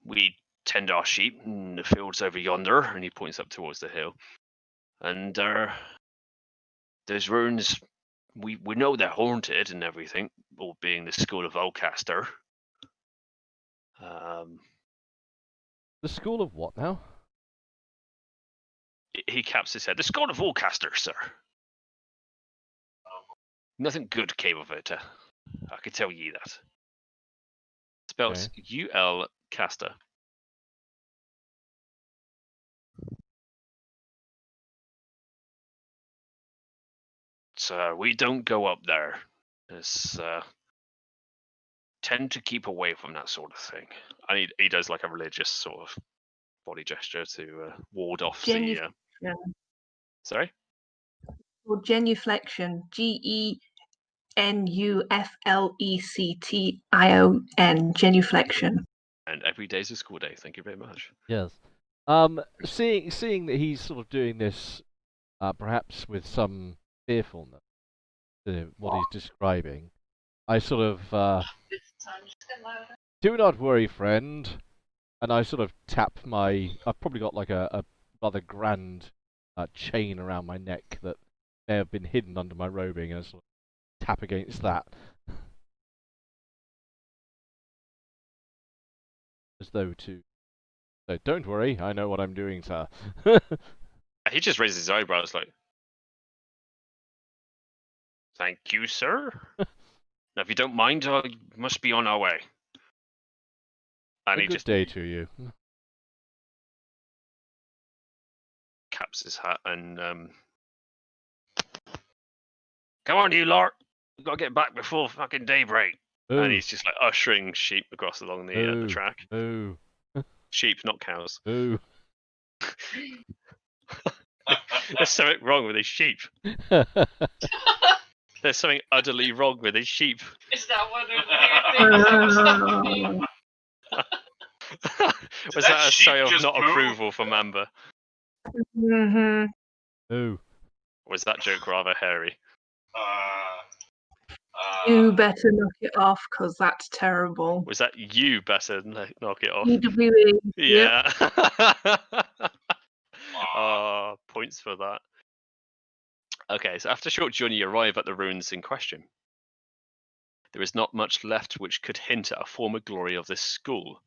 We tend our sheep in the fields over yonder, and he points up towards the hill. And there's ruins. We know they're haunted and everything, all being the school of Volcaster. The school of what now? He caps his head. The school of Volcaster, sir. Nothing good came of it. I can tell ye that. Spells U-L caster. So we don't go up there. It's tend to keep away from that sort of thing. And he does like a religious sort of body gesture to ward off Genu- the. yeah. Sorry. Or genuflection. GENUFLECTION. Genuflection. And every day's a school day. Thank you very much. Yes. Seeing that he's sort of doing this, perhaps with some fearfulness to what he's describing, I sort of do not worry, friend, and I sort of tap my. I've probably got like a rather grand chain around my neck that may have been hidden under my robing, and I sort of tap against that, as though to. So don't worry, I know what I'm doing, sir. He just raises his eyebrows like, "Thank you, sir. Now, if you don't mind, I must be on our way." And A he good just day to you. caps his hat and come on, you lot. We've got to get back before fucking daybreak. Ooh, And he's just like ushering sheep across along the track. ooh, Sheep, not cows. ooh. There's something wrong with his sheep. There's something utterly wrong with his sheep. Is that what they're thinking? Was That that a sheep sigh of just not moved? approval from Amber? Mm-hmm. Ooh. Was that joke rather hairy? You better knock it off, because that's terrible. Was that you better knock it off? UWE. Yep. Yeah. Points for that. Okay, so after a short journey, you arrive at the ruins in question. There is not much left which could hint at a former glory of this school.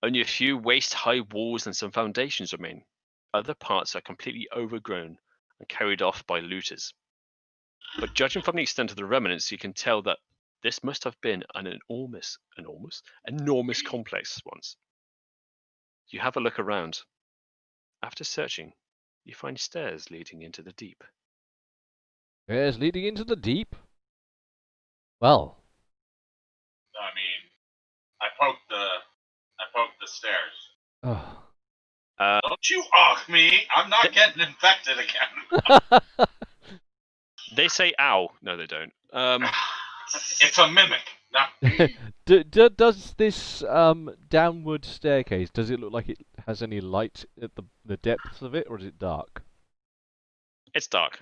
Only a few waist-high walls and some foundations remain. Other parts are completely overgrown and carried off by looters. But judging from the extent of the remnants, you can tell that this must have been an enormous complex once. You have a look around. After searching, you find stairs leading into the deep. Stairs leading into the deep? Well. I mean, I poked the stairs. Oh. Don't you hawk me! I'm not getting infected again. They say ow. No, they don't. It's a mimic. No. Does this downward staircase, does it look like it has any light at the depths of it, or is it dark? It's dark.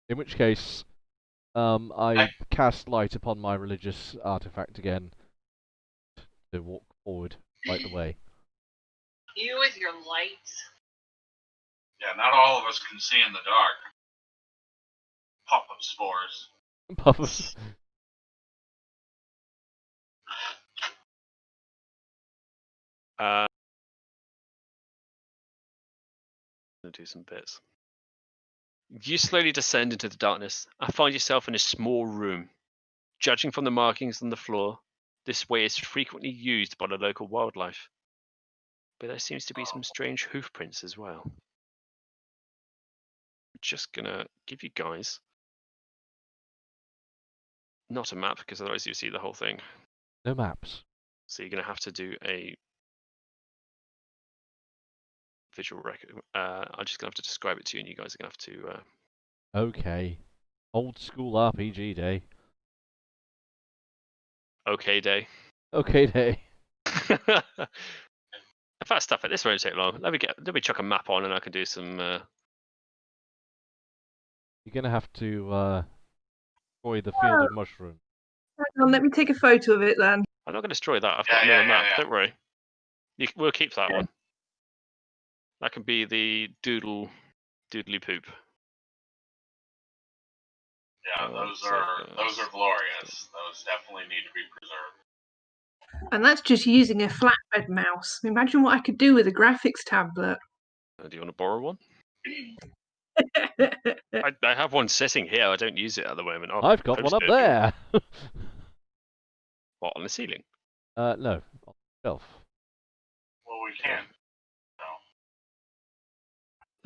In which case, I cast light upon my religious artifact again to walk forward, light the way. You with your lights. Yeah, not all of us can see in the dark. Pop-up spores. Puffs. I'm gonna do some bits. You slowly descend into the darkness and find yourself in a small room. Judging from the markings on the floor, this way is frequently used by the local wildlife. But there seems to be some strange hoof prints as well. I'm just gonna give you guys not a map, because otherwise you see the whole thing. No maps. So you're gonna have to do a visual record. I'm just gonna have to describe it to you, and you guys are gonna have to. Okay. Old school RPG day. Okay, day. Okay day. In fact, stuff like this won't take long. Let me chuck a map on, and I can do some. You're gonna have to destroy the field of mushrooms. Hang on, let me take a photo of it then. I'm not going to destroy that. I've got another map. Yeah. Don't worry. We'll keep that Okay. one. That can be the doodly poop. Yeah, those are glorious. Those definitely need to be preserved. And that's just using a flatbed mouse. Imagine what I could do with a graphics tablet. Do you want to borrow one? I have one sitting here. I don't use it at the moment. I've got one up there. What, on the ceiling? No, on the shelf. Well, we can.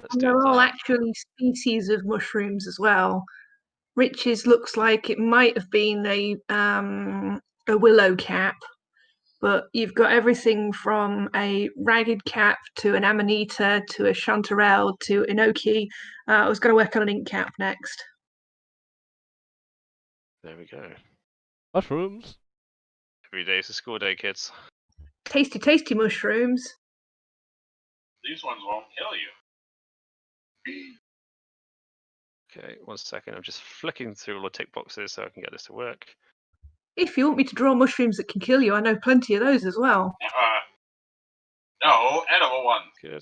Let's do They're all that. actually species of mushrooms as well. Rich's looks like it might have been a willow cap, but you've got everything from a ragged cap to an amanita to a chanterelle to enoki. I was going to work on an ink cap next. There we go. Mushrooms. Every day's a school day, kids. Tasty, tasty mushrooms. These ones won't kill you. Okay, 1 second. I'm just flicking through all the tick boxes so I can get this to work. If you want me to draw mushrooms that can kill you, I know plenty of those as well. No, edible ones. Good.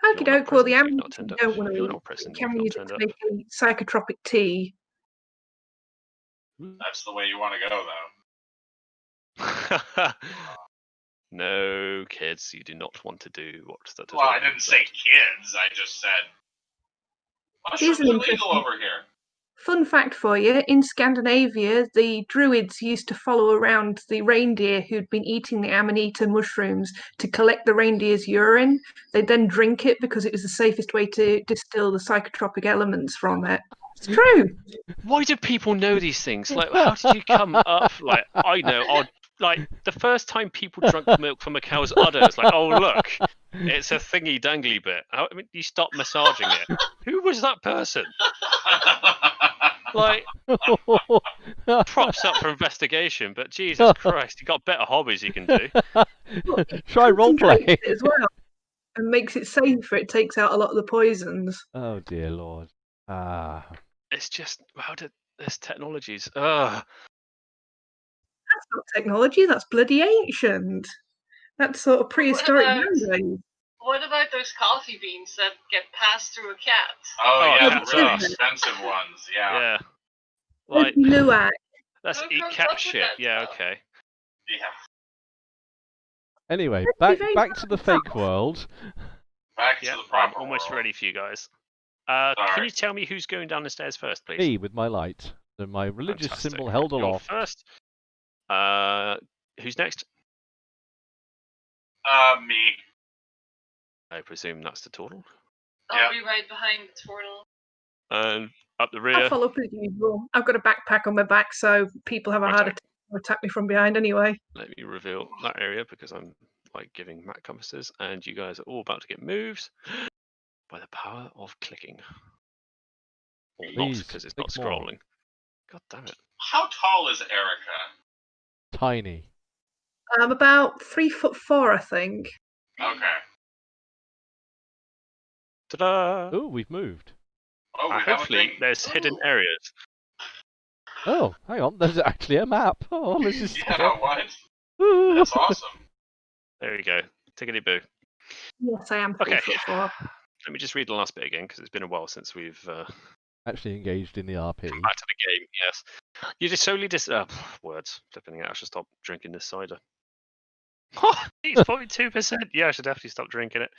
Okie You're not doke, well, the present, you've not amanita turned you up. don't want to You're eat. not present, You can you've use not it turned to up. make a psychotropic tea. That's the way you want to go, though. No, kids, you do not want to do what that. Well, I didn't say kids. I just said Here's mushrooms an are legal interesting over here. fun fact for you. In Scandinavia, the druids used to follow around the reindeer who'd been eating the amanita mushrooms to collect the reindeer's urine. They'd then drink it because it was the safest way to distill the psychotropic elements from it. It's true. Why do people know these things? Like, how did you come up? Like, I know. Like, the first time people drank milk from a cow's udder, it's like, oh, look, it's a thingy dangly bit. I mean, you stop massaging it. Who was that person? Like, props up for investigation, but Jesus Christ, you got better hobbies you can do. Try roleplay. Concentrates it as well, and makes it safer. It takes out a lot of the poisons. Oh dear Lord. It's just, how did this technologies? Ugh. That's not technology. That's bloody ancient. That's sort of prehistoric about- nowadays. What about those coffee beans that get passed through a cat? Oh, yeah, cat's the really ass. expensive ones. Yeah. Yeah. Like, Luwak. let's Who eat comes up cat with shit. that Yeah, stuff? okay. Yeah. Anyway, Let's be back very to the fake world. Back Yeah, to the I'm proper almost world. ready for you guys. Can Sorry. you tell me who's going down the stairs first, please? Me with my light. So my religious Fantastic. symbol held You're aloft. first. Who's next? Me. I presume that's the turtle. Yeah. I'll be right behind the turtle. And up the I'll rear. follow up as usual. I've got a backpack on my back, so people have a harder time to attack me from behind anyway. Let me reveal that area because I'm like giving map compasses, and you guys are all about to get moves by the power of clicking. Or not, Please, because it's not click more. scrolling. God damn it. How tall is Erica? Tiny. I'm about 3'4", I think. Okay. Ta-da! Oh, we've moved. Oh, we have a Hopefully, thing. there's hidden areas. Oh, hang on. There's actually a map. Oh, this is. Yeah, what? Ooh. That's awesome. There we go. Tickety-boo. Yes, I am Okay. 3'4". Let me just read the last bit again because it's been a while since we've Actually engaged in the RP. back to the game. Yes, you just solely words flipping out. I should stop drinking this cider. It's 0.2%. Yeah, I should definitely stop drinking it.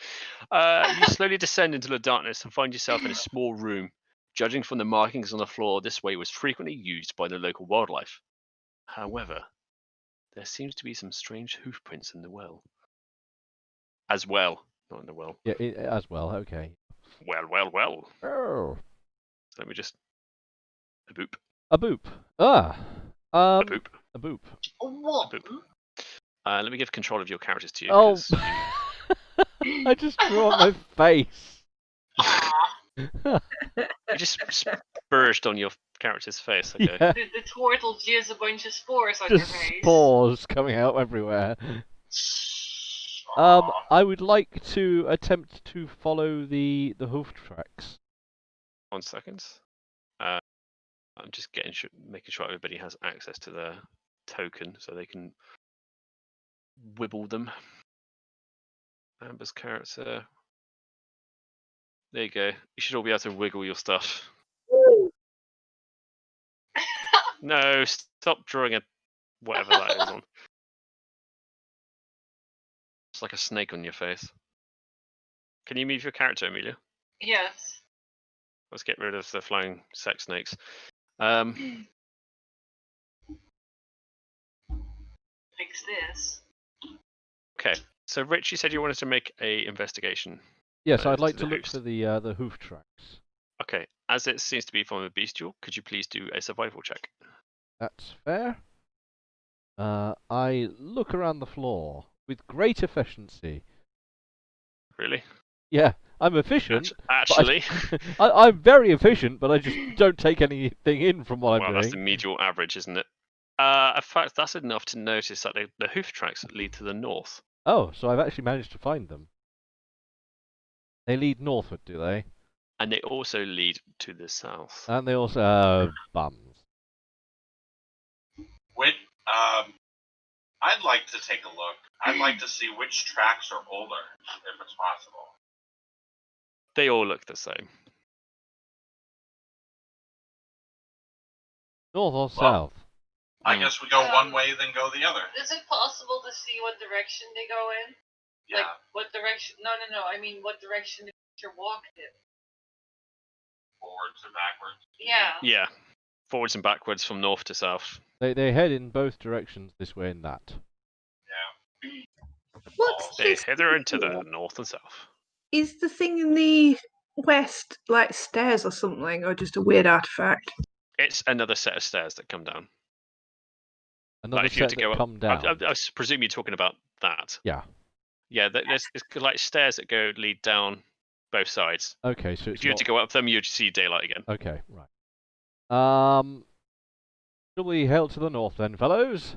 You slowly descend into the darkness and find yourself in a small room. Judging from the markings on the floor, this way was frequently used by the local wildlife. However, there seems to be some strange hoof prints in the well. As well, not in the well. Yeah, as well. Okay. Well. Oh. So let me just a boop. A boop. Ah. A boop. A boop. What? A boop. Let me give control of your characters to you. Oh. 'cause I just drew on my face. you just spurged on your character's face. Okay. Yeah. The turtle jizz a bunch of spores on your Just face. spores coming out everywhere. Aw. I would like to attempt to follow the hoof tracks. 1 second. I'm just making sure everybody has access to their token so they can wibble them. Amber's character. There you go. You should all be able to wiggle your stuff. No, stop drawing a whatever that is on. It's like a snake on your face. Can you move your character, Amelia? Yes. Let's get rid of the flying sex snakes. Fix this. Okay, so Rich, you said you wanted to make a investigation. Yes, I'd to like the to look hoofs. for the hoof tracks. Okay, as it seems to be from a bestial, could you please do a survival check? That's fair. I look around the floor with great efficiency. Really? Yeah, I'm efficient. Actually, I'm very efficient, but I just don't take anything in from what I'm well, that's the doing. medial average, isn't it? In fact, that's enough to notice that the hoof tracks lead to the north. Oh, so I've actually managed to find them. They lead northward, do they? And they also lead to the south. And they also bums. I'd like to take a look. I'd like to see which tracks are older, if it's possible. They all look the same. North or Well, south? I guess we go one way, then go the other. Is it possible to see what direction they go in? Yeah. Like, what direction? No. I mean, what direction the creature walked in. Forwards and backwards. Yeah. Yeah, forwards and backwards from north to south. They head in both directions, this way and that. Yeah. What's They this? hither and to the north and south. Is the thing in the west like stairs or something, or just a weird artifact? It's another set of stairs that come down. Another If you were set to go that up, come down. I presume you're talking about that. Yeah. Yeah, there's like stairs that lead down both sides. Okay, so it's If you were to go up them, you'd see daylight again. Okay, right. Shall we hail to the north then, fellows?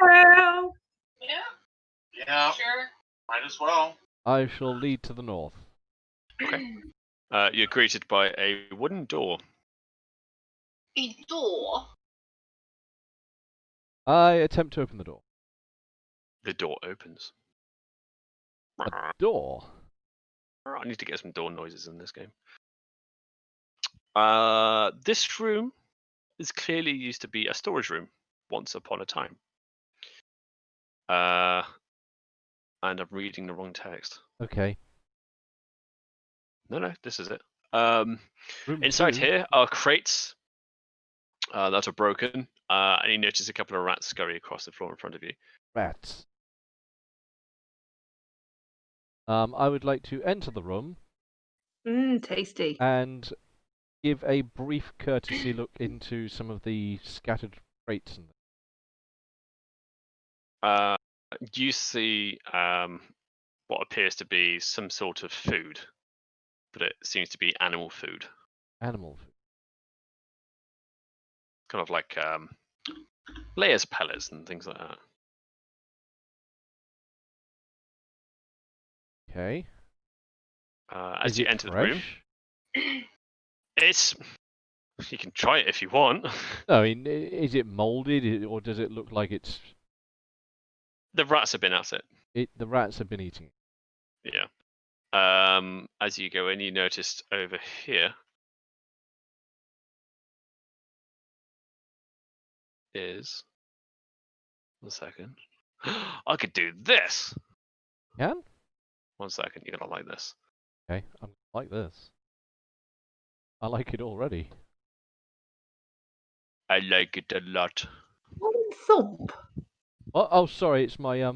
Well, Yeah. Yeah. Sure. Might as well. I shall lead to the north. Okay. You're greeted by a wooden door. A door. I attempt to open the door. The door opens. A door? I need to get some door noises in this game. This room is clearly used to be a storage room once upon a time. And I'm reading the wrong text. Okay. No, this is it. Room Inside 2. here are crates that are broken, and you notice a couple of rats scurry across the floor in front of you. Rats. I would like to enter the room tasty. and give a brief courtesy look into some of the scattered crates. You see what appears to be some sort of food, but it seems to be animal food. Animal food. Kind of like layers pellets and things like that. Okay. As Is you it enter fresh? the room, it's. You can try it if you want. No, I mean, is it moulded, or does it look like it's... The rats have been at it. The rats have been eating it. Yeah. As you go in, you noticed over here is. 1 second. I could do this. Can? 1 second. You're gonna like this. Okay, I like this. I like it already. I like it a lot. Thump. Oh, sorry, it's my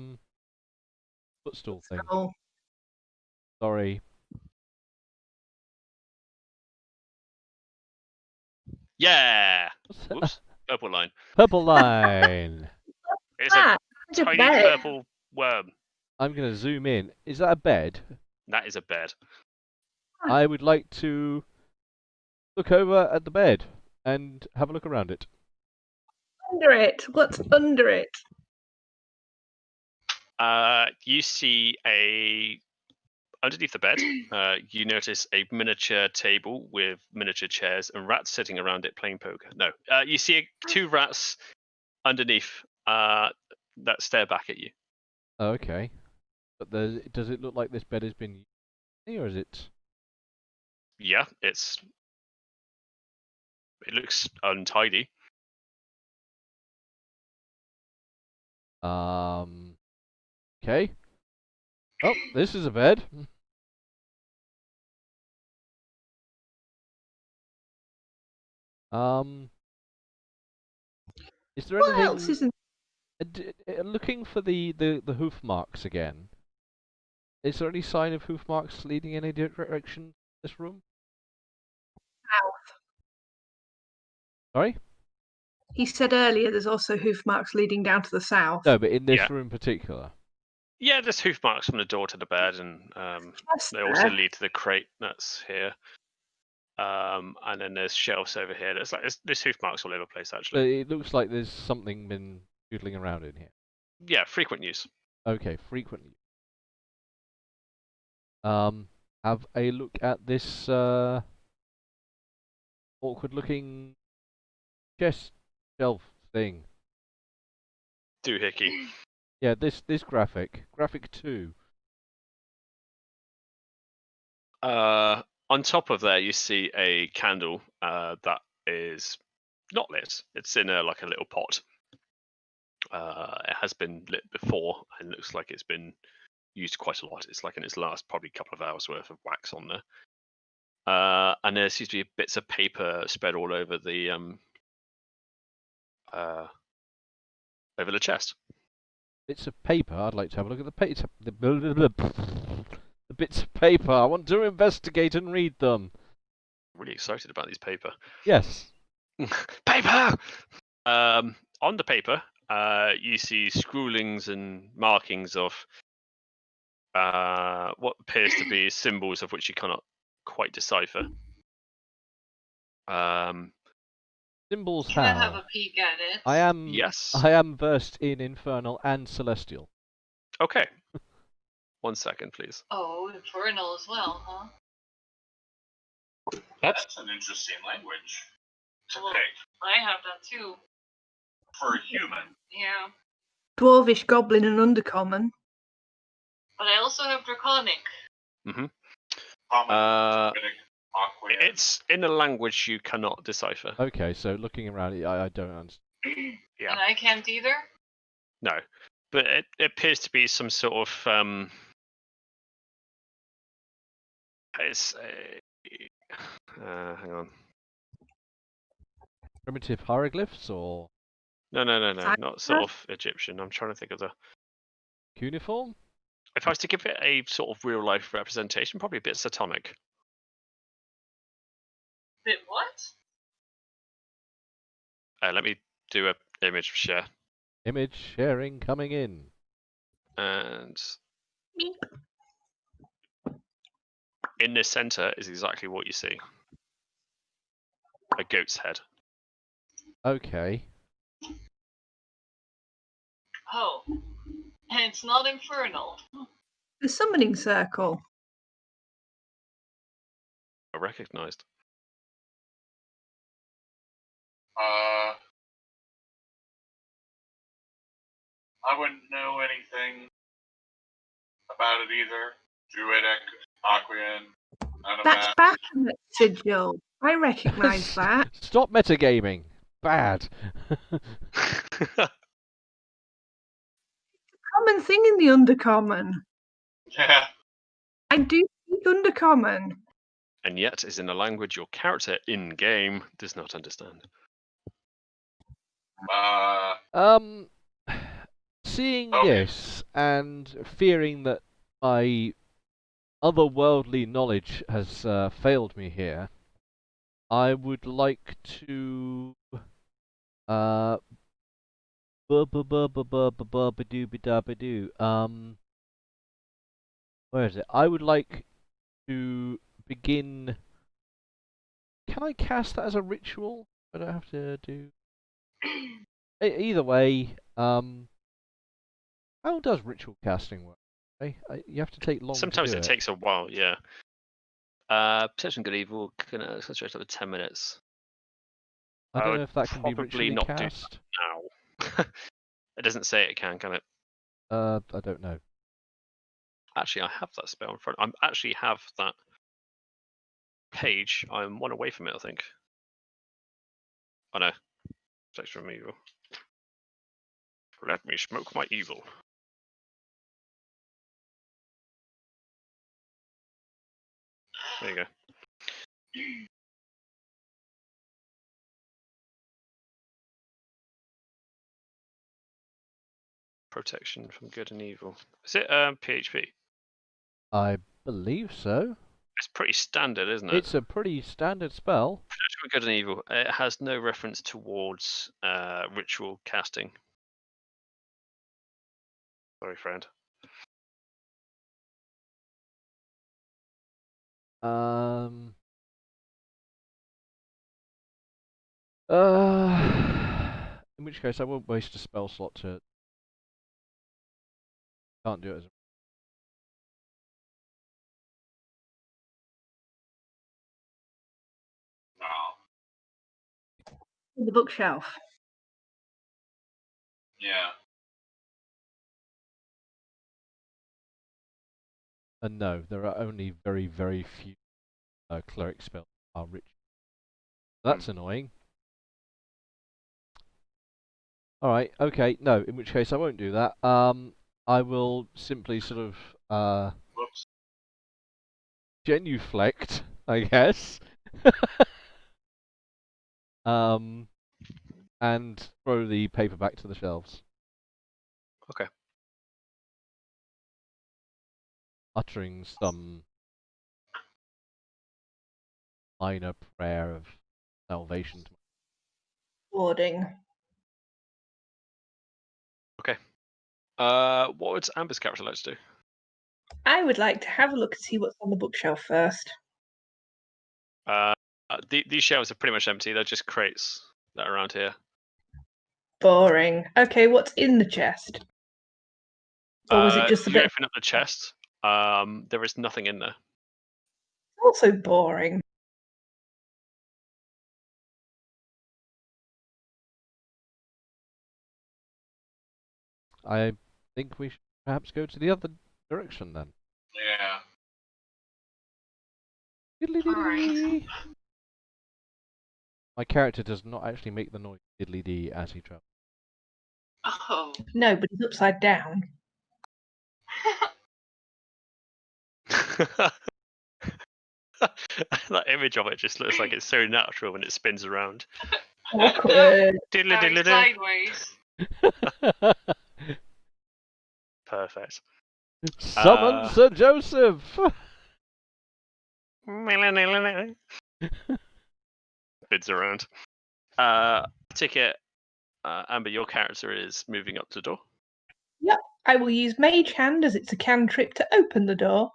footstool thing. Oh, Sorry. Yeah. What's that? Whoops. Purple line. Purple line. It's a it's a tiny bed. purple worm. I'm gonna zoom in. Is that a bed? That is a bed. I would like to look over at the bed and have a look around it. Under it. What's under it? You see underneath the bed. You notice a miniature table with miniature chairs and rats sitting around it playing poker. No, you see 2 rats underneath that stare back at you. Oh, okay. But does it look like this bed has been used, or is it? Yeah, it looks untidy. Okay. Oh, this is a bed. Is there What anything? else isn't? Looking for the hoof marks again. Is there any sign of hoof marks leading in any direction in this room? South. Sorry? He said earlier there's also hoof marks leading down to the south. No, but in this Yeah. room in particular. Yeah, there's hoof marks from the door to the bed, and That's they also there. lead to the crate that's here. And then there's shelves over here. There's hoof marks all over the place, So actually. it looks like there's something been doodling around in here. Yeah, frequent use. Okay, frequently. Have a look at this awkward-looking chest shelf thing. Doohickey. Yeah, this graphic 2. On top of there, you see a candle that is not lit. It's in a little pot. It has been lit before and looks like it's been used quite a lot. It's like in its last probably couple of hours worth of wax on there. And there seems to be bits of paper spread all over the chest. Bits of paper. I'd like to have a look at the bits of paper. I want to investigate and read them. Really excited about these paper. Yes. Paper! On the paper, you see scrawlings and markings of what appears to be symbols of which you cannot quite decipher. Symbols Can I have how? a peek at it? Yes. I am versed in Infernal and Celestial. Okay. 1 second, please. Oh, Infernal as well, huh? That's an interesting language to Well, pick I have that too. for a human. Yeah. Dwarvish, Goblin, and Undercommon. But I also have Draconic. Common, Uh, Druidic, Aquan. It's in a language you cannot decipher. Okay, so looking around, I don't understand. Yeah. And I can't either? No. But it appears to be some sort of it's hang on. Primitive hieroglyphs or No, not sort of Egyptian. I'm trying to think of the. cuneiform? If I was to give it a sort of real life representation, probably a bit Satanic. Bit what? Let me do a image share, Image sharing coming in. and Meep. in the center is exactly what you see. A goat's head. Okay. Oh. And it's not Infernal. The summoning circle. Recognized. I wouldn't know anything about it either. Druidic, Aquan, none of That's that. Baphomet sigil. I recognise that. Stop metagaming. Bad. Common thing in the Undercommon. Yeah. I do speak Undercommon. And yet is in a language your character in game does not understand. Seeing Okay. this and fearing that my otherworldly knowledge has failed me here, I would like to where is it? I would like to begin. Can I cast that as a ritual? I don't have to do. Either way, how does ritual casting work? You have to take long. Sometimes to it do takes a while, yeah. Perception good evil can concentrate over 10 minutes. I I don't would know if that can be probably ritually not do cast. Now. It doesn't say it can it? I don't know. Actually, I have that spell in front. I actually have that page. I'm one away from it, I think. Oh no. Protection from evil. Let me smoke my evil. There you go. Protection from good and evil. Is it PHP? I believe so. It's pretty standard, isn't it? It's a pretty standard spell. Protection for good and evil. It has no reference towards ritual casting. Sorry, friend. In which case, I won't waste a spell slot to. Can't do it as. The bookshelf. Yeah. And no, there are only very, very few cleric spells that are rich. That's annoying. Alright, okay, no, in which case I won't do that. I will simply sort of Whoops. genuflect, I guess. And throw the paper back to the shelves. Okay. Uttering some minor prayer of salvation. Boarding. Okay. What would Amber's character like to do? I would like to have a look and see what's on the bookshelf first. These shelves are pretty much empty. They're just crates that are around here. Boring. Okay, what's in the chest? Or was it just a You bit open up the chest. There is nothing in there. also boring? I think we should perhaps go to the other direction then. Yeah. Diddly-dee-dee. My character does not actually make the noise diddly-dee as he travels. Oh. No, but it's upside down. That image of it just looks like it's so natural when it spins around. Awkward. Diddly Going diddly sideways. Perfect. Summon Sir Joseph! Bids around. Ticket. Amber, your character is moving up to the door. Yep. I will use Mage Hand as it's a cantrip to open the door.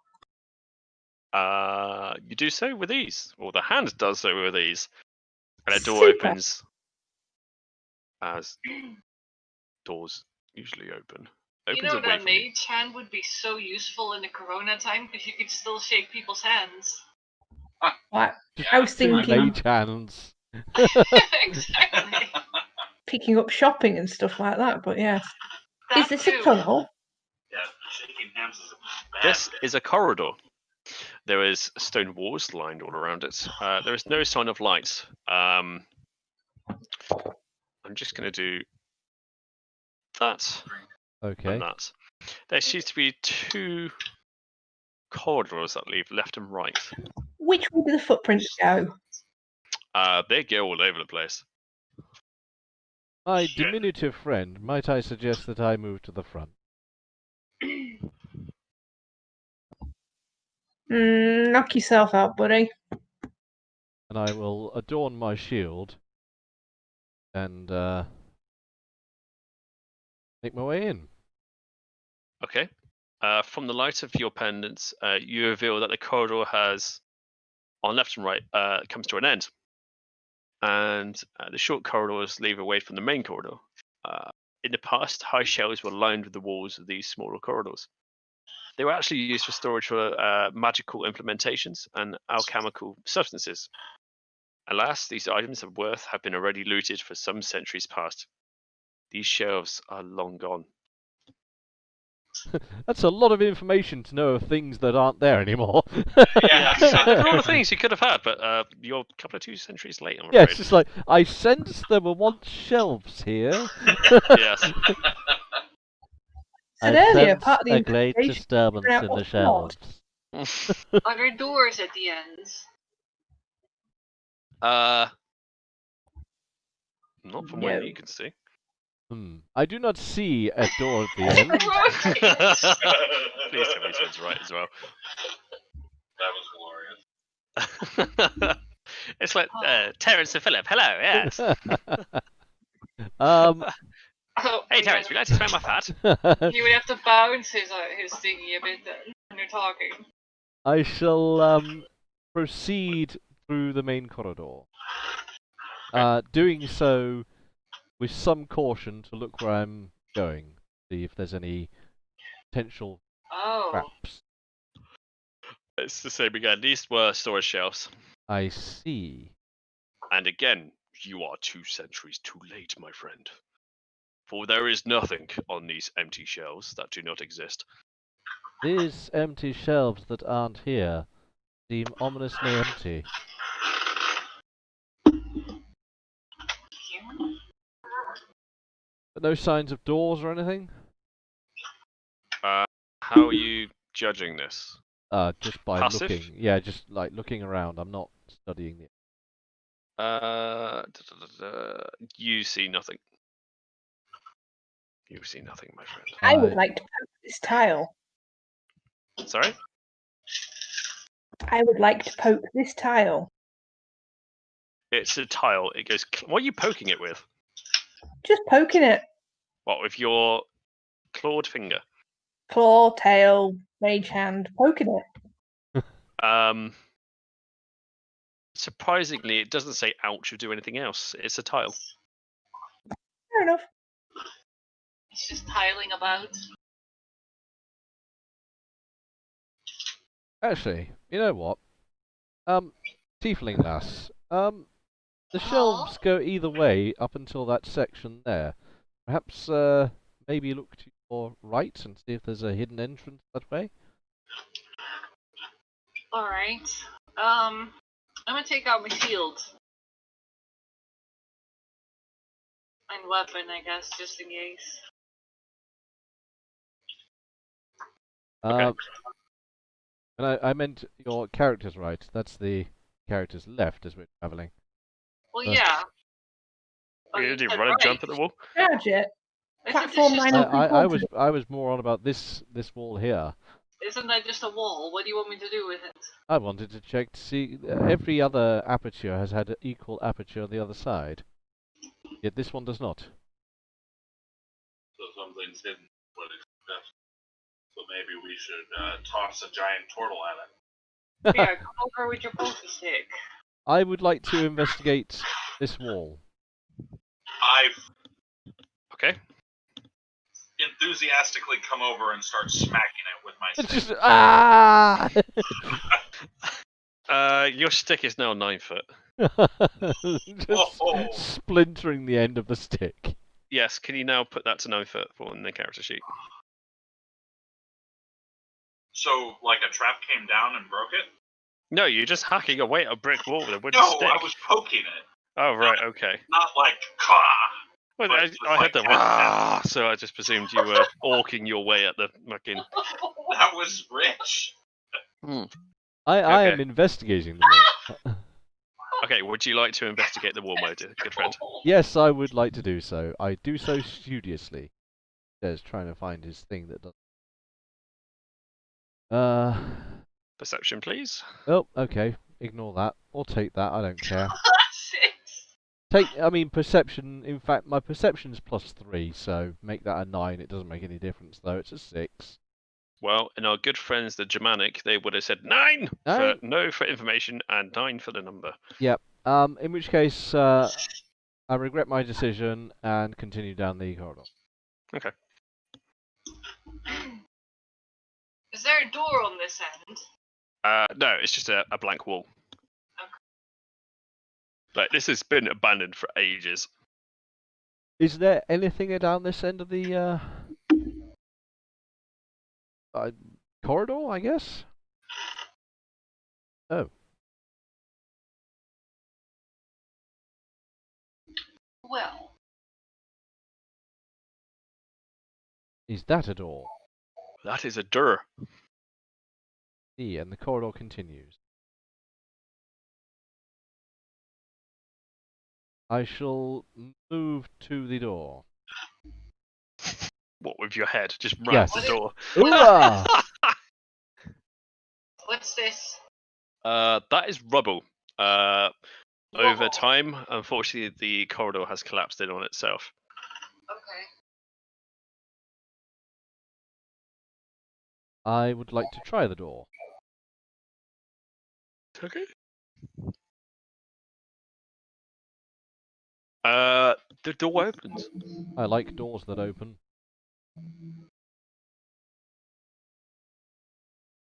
You do so with ease. Well, the hand does so with ease. And a door Super. opens as doors usually open. You Opens know away that from you. mage hand would be so useful in the corona time because you could still shake people's hands. What? Just I was two thinking mage hands. Exactly. picking up shopping and stuff like that, but yeah. That Is this a too. tunnel? Yeah, shaking hands is a bad This thing. is a corridor. There is stone walls lined all around it. There is no sign of light. I'm just going to do that Okay. and that. There seems to be two corridors that lead left and right. Which way do the footprints go? They go all over the place. My Shit. diminutive friend, might I suggest that I move to the front? Knock yourself out, buddy. And I will adorn my shield and make my way in. Okay. From the light of your pendants, you reveal that the corridor has, on left and right, comes to an end. And the short corridors lead away from the main corridor. In the past, high shelves were lined with the walls of these smaller corridors. They were actually used for storage for magical implementations and alchemical substances. Alas, these items of worth have been already looted for some centuries past. These shelves are long gone. That's a lot of information to know of things that aren't there anymore. Yeah. There are a lot of things you could have had, but you're a couple of 2 centuries late, I'm Yeah, afraid. it's just like, I sense there were once shelves here. Yes. Said I earlier, sense part of the a great investigation disturbance figure out in the what's what. shelves. Are there doors at the ends? Not from No. where you can see. I do not see a door at the end. Please tell me someone's right as well. That was glorious. It's like Terence and Philip. Hello, yes. Oh, Hey, we Terence, would you like to smell my fat? You would have to bounce his thingy a bit then when you're talking. I shall proceed through the main corridor. Doing so with some caution to look where I'm going, see if there's any potential Oh. traps. It's the same again. These were storage shelves. I see. And again, you are 2 centuries too late, my friend. For there is nothing on these empty shelves that do not exist. These empty shelves that aren't here seem ominously empty. But no signs of doors or anything? How are you judging this? Just by Passive? looking. Yeah, just like looking around. I'm not studying it. You see nothing. You see nothing, my friend. I would like to poke this tile. Sorry? I would like to poke this tile. It's a tile. It goes. What are you poking it with? Just poking it. What, with your clawed finger? Claw, tail, mage hand, poking it. Surprisingly, it doesn't say ouch or do anything else. It's a tile. Fair enough. It's just tiling about. Actually, you know what? Tiefling lass. The shelves go either way up until that section there. Perhaps, maybe look to your right and see if there's a hidden entrance that way? Alright. I'm gonna take out my shield. And weapon, I guess, just in case. Okay. And I meant your character's right. That's the character's left as we're travelling. Well, Uh, yeah. You did said run and right. jump at the wall? Charge it. Isn't Platform this 9 just and I was more on about this wall here. Isn't that just a wall? What do you want me to do with it? I wanted to check to see every other aperture has had an equal aperture on the other side. Yet this one does not. So something's hidden. What is that? So maybe we should toss a giant turtle at it. Yeah, come over with your poker stick. I would like to investigate this wall. I Okay. enthusiastically come over and start smacking it with my It's stick. just Your stick is now 9 foot. just splintering the end of the stick. Yes, can you now put that to 9 foot on the character sheet? So, like a trap came down and broke it? No, you're just hacking away at a brick wall with a wooden No, stick. I was poking it. Oh, right, okay. Not like, "Kah!" Well, But I just heard like the that. "Wah!" So I just presumed you were orking your way at the fucking... That was rich. I am Okay. investigating the wall. Okay, would you like to investigate the wall, my dear good friend? Yes, I would like to do so. I do so studiously. There's trying to find his thing that doesn't. Perception, please. Oh, okay. Ignore that. Or take that. I don't care. 6. I mean, perception. In fact, my perception's +3, so make that a 9. It doesn't make any difference, though. It's a 6. Well, in our good friends, the Germanic, they would have said 9 for no for information and 9 for the number. Yep. In which case, I regret my decision and continue down the corridor. Okay. Is there a door on this end? No, it's just a blank wall. Like, this has been abandoned for ages. Is there anything down this end of the corridor, I guess? Oh. Well. Is that a door? That is a door. And the corridor continues. I shall move to the door. What, with your head? Just run Yes. the door. Ooh-ah! What's this? That is rubble. Over Whoa. time, unfortunately, the corridor has collapsed in on itself. Okay. I would like to try the door. Okay. The door opens. I like doors that open.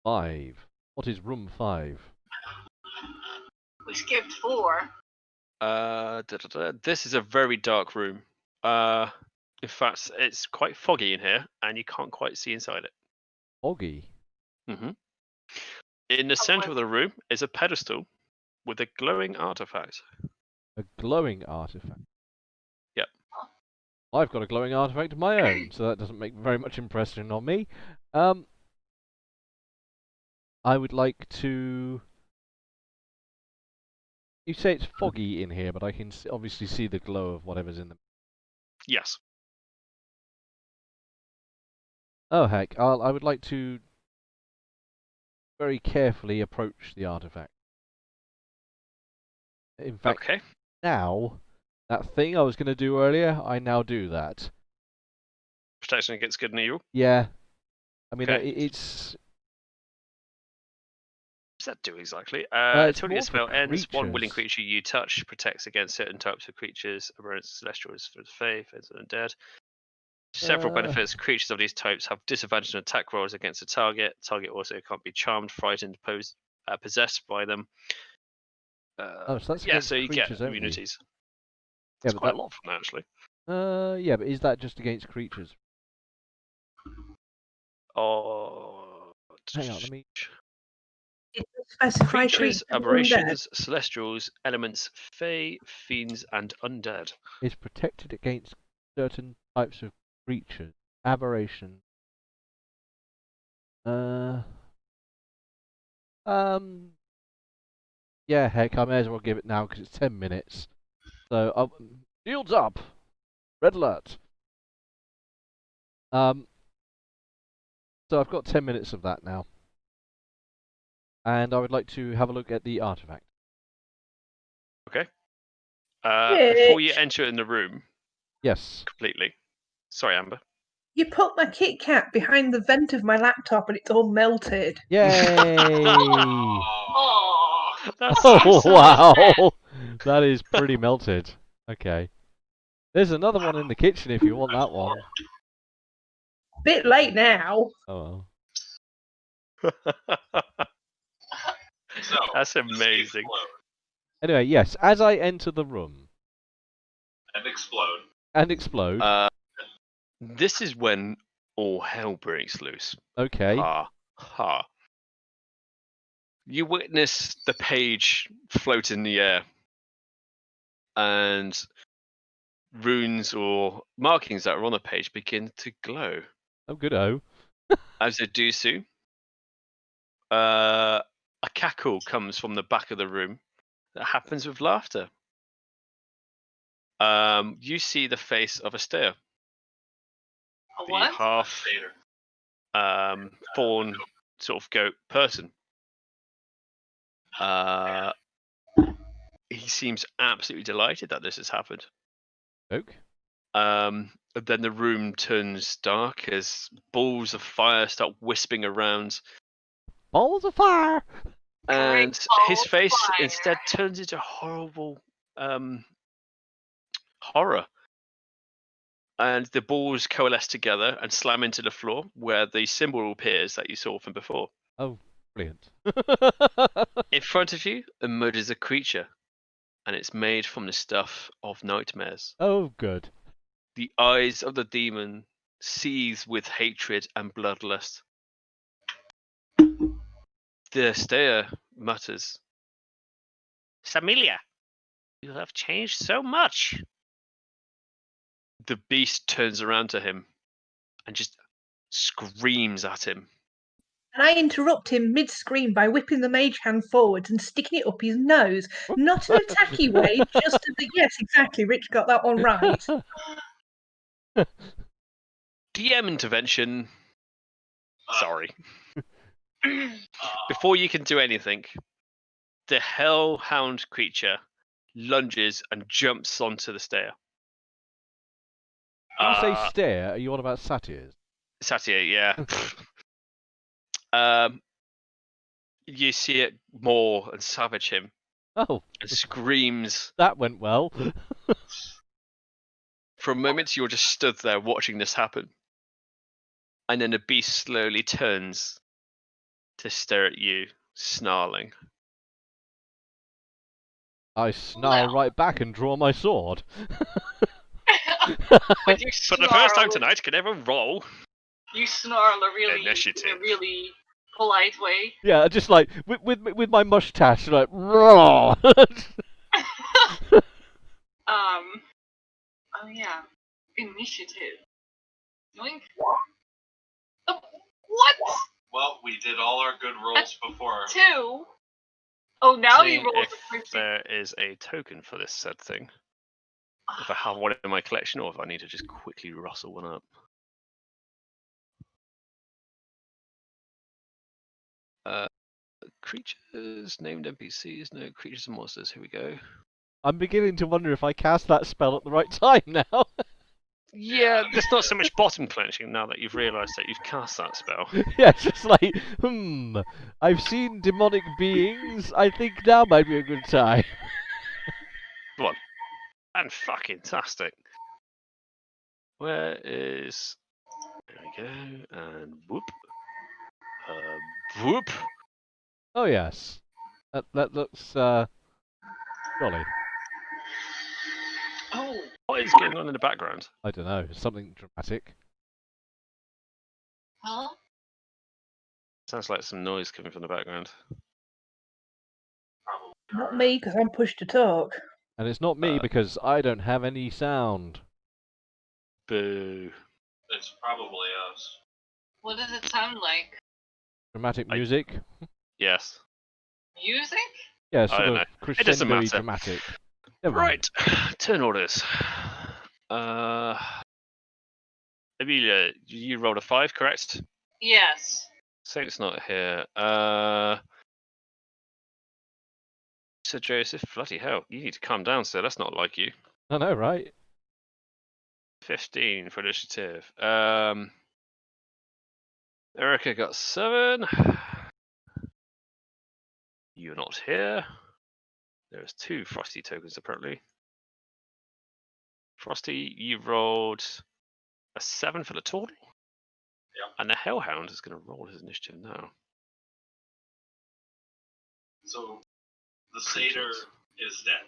5. What is room 5? We skipped 4. This is a very dark room. In fact, it's quite foggy in here, and you can't quite see inside it. Foggy. Mm-hmm. In the center of the room is a pedestal with a glowing artifact. A glowing artifact. Yep. I've got a glowing artifact of my own, so that doesn't make very much impression on me. I would like to... You say it's foggy in here, but I can obviously see the glow of whatever's in them. Yes. Oh heck, I would like to very carefully approach the artifact. In fact, Okay. now, that thing I was going to do earlier, I now do that. Protection against good and evil. Yeah. I mean, Okay. it's... What does that do exactly? it's Until more your spell for ends, one willing creatures. creature you touch protects against certain types of creatures, aberrants, celestials, for the faith, and undead. Several benefits. Creatures of these types have disadvantage on attack rolls against the target. Target also can't be charmed, frightened, possessed by them. Oh, so that's yeah, against so you get creatures only. immunities. Yeah, It's but quite a lot from that, actually. yeah, but is that just against creatures? Oh, Hang on, let me... It does specify creatures, undead. aberrations, celestials, elements, fae, fiends, and undead. Is protected against certain types of creatures. Aberration. Yeah, heck, I may as well give it now because it's 10 minutes. So, shields up! Red alert! So I've got 10 minutes of that now. And I would like to have a look at the artifact. Okay. Before you enter in the room, Yes. completely. Sorry, Amber. You put my Kit Kat behind the vent of my laptop and it's all melted. Yay! Oh. That's Oh, so wow! That is pretty melted. Okay. There's another one in the kitchen if you want that one. Bit late now. Oh, So, That's amazing. explode anyway, yes, as I enter the room and explode. and explode. This is when all hell breaks loose. Okay. Ha ha. You witness the page float in the air, and runes or markings that are on the page begin to glow. Oh, good-o. As they do so, a cackle comes from the back of the room that happens with laughter. You see the face of Astea, A the what? half fawn sort of goat person. He seems absolutely delighted that this has happened. Oak. Then the room turns dark as balls of fire start wisping around, Balls of fire! and Great his balls of face fire. instead turns into horrible horror. And the balls coalesce together and slam into the floor where the symbol appears that you saw from before. Oh, brilliant. In front of you emerges a creature, and it's made from the stuff of nightmares. Oh, good. The eyes of the demon seethe with hatred and bloodlust. The stayer mutters, "Samilia, you have changed so much." The beast turns around to him and just screams at him. And I interrupt him mid-scream by whipping the mage hand forwards and sticking it up his nose. Not in an attacky way, just as the... Yes, exactly, Rich got that one right. DM intervention. Sorry. Before you can do anything, the hellhound creature lunges and jumps onto the stair. When you say stare, are you on about satyrs? Satya, yeah. You see it maul and savage him Oh, and screams. that went well. For a moment, you're just stood there watching this happen. And then the beast slowly turns to stare at you, snarling. I snarl right back and draw my sword. But you For the first time snarl- tonight, can everyone roll? You snarl in Initiative. a really polite way. Yeah, just like with my mustache, like raw. Oh yeah. Initiative. Yoink. Oh, what? Well, we did all our good rolls before. 2. Oh, now you Seeing rolled if a 50. there is a token for this said thing. If I have one in my collection, or if I need to just quickly rustle one up. Creatures, named NPCs, no creatures and monsters. Here we go. I'm beginning to wonder if I cast that spell at the right time now. Yeah, there's not so much bottom clenching now that you've realised that you've cast that spell. Yeah, it's just like, I've seen demonic beings. I think now might be a good time. Come on. And fucking tastic. Where is... There we go. And whoop. Whoop. Oh yes, that looks jolly. Oh. What is going on in the background? I don't know, something dramatic. Huh? Sounds like some noise coming from the background. Not me, because I'm pushed to talk. And it's not me because I don't have any sound. Boo. It's probably us. What does it sound like? Dramatic music. Yes. Music? Yeah, I sort don't of know. It doesn't crescendoy matter. dramatic. Never mind. Right. Turn orders. Amelia, you rolled a 5, correct? Yes. Saint's not here. Sir Joseph, bloody hell, you need to calm down, sir. That's not like you. I know, right? 15 for initiative. Erica got 7. You're not here. There's 2 Frosty tokens, apparently. Frosty, you rolled a 7 for the total. Yep. And the Hellhound is going to roll his initiative now. So, the satyr is dead.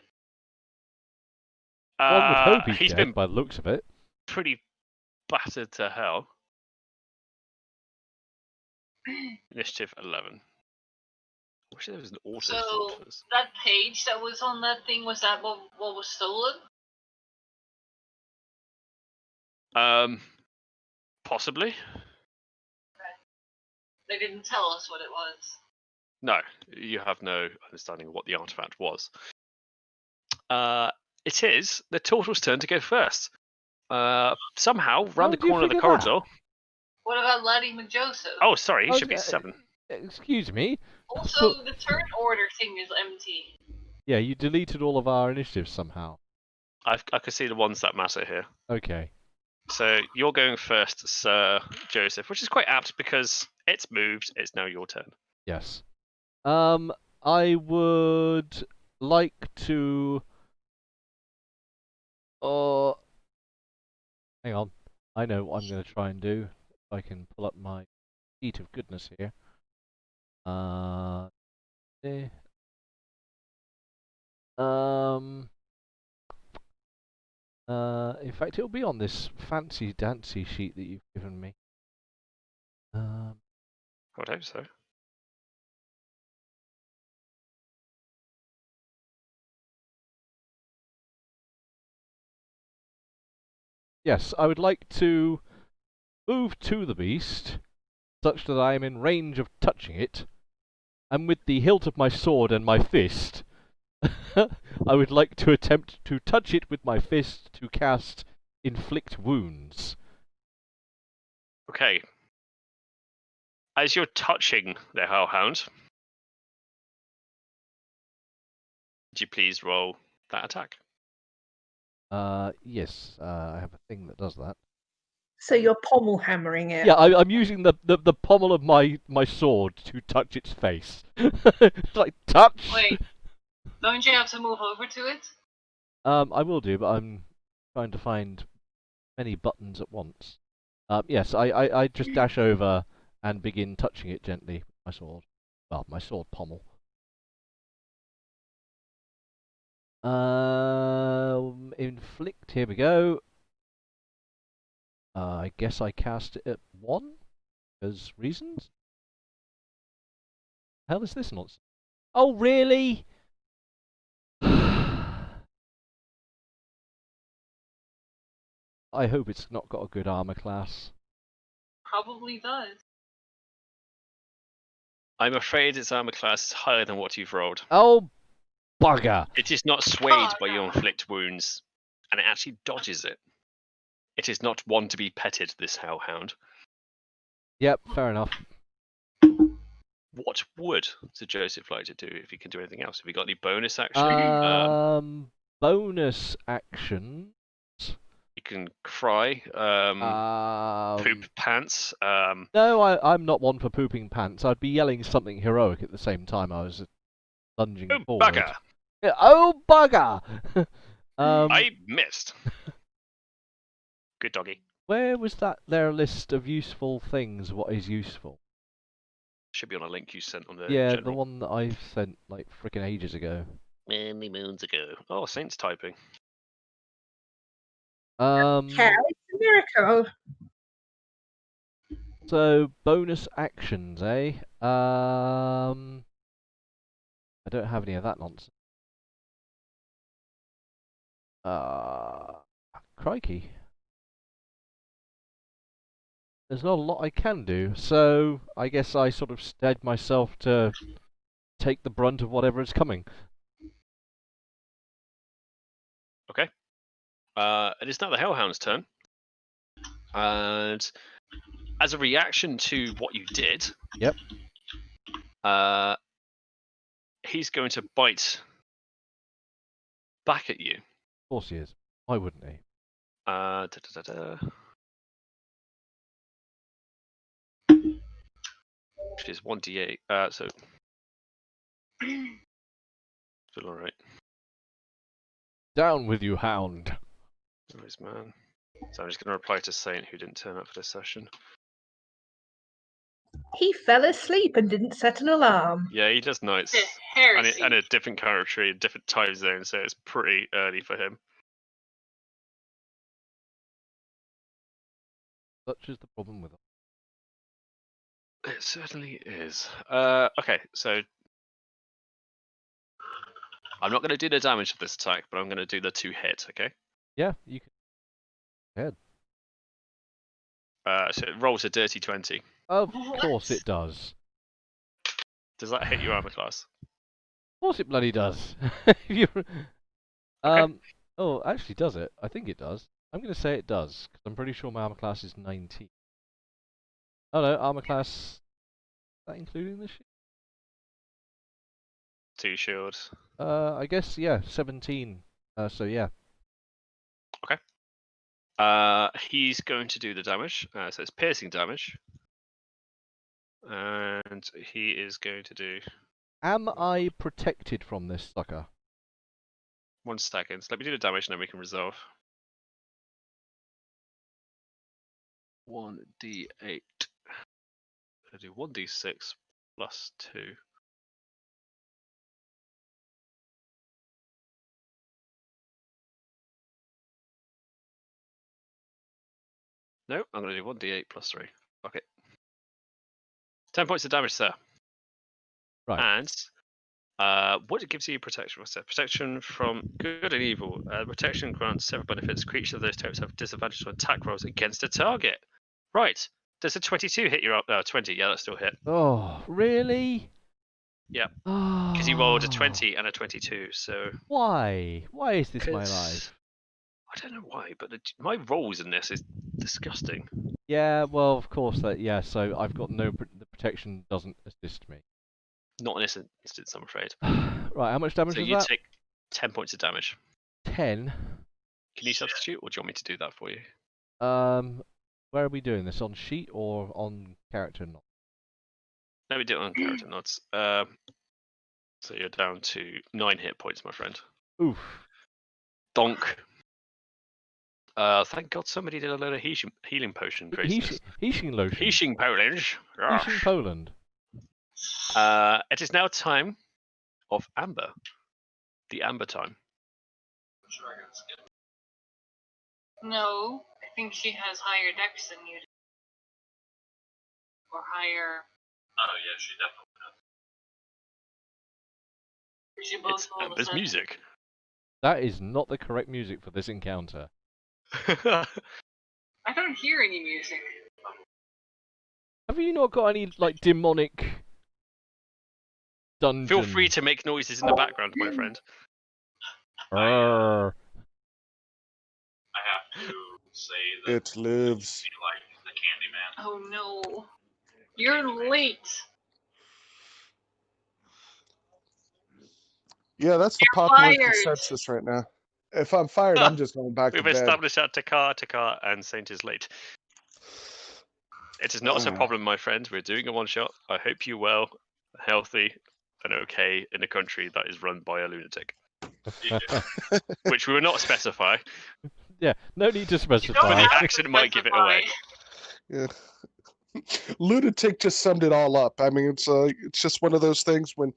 One would hope he's He's dead been by the looks of it. pretty battered to hell. Initiative 11. I wish there was an auto So, for this. that page that was on that thing, was that what was stolen? Possibly. They didn't tell us what it was. No, you have no understanding of what the artifact was. It is the turtle's turn to go first. Somehow, How round the did you corner of the figure that? corridor. What about Laddie McJoseph? Oh, sorry, he Oh, should be 7. Excuse me. Also, the turn order thing is empty. Yeah, you deleted all of our initiatives somehow. I can see the ones that matter here. Okay. So you're going first, Sir Joseph, which is quite apt because it's moved. It's now your turn. Yes. I would like to. Hang on. I know what I'm going to try and do. If I can pull up my sheet of goodness here. There. In fact, it'll be on this fancy dancy sheet that you've given me. I would hope so. Yes, I would like to move to the beast, such that I am in range of touching it, and with the hilt of my sword and my fist, I would like to attempt to touch it with my fist to cast Inflict Wounds. Okay. As you're touching the Hellhound, would you please roll that attack. Yes, I have a thing that does that. So you're pommel hammering it. Yeah, I'm using the pommel of my sword to touch its face. It's like, touch! Wait, don't you have to move over to it? I will do, but I'm trying to find many buttons at once. Yes, I just dash over and begin touching it gently with my sword. Well, my sword pommel. Inflict, here we go. I guess I cast it at 1, because reasons? Hell is this nonsense? Oh, really? I hope it's not got a good armor class. Probably does. I'm afraid its armor class is higher than what you've rolled. Oh, bugger! It is not swayed by your no. inflict wounds, and it actually dodges it. It is not one to be petted, this hellhound. Yep, fair enough. What would Sir Joseph like to do if he can do anything else? Have you got any bonus action? Bonus action. You can cry, poop pants. No, I'm not one for pooping pants. I'd be yelling something heroic at the same time I was lunging Oh, forward. bugger! Yeah, oh, bugger! I missed. Good doggy. Where was that there list of useful things? What is useful? Should be on a link you sent on the Yeah, general. the one that I sent like frickin' ages ago. Many moons ago. Oh, Saint's typing. Cow, it's a miracle. So bonus actions, eh? I don't have any of that nonsense. Crikey. There's not a lot I can do, so I guess I sort of stead myself to take the brunt of whatever is coming. Okay. It is now the Hellhound's turn. And as a reaction to what you did, Yep. He's going to bite back at you. Of course he is. Why wouldn't he? Which is 1d8. So still alright. Down with you, hound. Nice man. So I'm just going to reply to Saint, who didn't turn up for this session. He fell asleep and didn't set an alarm. Yeah, he does nights. Heresy. And a different country, a different time zone, so it's pretty early for him. Such is the problem with it. It certainly is. Okay, so I'm not going to do the damage of this attack, but I'm going to do the 2 hit, okay? Yeah, you can. Go ahead. So it rolls a dirty 20. Of course it does. Does that hit your armor class? Of course it bloody does. Oh, actually does it? I think it does. I'm going to say it does, because I'm pretty sure my armor class is 19. Oh no, armor class... Is that including the shield? 2 shields. I guess, yeah, 17. So yeah. He's going to do the damage. So it's piercing damage. And he is going to do... Am I protected from this sucker? 1 second. So let me do the damage and then we can resolve. 1d8. I do 1d6 plus 2. No, I'm going to do 1d8 plus 3. Okay. 10 points of damage, sir. Right. And what it gives you protection? What's that? Protection from good and evil. Protection grants several benefits. Creatures of those types have disadvantage on attack rolls against a target. Right. Does a 22 hit you up? No, 20. Yeah, that still hit. Oh, really? Yeah. Because Because you rolled a 20 and a 22, so... Why? Why is this my 'Cause- life? I don't know why, but my rolls in this is disgusting. Yeah, well, of course that. Yeah, so I've got no. The protection doesn't assist me. Not in this instance, I'm afraid. Right, how much damage So is you that? take 10 points of damage. 10. Can you substitute, or do you want me to do that for you? Where are we doing this? On sheet or on character? Not. Let me do it on character nods. So you're down to 9 hit points, my friend. Oof. Donk. Thank God somebody did a load of healing potion craziness. Heating lotion. Heating Poland. Heating Poland. It is now time of Amber. The Amber time. No, I think she has higher dex than you do. Or higher. Oh yeah, she definitely does. We should both It's roll the Amber's seven. music. That is not the correct music for this encounter. I don't hear any music. Have you not got any like demonic dungeon? Feel free to make noises in the background, my friend. Arrgh. I have to say that It lives. be like the Candyman. Oh no. You're late. Yeah, that's the You're popular fired. consensus right now. If I'm fired, I'm just going back to We've bed. established that Takar, and Saint is late. It is not a problem, my friend. We're doing a one-shot. I hope you're well, healthy, and okay in a country that is run by a lunatic. Which we will not specify. Yeah, no need to You specify. don't The have to accent might give it away. Yeah. Lunatic just summed it all up. I mean, it's just one of those things when,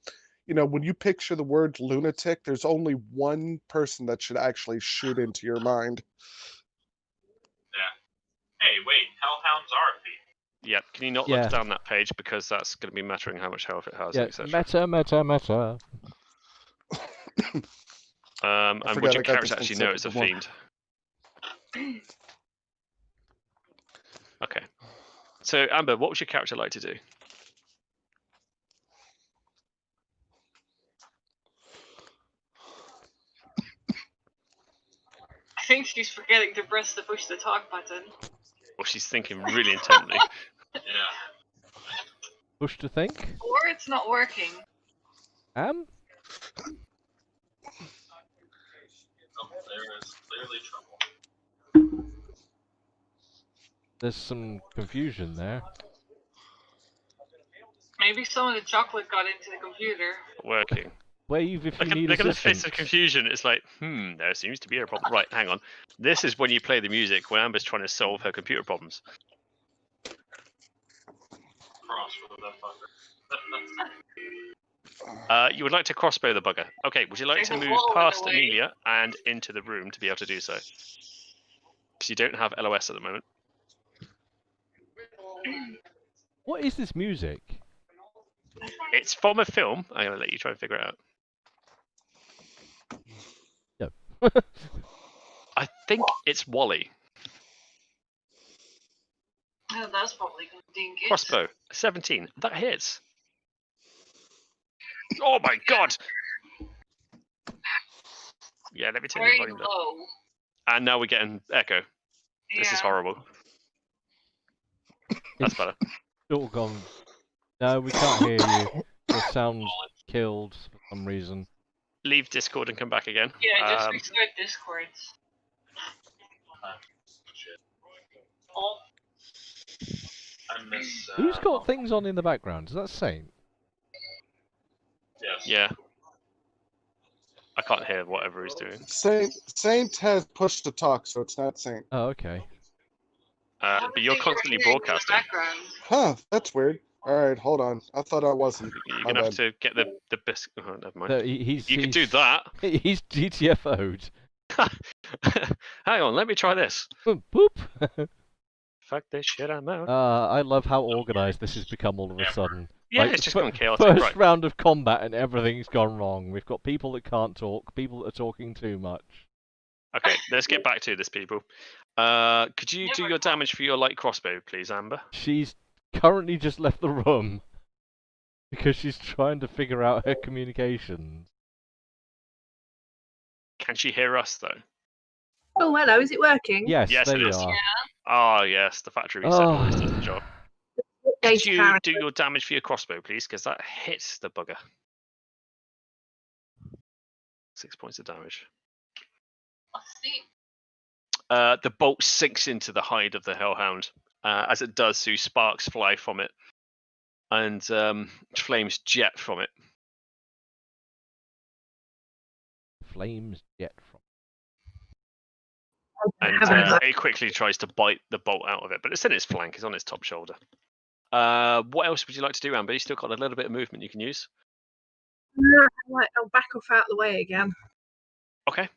when you picture the word lunatic, there's only one person that should actually shoot into your mind. Hey, wait, hellhounds are a thief. Yep. Can you not Yeah. look down that page, because that's going to be mattering how much health it has, Yeah, etc. meta. And forgot would your I got character this actually one know it's a separate fiend? Okay. So, Amber, what would your character like to do? I think she's forgetting to press the push to talk button. Or she's thinking really intently. Yeah. Push to think. Or it's not working. Am? Oh, there is clearly trouble. There's some confusion there. Maybe some of the chocolate got into the computer. Working. Wave if you need Look at the face assistance. of confusion. It's like, there seems to be a problem. Right, hang on. This is when you play the music, when Amber's trying to solve her computer problems. Cross with that fucker. You would like to crossbow the bugger. Okay, would you like There's to a move wall in the past way. Amelia and into the room to be able to do so? Because you don't have LOS at the moment. What is this music? It's from a film. I'm going to let you try and figure it out. No. I think it's Wally. Oh, that's probably going to dink it. Crossbow, 17. That hits. Oh my god! Yeah, let me turn the Very volume down. low. And now we're getting echo. This is Yeah. horrible. That's better. All gone. No, we can't hear you. Your sound's killed for some reason. Leave Discord and come back again. Yeah, just restart Discord. Shit. Oh. I miss. Who's got things on in the background? Is that Saint? Yes. Yeah. I can't hear whatever he's doing. Saint has push to talk, so it's not Saint. Oh, okay. But you're constantly broadcasting. Background. Huh, that's weird. Alright, hold on. I thought I wasn't. You're My going to have bad. to get the biscuit. Oh, never mind. No, You can do that. He's GTFO'd. Hang on, let me try this. Boop. Fuck this shit, I'm out. I love how organised this has become all of a sudden. Yeah, like, it's just gone chaotic. First Right. round of combat and everything's gone wrong. We've got people that can't talk, people that are talking too much. Okay, let's get back to this, people. Could you do Never your damage for your light crossbow, please, Amber? She's currently just left the room because she's trying to figure out her communications. Can she hear us, though? Oh, hello. Is it working? Yes, Yes, there it you is. are. Oh, yes, the factory reset always does the job. Could Data you power. do your damage for your crossbow, please? Because that hits the bugger. 6 points of damage. Let's see. The bolt sinks into the hide of the hellhound. As it does so, sparks fly from it, and flames jet from it. Flames jet from. And it quickly tries to bite the bolt out of it, but it's in its flank. It's on its top shoulder. What else would you like to do, Amber? You still got a little bit of movement you can use. I'll back off out of the way again. Okay.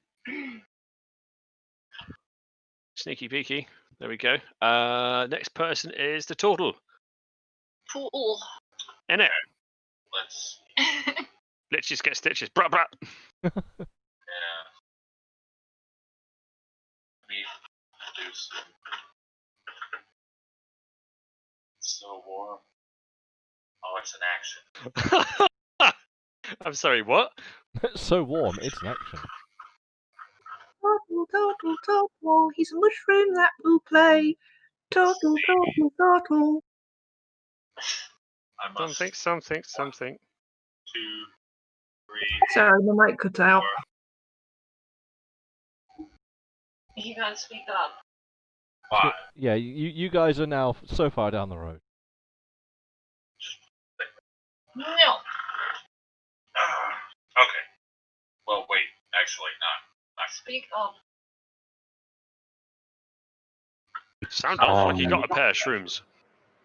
Sneaky peeky. There we go. Next person is the turtle. Pool. In it. Let's. Glitches get stitches. Brah, brah. Yeah. We do some. It's so warm. Oh, it's an action. I'm sorry, what? It's so warm, it's an action. Turtle, turtle, turtle, he's a mushroom that will play. Turtle, turtle, turtle. I must. Something. 2, 3. Sorry, the mic cut out. You gotta speak up. 5. Yeah, you guys are now so far down the road. No. Okay. Well, wait. Actually, not. Speak up. Sound like you got a pair of shrooms.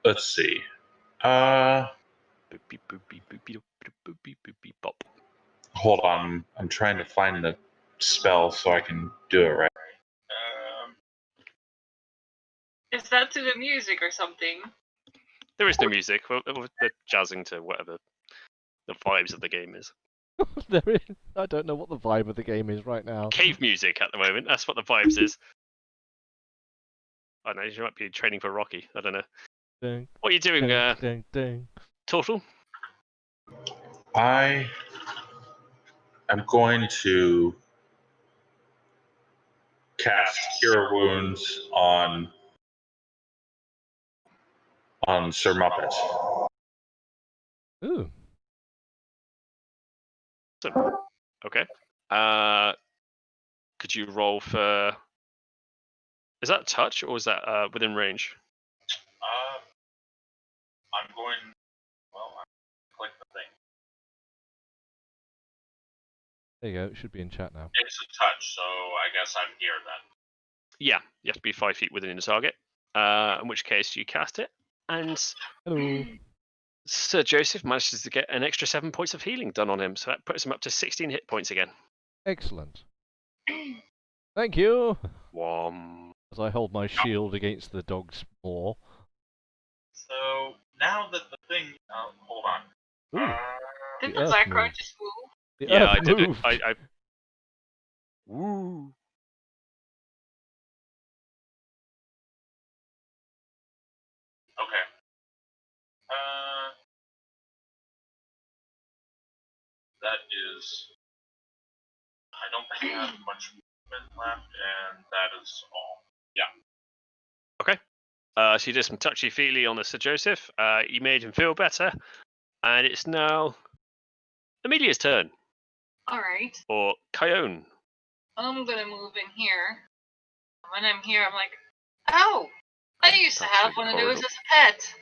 Let's see. Boopy, boopy, boopy, boopy, boopy, bop. Hold on. I'm trying to find the spell so I can do it right. Is that to the music or something? There is no music. They're jazzing to whatever the vibes of the game is. There is. I don't know what the vibe of the game is right now. Cave music at the moment. That's what the vibes is. I don't know. You might be training for Rocky. I don't know. Ding, What are you doing, ding, ding, ding. Turtle? I am going to cast Cure Wounds on Sir Muppet. Ooh. Okay. Could you roll for? Is that touch or is that within range? I'm going. Well, I'm click the thing. There you go. It should be in chat now. It's a touch, so I guess I'm here then. Yeah, you have to be 5 feet within the target. In which case you cast it, and Hello. Sir Joseph manages to get an extra 7 points of healing done on him, so that puts him up to 16 hit points again. Excellent. Thank you. Whom. As I hold my shield against the dog's paw. So now that the thing. Hold on. Ooh. Did The the earth background moved. just move? The Yeah, earth I did it. moved. I. Woo. Okay. That is. I don't think I have much movement left, and that is all. Yeah. So you did some touchy-feely on the Sir Joseph. You made him feel better, and it's now Amelia's turn. Alright. Or Kyone. I'm gonna move in here. When I'm here, I'm like, oh! I used to That's have really one of those horrible. as a pet.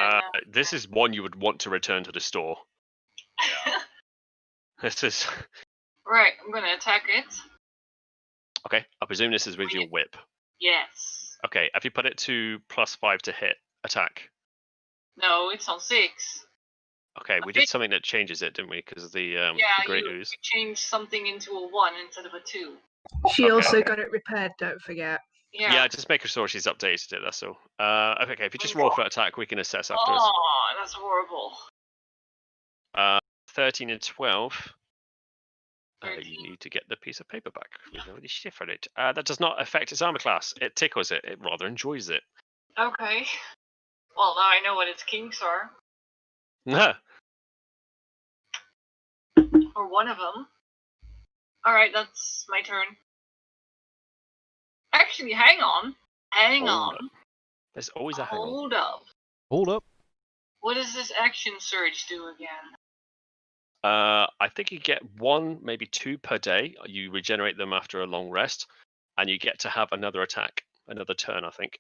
And, This is one you would want to return to the store. This is right, I'm gonna attack it. okay. I presume this is with your whip. Yes. Okay, have you put it to +5 to hit attack? No, it's on 6. Okay, we did something that changes it, didn't we? Because of the great you ooze. changed something into a 1 instead of a 2. She Okay. also got it repaired, don't forget. Yeah, just make sure she's updated it. That's all. Okay, if you just roll for attack, we can assess afterwards. Oh, that's horrible. 13 and 12. 13. You need to get the piece of paper back. We've already shifted it. That does not affect its armor class. It tickles it. It rather enjoys it. Okay. Well, now I know what its kinks are. Or one of them. Alright, that's my turn. Actually, hang on. Hang Hold on. up. There's always a hang on. Hold up. Hold up. What does this action surge do again? I think you get 1, maybe 2 per day. You regenerate them after a long rest, and you get to have another attack, another turn, I think.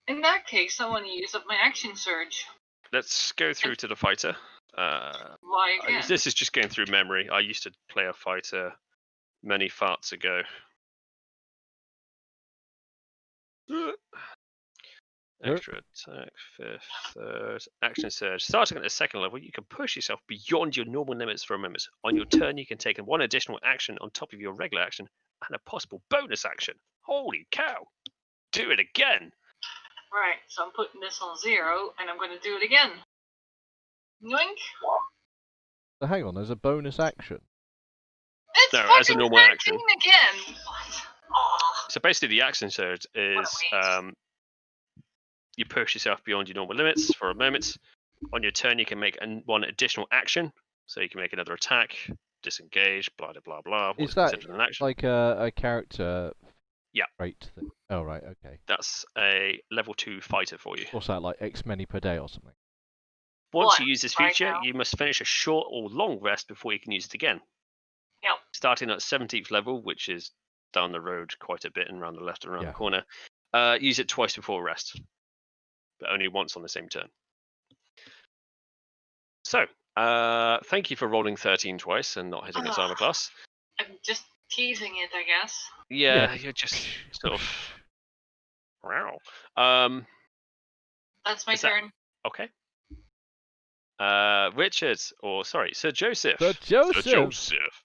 In that case, I want to use up my action surge. Let's go through to the fighter. Why again? This is just going through memory. I used to play a fighter many farts ago. Extra attack, 5th, 3rd, action surge. Starting at the 2nd level, you can push yourself beyond your normal limits for a moment. On your turn, you can take 1 additional action on top of your regular action and a possible bonus action. Holy cow! Do it again! Right, so I'm putting this on 0, and I'm going to do it again. Yoink! So hang on, there's a bonus action. It's No, fucking as a normal 13 action. again! What? Oh. So basically, the action surge is you push yourself beyond your normal limits for a moment. On your turn, you can make 1 additional action. So you can make another attack, disengage, blah, blah, blah. Is that an action? like a character Yeah. trait thing? Oh, right, okay. That's a level 2 fighter for you. What's that, like X many per day or something? Once What? you use this Right feature, now? you must finish a short or long rest before you can use it again. Yep. Starting at 17th level, which is down the road quite a bit and around the left and around Yeah. the corner, use it twice before rest, but only once on the same turn. So, thank you for rolling 13 twice and not hitting its armor class. I'm just teasing it, I guess. Yeah, you're just sort of... Wow. That's my Is that- turn. Okay. Richard, or sorry, Sir Joseph. Sir Joseph! Sir Joseph.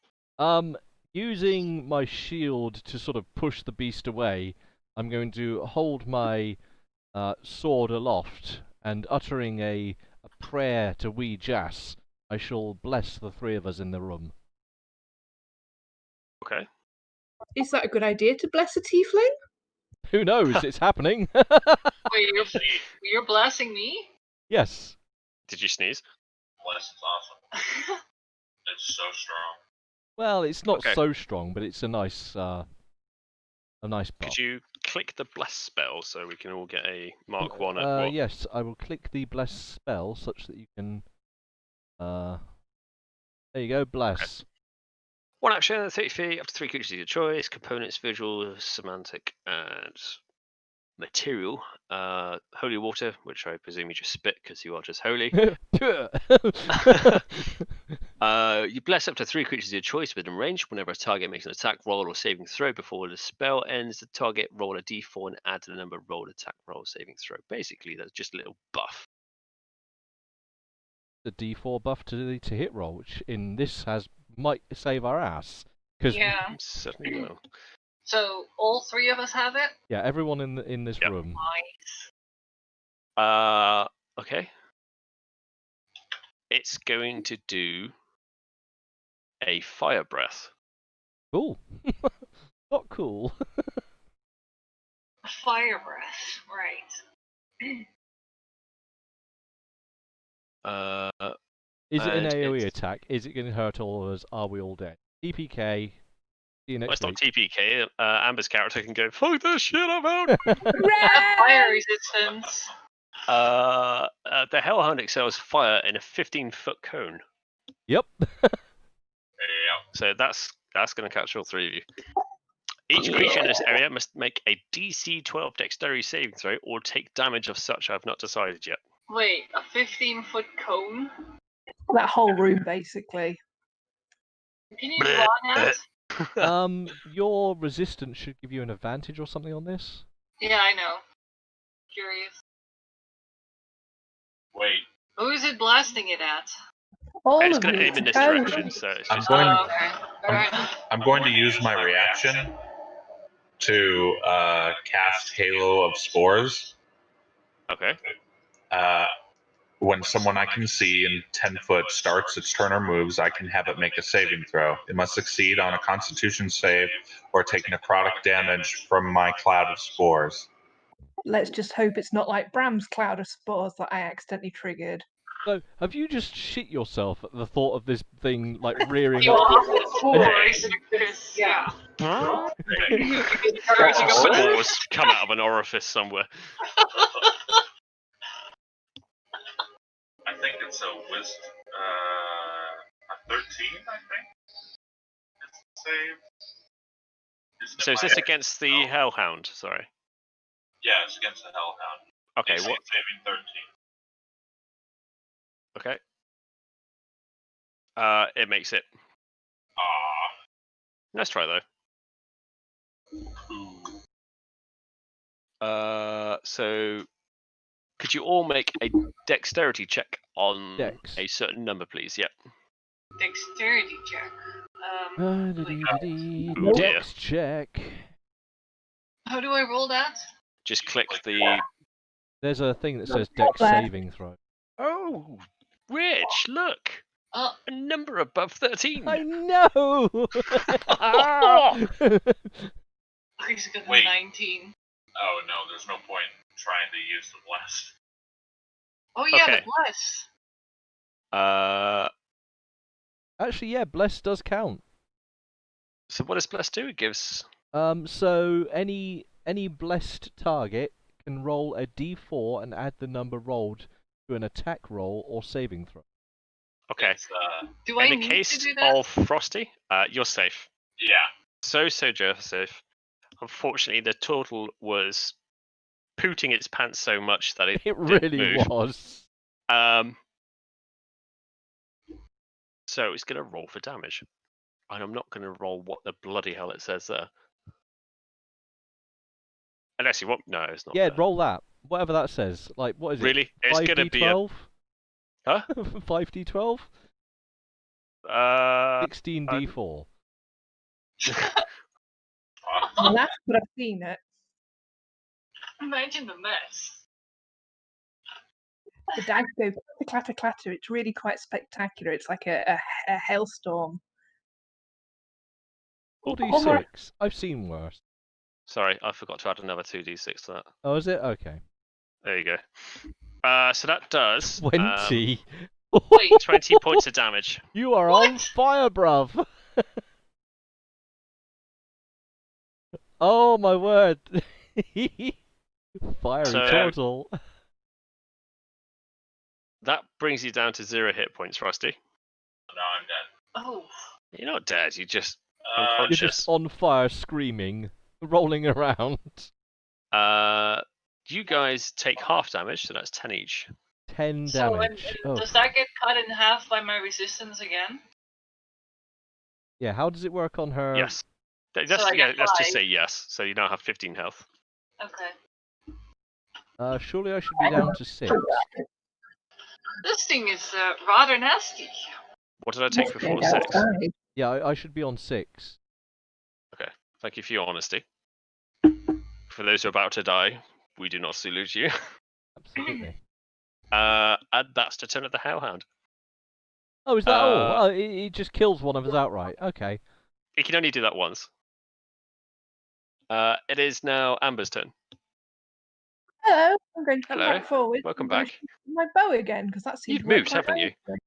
Using my shield to sort of push the beast away, I'm going to hold my sword aloft and uttering a prayer to wee Jas, I shall bless the 3 of us in the room. Okay. Is that a good idea to bless a tiefling? Who knows? It's happening. Wait, you're blessing me? Yes. Did you sneeze? Bless is awesome. It's so strong. Well, it's not Okay. so strong, but it's a nice buff. Could you click the bless spell so we can all get a mark 1 at what? Yes, I will click the bless spell such that you can. There you go, bless. 1 action, 30 feet, up to 3 creatures of your choice, components, visual, semantic, and material. Holy water, which I presume you just spit because you are just holy. You bless up to 3 creatures of your choice within range. Whenever a target makes an attack roll or saving throw before the spell ends, the target roll a d4 and add to the number rolled attack roll saving throw. Basically, that's just a little buff. The D4 buff to hit roll, which in this might save our ass. Cause Yeah. Certainly will. So all 3 of us have it? yeah, everyone in this Yep. room. Nice. Okay. It's going to do a fire breath. Cool. Not cool. Fire breath, right. Is it an And AoE it's- attack? Is it going to hurt all of us? Are we all dead? TPK. See you Well, next it's not week. TPK. Amber's character can go, fuck this shit, I'm out! I have fire resistance. The Hellhound excels fire in a 15-foot cone. Yep. So that's going to catch all 3 of you. Each creature in this area must make a DC 12 dexterity saving throw or take damage of such I've not decided yet. Wait, a 15-foot cone? That whole room, basically. Can you run it? Your resistance should give you an advantage or something on this. Yeah, I know. Curious. Wait, Who is it blasting it at? All It's of going to you aim in this together. direction, so it's I'm just... going. Okay. Alright. I'm going to use my reaction to cast Halo of Spores. Okay. When someone I can see in 10 foot starts its turn or moves, I can have it make a saving throw. It must succeed on a Constitution save or take necrotic damage from my cloud of spores. Let's just hope it's not like Bram's cloud of spores that I accidentally triggered. So, have you just shit yourself at the thought of this thing like rearing You up? are spores, because, yeah. Spores come out of an orifice somewhere. I think it's a wisdom. I think. It's the save. So is this against the Hellhound? Sorry. Yeah, it's against the Hellhound. Okay, AC what? saving 13. Okay. It makes it. Ah. Let's try though. So could you all make a dexterity check on Dex. a certain number, please? Yep. Dexterity check. Wait, Oh, dear. Dex check. how do I roll that? Just click the. There's a thing that says Dex there. saving throw. Oh, Rich! Look, Oh, a number above 13. I know. he's got a Wait. 19. Oh no, there's no point in trying to use the bless. Oh yeah, Okay. the bless. Actually, yeah, bless does count. So what does bless do? It gives. So any blessed target can roll a d4 and add the number rolled to an attack roll or saving throw. Okay. It's, Do I In the need case to do that? of Frosty, you're safe. yeah. So Joseph. Unfortunately, the turtle was pooting its pants so much that it It didn't really move. was. So it's going to roll for damage. And I'm not going to roll what the bloody hell it says there. Unless you want. No, it's not. Yeah, there. roll that. Whatever that says. Like, what is it? Really? It's going to be a. 5d12? Huh? 5d12? 16d4. The last but I've seen it. Imagine the mess. The dice go clatter, clatter. It's really quite spectacular. It's like a hailstorm. 4d6. I've seen worse. Sorry, I forgot to add another 2d6 to that. Oh, is it? Okay. There you go. So that does 20. Wait, 20 points of damage. You are What? on fire, bruv. Oh my word. Fiery So- turtle. That brings you down to 0 hit points, Frosty. No, I'm dead. oh, You're not dead. You just You're unconscious. just on fire, screaming, rolling around. You guys take half damage, so that's 10 each. 10 so damage. Oh. does that get cut in half by my resistance again? Yeah, how does it work on her? Yes. Let's I get just 5. say yes. So you now have 15 health. Okay. Surely I should be down to 6. This thing is rather nasty. What did I take before? Yeah, 6. outside. Yeah, I should be on 6. Thank you for your honesty. For those who are about to die, we do not salute you. Absolutely. And that's the turn of the Hellhound. Oh, is that all? Oh, it just kills one of us outright. Okay. It can only do that once. It is now Amber's turn. Hello, I'm going to come Hello, back forward. welcome I'm gonna back. shoot my bow again because that seems You've to work moved, quite haven't you? nicely.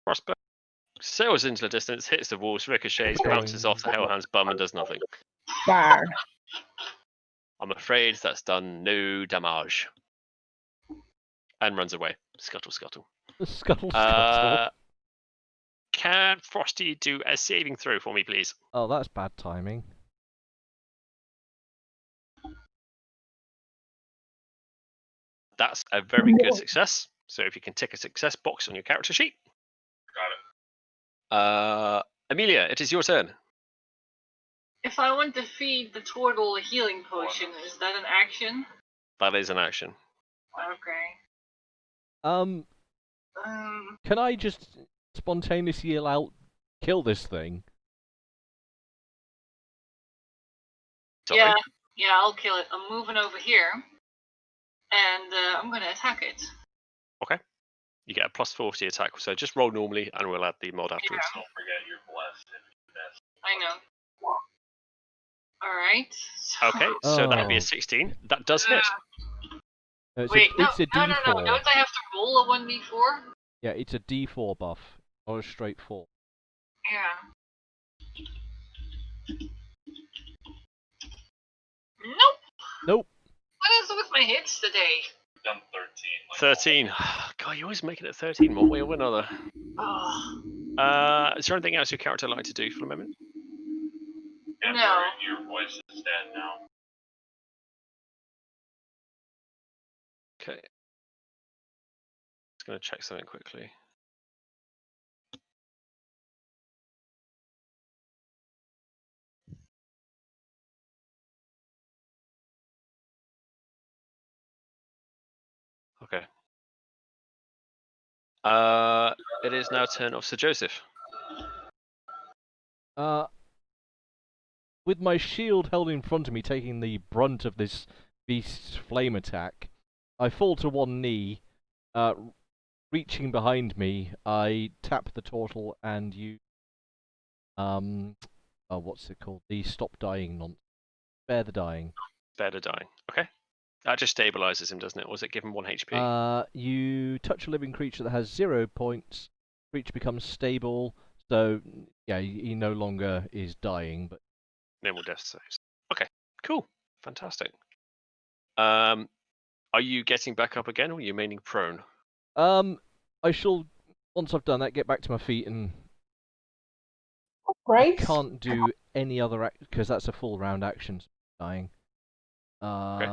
Crossbow sails into the distance, hits the walls, ricochets, bounces off the Hellhound's bum, and does nothing. Bar. I'm afraid that's done no damage. And runs away. Scuttle, scuttle. Scuttle, scuttle. Can Frosty do a saving throw for me, please? Oh, that's bad timing. That's a very good success. So if you can tick a success box on your character sheet. Got it. Amelia, it is your turn. If I want to feed the turtle a healing potion, is that an action? That is an action. Okay. Can I just spontaneously yell out, kill this thing? Sorry. Yeah, I'll kill it. I'm moving over here, and I'm gonna attack it. You get a plus 40 attack, so just roll normally and we'll add the mod afterwards. Don't forget you're blessed if you miss. I know. Alright. Okay, so that'll be Oh. a 16. That does hit. It's Wait, it's a no, D4. don't I have to roll a 1d4? Yeah, it's a D4 buff, or a straight 4. Yeah. Nope. Nope. What is it with my hits today? Done 13. 13. God, you're always making it 13, one way or another. Oh, Is there anything else your character would like to do for the moment? Amber, No. your voice is dead now. Okay. Just going to check something quickly. Okay. It is now turn of Sir Joseph. With my shield held in front of me, taking the brunt of this beast's flame attack, I fall to one knee. Reaching behind me, I tap the turtle and use what's it called? The stop dying nonsense. Spare the dying. Spare the dying. Okay. That just stabilizes him, doesn't it? Or does it give him 1 HP? You touch a living creature that has 0 points. Creature becomes stable. So yeah, he no longer is dying, but Minimal death saves. Okay. Cool. Fantastic. Are you getting back up again, or are you remaining prone? I shall, once I've done that, get back to my feet, and Great. I can't do any other act because that's a full round action. So dying. I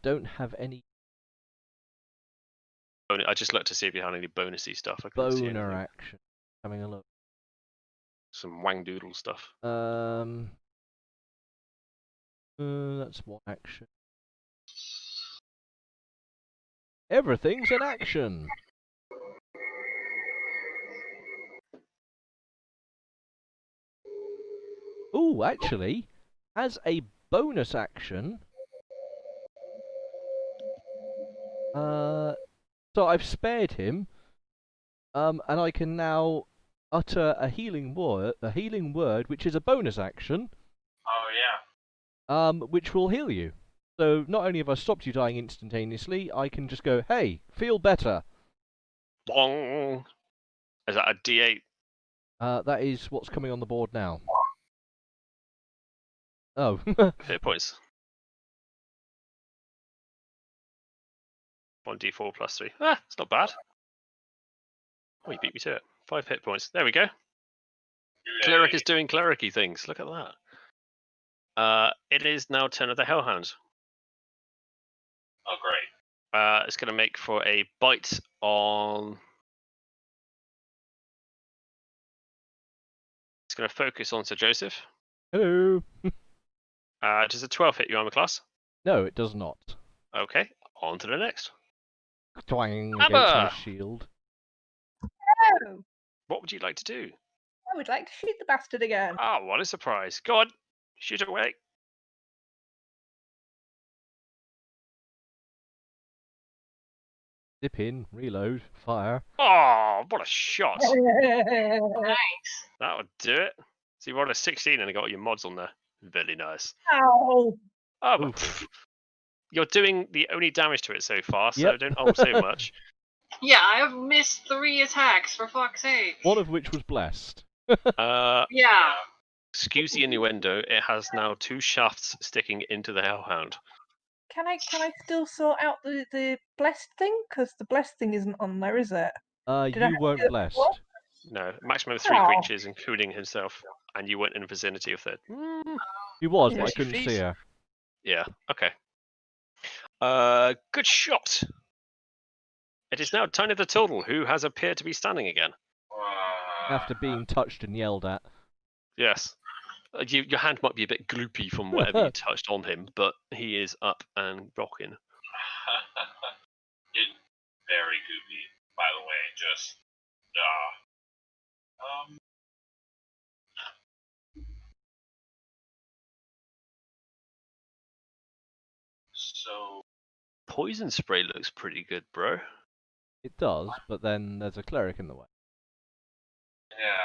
don't have any I just looked to see if you had any bonusy stuff. I couldn't see boner anything. action. Having a look. Some wang doodle stuff. That's one action. Everything's an action. Ooh, actually, as a bonus action, so I've spared him, and I can now utter a healing word, which is a bonus action, Oh, yeah. which will heal you. So not only have I stopped you dying instantaneously, I can just go, hey, feel better. Bong. Is that a D8? That is what's coming on the board now. Oh. Hit points. 1d4 plus 3. Ah, it's not bad. Oh, you beat me to it. 5 hit points. There we go. Cleric is doing clericy things. Look at that. It is now turn of the Hellhound. Oh, great. It's going to make for a bite on. It's going to focus on Sir Joseph. Hello. Does a 12 hit your armor class? No, it does not. Okay, on to the next. Twang against my Amber! shield. Oh, What would you like to do? I would like to shoot the bastard again. Oh, what a surprise. Go on, shoot away. Dip in, reload, fire. Oh, what a shot. nice. That would do it. So you rolled a 16 and got your mods on there. Very nice. Ow. Oh, but, Oof. you're doing the only damage to it so far, so Yep. don't ult so much. Yeah, I have missed 3 attacks, for fuck's sake. One of which was blessed. Yeah. Excuse the innuendo, it has now 2 shafts sticking into the Hellhound. Can I still sort out the blessed thing? Because the blessed thing isn't on there, is it? Did I You have to weren't do it blessed. before? No, maximum of 3 Oh. creatures, including himself, and you weren't in the vicinity of that. She was, Yeah. but I couldn't Feet. see her. Yeah, okay. Good shot. It is now Tiny the Turtle, who has appeared to be standing again. After being touched and yelled at. Yes. Your hand might be a bit gloopy from whatever you touched on him, but he is up and rocking. It's very goopy, by the way. Just, So, Poison spray looks pretty good, bro. It does, but then there's a cleric in the way. yeah.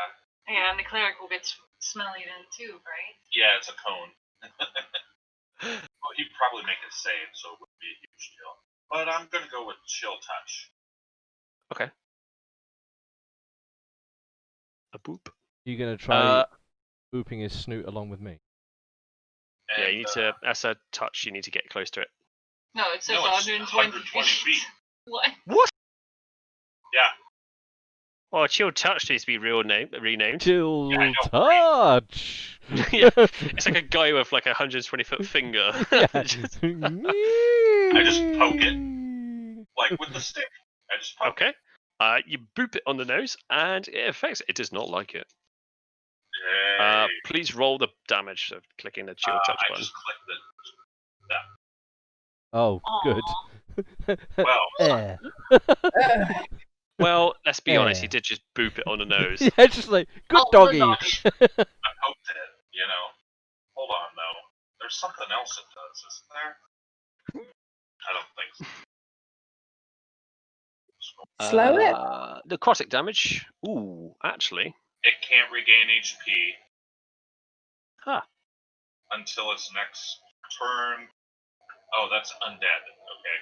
Yeah, and the cleric will get smelly then too, right? Yeah, it's a cone. Well, he'd probably make a save, so it wouldn't be a huge deal. But I'm going to go with Chill Touch. Okay. A boop. You gonna try booping his snoot along with me? Yeah, And, you need to. That's a touch. You need to get close to it. No, it says No, it's 120 120 feet. feet. What? What? Yeah. Well, Chill Touch needs to be renamed. Chill Yeah, I know, touch. Yeah, it's like a guy with like a 120-foot finger. Yeah. I just poke it. Like with the stick. I just poke Okay. You boop it on the nose, and it affects it. It does not like it. it. Yay. Please roll the damage of clicking the Chill Touch I button. just clicked it. Oh, good. Well, Eh. Well, let's be honest. He Yeah. did just boop it on the nose. Yeah, it's just like, good Oh, doggy. I poked it, you know. Hold on, though. There's something else it does, isn't there? I don't think so. Slow it. Necrotic damage. Ooh, actually. It can't regain HP Huh. until its next turn. Oh, that's undead. Okay.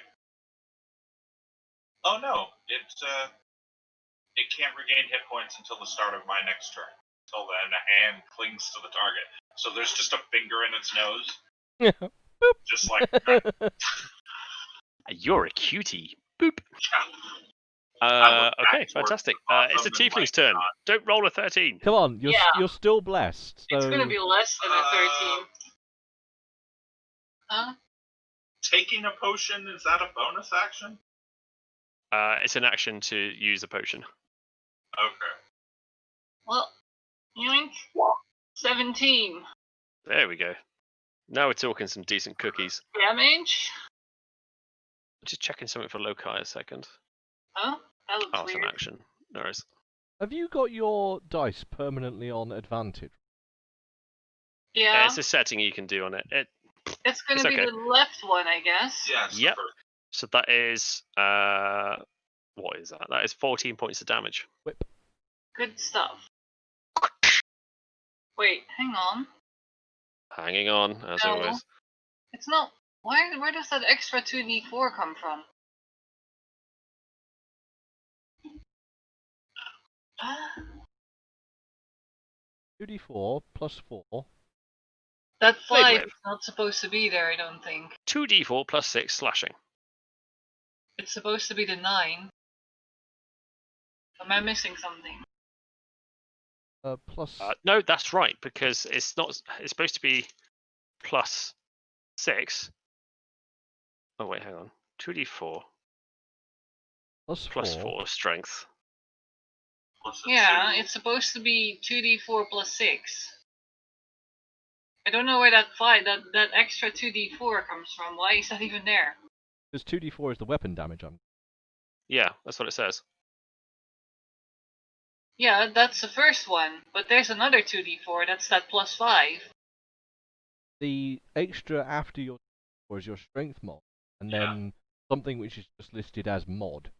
Oh no, it can't regain hit points until the start of my next turn. Until then, a hand clings to the target. So there's just a finger in its nose, just like You're a cutie. Boop. I look Okay, backwards fantastic. and It's the awesome and tiefling's like, turn. Don't roll a 13. Come on, you're Yeah. you're still blessed. So It's gonna be less than a 13. Huh? taking a potion, is that a bonus action? It's an action to use a potion. Okay. Well, yoink. 17 There we go. Now we're talking some decent cookies. damage. Just checking something for loci a second. Huh? That looks Oh, it's an weird. action. No worries. have you got your dice permanently on advantage? Yeah, It's a setting you can do on it. it's gonna it's be okay. the left one, I guess. Yeah. it's the Yep. first. So that is what is that? That is 14 points of damage. Whip. Good stuff. Wait, hang on. Hanging on, as No. always. It's not. Where does that extra 2d4 come from? 2d4 plus 4. That Blade 5 wave. is not supposed to be there, I don't think. 2d4 plus 6 slashing. It's supposed to be the 9. Am I missing something? Plus. No, that's right, because it's not. It's supposed to be plus 6. Oh wait, hang on. 2d4 plus 4. plus 4 strength. Plus a Yeah, 2. it's supposed to be 2d4 plus 6. I don't know where that extra 2d4 comes from. Why is that even there? Because 2d4 is the weapon damage. Yeah, that's what it says. Yeah, that's the first one, but there's another 2d4, that's that plus 5. The extra after your 4 is your strength mod, and Yeah. then something which is just listed as mod.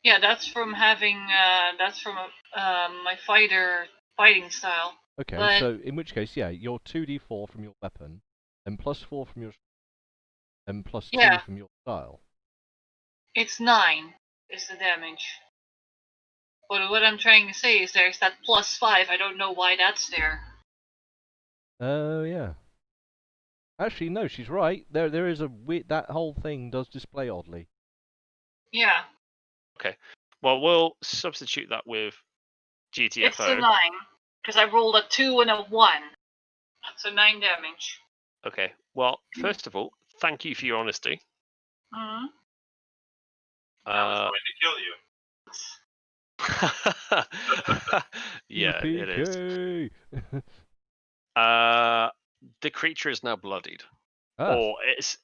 Yeah, that's from having, my fighting style. Okay, But- so in which case, yeah, your 2d4 from your weapon, then plus 4 from your, and plus 2 Yeah. from your style. It's 9 is the damage. But what I'm trying to say is there's that plus 5, I don't know why that's there. Oh yeah. Actually, no, she's right. There is a weird. That whole thing does display oddly. Yeah, Well, we'll substitute that with it's a GTFO. 9, because I rolled a 2 and a 1. So 9 damage. Okay. Well, first of all, thank you for your honesty. Mm-hmm. I was going to kill you. Yeah, it is. UPK. The creature is now bloodied, Ah, or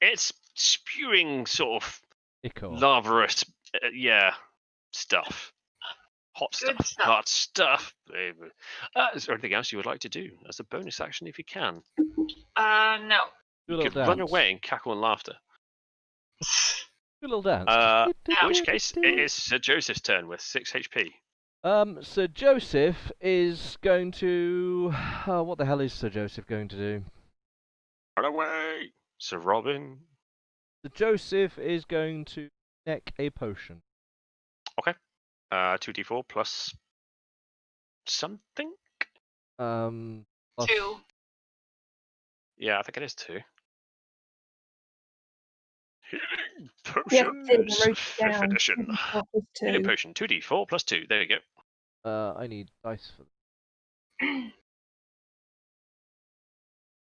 it's spewing sort of ichor. lavaous, stuff, hot Good stuff, stuff. hot stuff. Is there anything else you would like to do as a bonus action if you can? No. Do a You little could dance. run away and cackle in laughter. Do a little dance. In which case, it is Sir Joseph's turn with 6 HP. Sir Joseph is going to. What the hell is Sir Joseph going to do? Run away, Sir Robin. Sir Joseph is going to neck a potion. 2d4 plus something. Plus, 2. Yeah, I think it is 2. Healing Yes, potions. it is. I wrote it 5th down. edition. 2d4 plus Healing 2. potion. 2d4 plus 2. There you go. I need dice for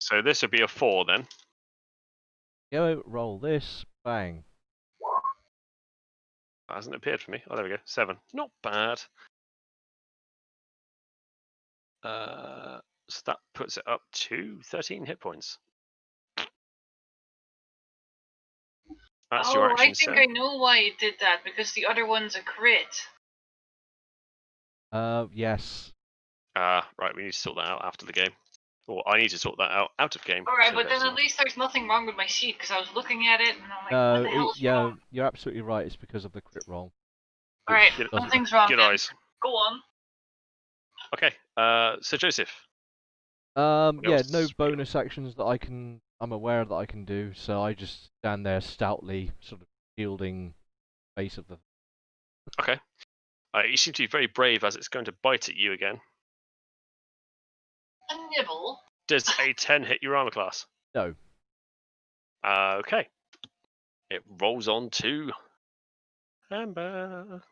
So this would be a 4 then. Go, roll this, bang. That hasn't appeared for me. Oh, there we go. 7. Not bad. So that puts it up to 13 hit points. That's your action, I think sir. I know why it did that, because the other one's a crit. Yes. Right, we need to sort that out after the game. Or I need to sort that out of game. Alright, so but then that's at least there's nothing wrong with my sheet, because I was looking at it and I'm like, what the hell's yeah, wrong? you're absolutely right. It's because of the crit roll. Alright, Good- nothing's wrong. Good then. eyes. Go on. Okay, so Joseph. Yeah, else no is- bonus actions that I'm aware that I can do, so I just stand there stoutly, sort of shielding face of the. Okay. You seem to be very brave as it's going to bite at you again. A nibble. Does a 10 hit your armor class? No. Okay. It rolls on to Amber.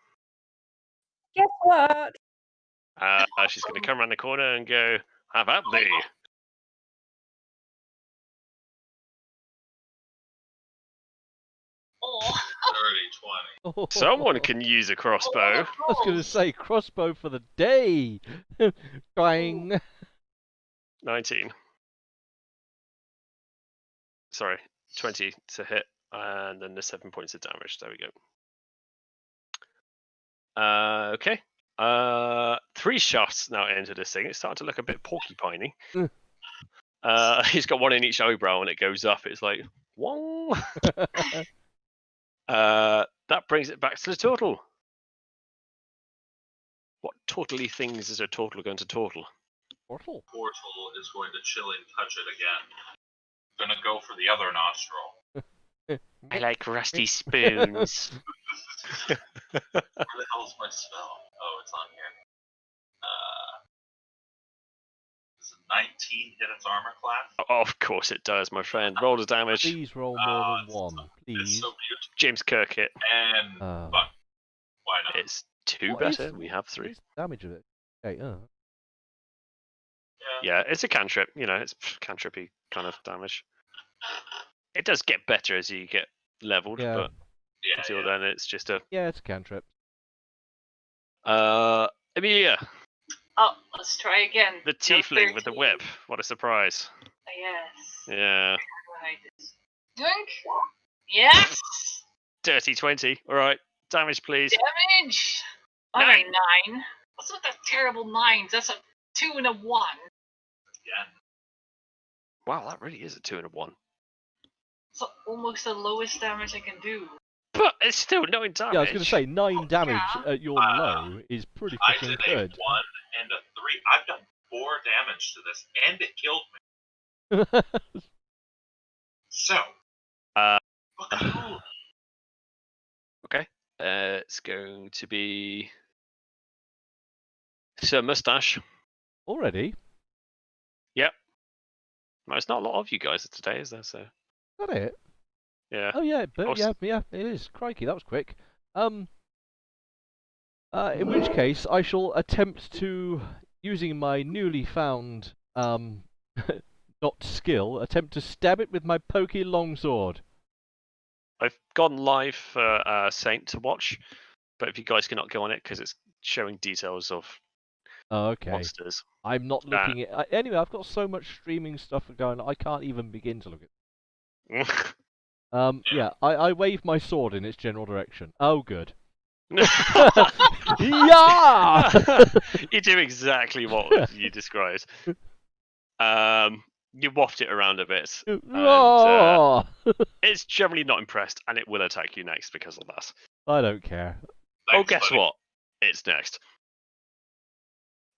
Guess what? She's going to come around the corner and go, have at thee. Oh. 30, 20. Someone can use a crossbow. I was going to say crossbow for the day. Bang. 19. Sorry, 20 to hit, and then the 7 points of damage. There we go. Okay. 3 shafts now enter this thing. It's starting to look a bit porcupiney. He's got one in each eyebrow, and it goes up. It's like, wong. That brings it back to the turtle. What totally things is a turtle going to turtle? Portal. Portal is going to chilling touch it again. Gonna go for the other nostril. I like rusty spoons. Where the hell's my spell? Oh, it's on here. Does a 19 hit its armor class? Of course it does, my friend. Roll the damage. Please roll more than one, It's please. so beautiful. James Kirk hit. And fuck. Why not? It's 2 What better. is- We have what 3. is the damage of it? Okay, Yeah, it's a cantrip. You know, it's cantripy kind of damage. It does get better as you get leveled, Yeah. but Yeah, until yeah. then, it's just a. yeah, it's a cantrip. Amelia, Oh, let's try again. the Go tiefling with the 13. whip. What a surprise! Yes. Yeah, Dunk. Yes. dirty 20. All right, damage, please. Damage. On a 9. What's with the terrible 9s? That's a 2 and a 1. Again. Wow, that really is a 2 and a 1. It's almost the lowest damage I can do. But it's still 9 damage. Yeah, I was going to say 9 damage Yeah. at your low is pretty I fucking did a good. 1 and a 3. I've done 4 damage to this, and it killed me. So. Fucking cool. Okay. It's going to be Sir Mustache. Already? No, it's not a lot of you guys today, is there? So Is that it? yeah. Oh yeah, but Also- yeah, it is. Crikey, that was quick. In which case, I shall attempt to, using my newly found not skill, attempt to stab it with my pokey longsword. I've gone live for Saint to watch, but if you guys cannot go on it because it's showing details of Oh, okay. monsters. I'm not looking at. Anyway, I've got so much streaming stuff going. I can't even begin to look at. Yeah, I wave my sword in its general direction. Oh, good. Yeah. You do exactly what you described. You waft it around a bit. Oh. It's generally not impressed, and it will attack you next because of that. I don't care. Thanks, Guess buddy. what? It's next.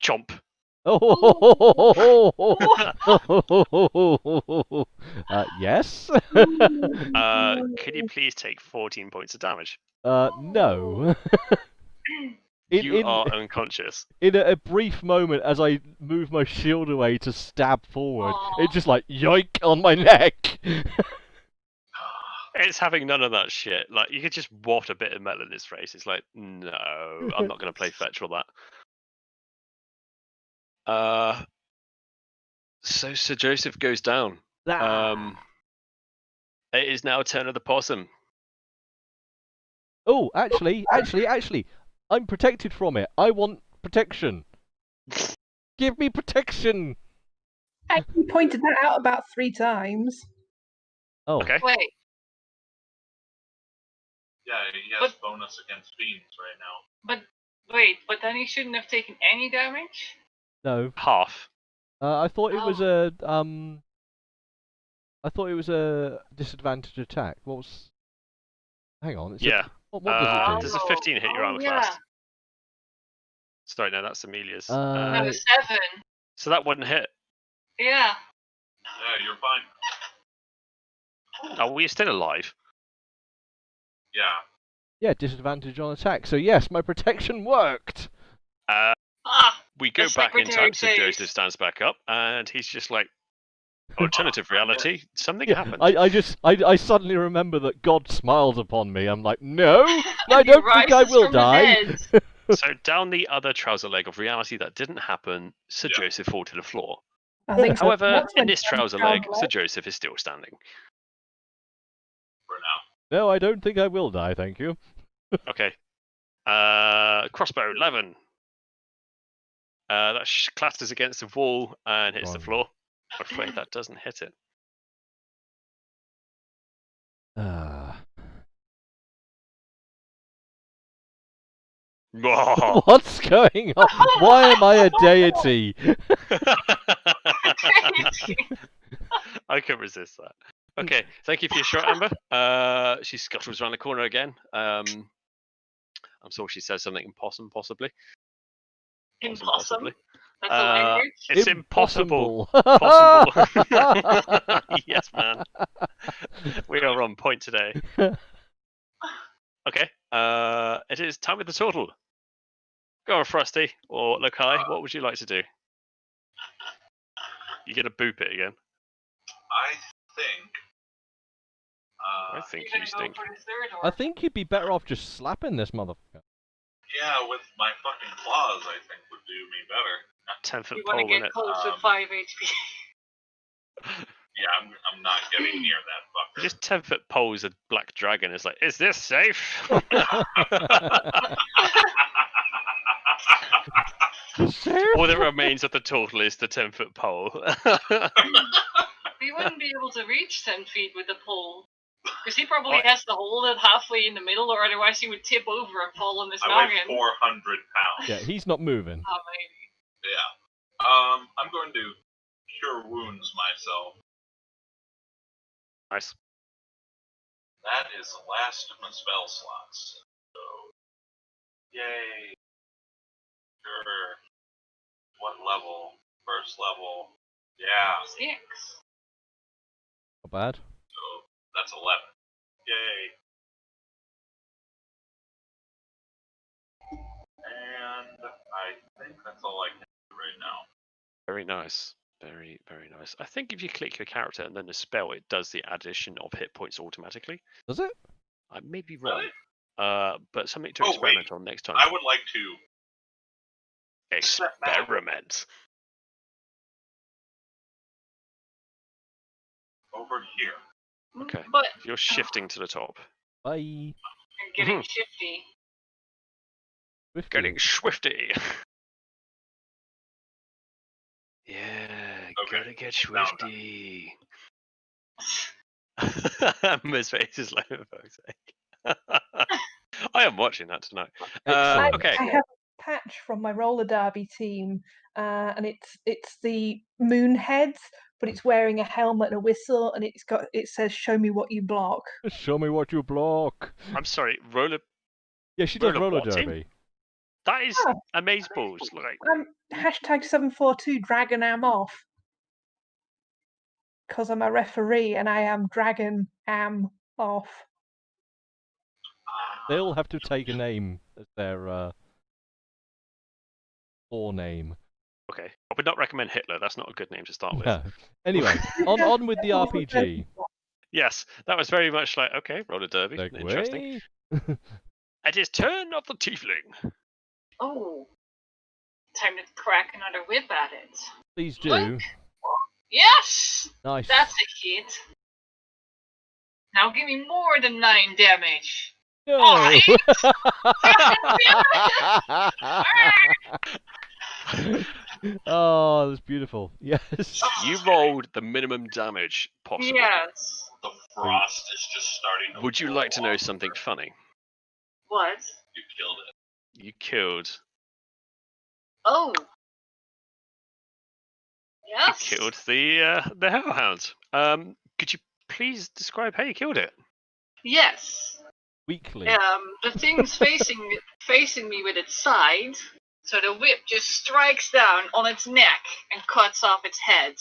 Chomp. Yes. Can you please take 14 points of damage? No. You are unconscious. In a brief moment, as I move my shield away to stab forward, it's just like yoink on my neck. It's having none of that shit. Like, you could just waft a bit of metal in his face. It's like, no, I'm not going to play fetch for that. So Sir Joseph goes down. It is now turn of the possum. Oh, actually, I'm protected from it. I want protection. Give me protection. You pointed that out about 3 times. Oh, Okay. Wait, Yeah, he has bonus against fiends right now. but then he shouldn't have taken any damage? no. Half. I thought it was a I thought it was a disadvantage attack. What was? Hang on. What does it do? Does a 15 hit your armor yeah. class? Sorry, no, that's Amelia's. No, 7. So that wouldn't hit. Yeah. Yeah, you're fine. Oh, we're still alive. Yeah. Yeah, disadvantage on attack. So yes, my protection worked. We go That's back in Secretary time, so Chase. Joseph stands back up, and he's just like, alternative reality, something Yeah, happened. I suddenly remember that God smiles upon me. I'm like, no, I And he don't think I rises will from the die. dead. So down the other trouser leg of reality that didn't happen, Sir Joseph fall to the floor. I think so. However, That's in when this Sam trouser found leg, Sir light. Joseph is still standing. For now. No, I don't think I will die, thank you. Okay. Crossbow, 11. That clatters against the wall and hits the floor. I'm afraid that doesn't hit it. What's going on? Why am I a deity? I can resist that. Okay, thank you for your shot, Amber. She scuttles around the corner again. I'm sure she says something in possum, possibly. In Possum, possum? possibly. That's the language? It's impossible. Possible. Possible. Yes, man. We are on point today. Okay. It is time with the total. Go on, Frosty or Lokai. What would you like to do? You get to boop it again. I I think You're you gonna stink. go for the third I orc. think you'd be better off just slapping this motherfucker. Yeah, with my fucking claws, I think would do me better. 10-foot You pole, want to isn't get it? close with 5 HP. Yeah, I'm not getting near that fucker. Just 10-foot poles a black dragon. It's like, is this safe? All that remains of the total is the 10-foot pole. We wouldn't be able to reach 10 feet with the pole. Because he probably has to hold it halfway in the middle, or otherwise he would tip over and fall on his I weigh noggin. 400 pounds. Yeah, he's not moving. Oh, maybe. Yeah. I'm going to cure wounds myself. Nice. That is the last of my spell slots. So, yay. Sure. What level? First level. Yeah. 6. Not bad. So that's 11. Yay. And I think that's all I can do right now. Very nice. Very, very nice. I think if you click your character and then the spell, it does the addition of hit points automatically. Does it? I may be wrong. Really? But something to Oh, experiment on next time. I would like to Experiment. over here. Okay. But You're shifting to the top. Bye. you're getting shifty. Swifty. Getting swifty. Yeah, Okay. gotta get Now swifty. Miss face is like, for fuck's sake. I am watching that tonight. Excellent. Okay. I have a patch from my roller derby team, and it's the moon heads, but it's wearing a helmet and a whistle, and it says "Show me what you block." Show me what you block. I'm sorry, roller. Yeah, she does Roller roller what team? derby. That is Oh. amazeballs. Like, Hashtag 742 Dragon Am off. Because I'm a referee and I am Dragon Am off. They all have to take a name as their name. Okay, I would not recommend Hitler. That's not a good name to start with. No. Anyway, on with the RPG. Yes, that was very much like, okay, roller derby, interesting. Segway. It is turn of the tiefling. Oh, time to crack another whip at it. Please do. Look. Yes! Nice. That's a hit. Now give me more than 9 damage. No. Oh, that's beautiful. Yes. You rolled the minimum damage possible. Yes. The frost is just starting to Would you blow like to know off something her. funny? What? You killed it. You killed. Oh. Yes. You killed the hellhound. Could you please describe how you killed it? Yes. Weakly. The thing's facing me with its side, so the whip just strikes down on its neck and cuts off its head.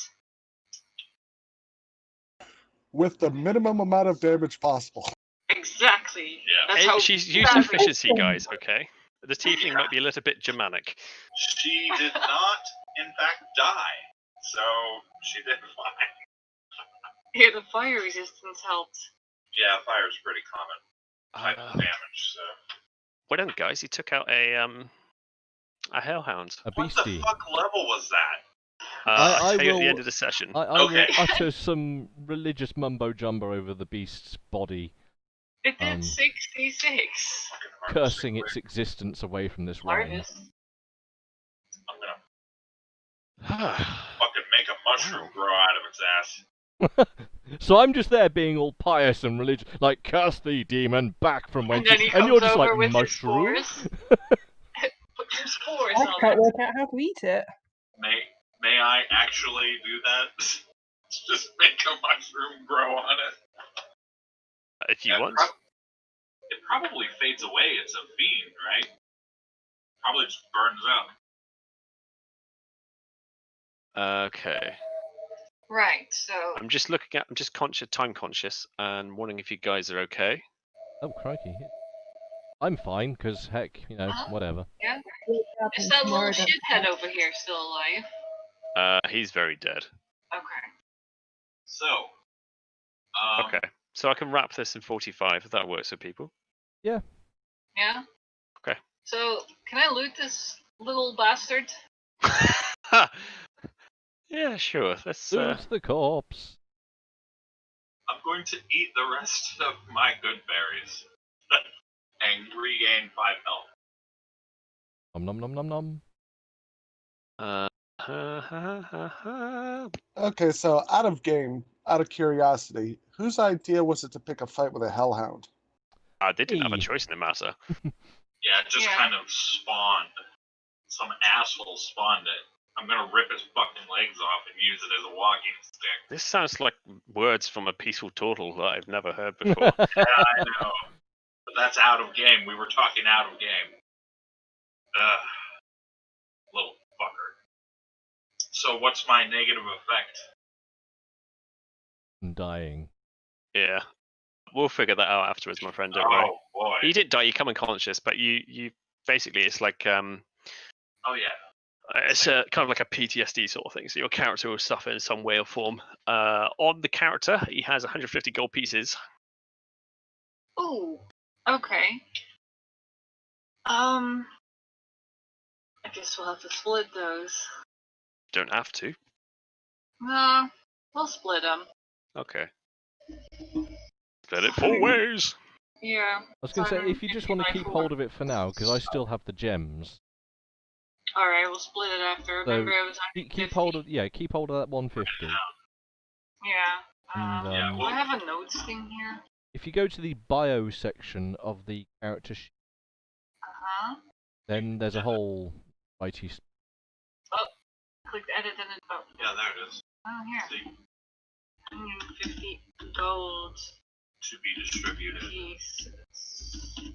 With the minimum amount of damage possible. Exactly. Yeah. That's how She's used exactly. efficiency, guys. Okay. The tiefling might be a little bit Germanic. She did not, in fact, die. So she did fine. Yeah, the fire resistance helped. Yeah, fire's pretty common type of damage. So Well done, guys. You took out a hellhound. A what the beastie. fuck level was that? I'll tell you at will- the end of the session. I Okay. will utter some religious mumbo jumbo over the beast's body, It did 66. Fucking hard cursing to its existence away from this realm. Hardest. I'm gonna fucking make a mushroom grow out of its ass. So I'm just there being all pious and religious, like, curse thee, demon, back from And whence then he you... comes And you're just over like, with his mushroom? spores. Put some spores I on can't it. work out how to eat it. May I actually do that? Just make a mushroom grow on it. If you want. It probably fades away. It's a fiend, right? Probably just burns up. Okay. Right, so I'm just time conscious, and wondering if you guys are okay. Oh, crikey. I'm fine, because, heck, whatever. yeah, is that little shithead over here still alive? He's very dead. Okay. So, Okay. So I can wrap this in 45 if that works for people. Yeah. Okay. So can I loot this little bastard? Yeah, sure. Let's. Loot the corpse. I'm going to eat the rest of my good berries and regain 5 health. Nom nom nom nom nom. Okay, so out of curiosity, whose idea was it to pick a fight with a hellhound? They didn't have a Hey. choice in the matter. Yeah, it just kind of spawned. Some asshole spawned it. I'm gonna rip his fucking legs off and use it as a walking stick. This sounds like words from a peaceful turtle that I've never heard before. Yeah, I know. But that's out of game. We were talking out of game. Little fucker. So what's my negative effect? I'm dying. Yeah. We'll figure that out afterwards, my friend. Don't worry. Oh boy. You didn't die. You come unconscious, but you basically it's like Oh yeah. it's kind of like a PTSD sort of thing. So your character will suffer in some way or form. On the character, he has 150 gold pieces. Ooh. Okay. I guess we'll have to split those. Don't have to. Nah, we'll split them. Okay. Split it 4 ways. Yeah. I was going to say, if you just want to keep hold of it for now, because I still have the gems. Alright, we'll split it after. So, Remember, it was Keep hold of that 150. Yeah. And, Do I have a notes thing here? if you go to the bio section of the character sheet, then there's a whole righty. Click edit and then Yeah, there it is. oh here. See, 150 gold to be distributed. pieces.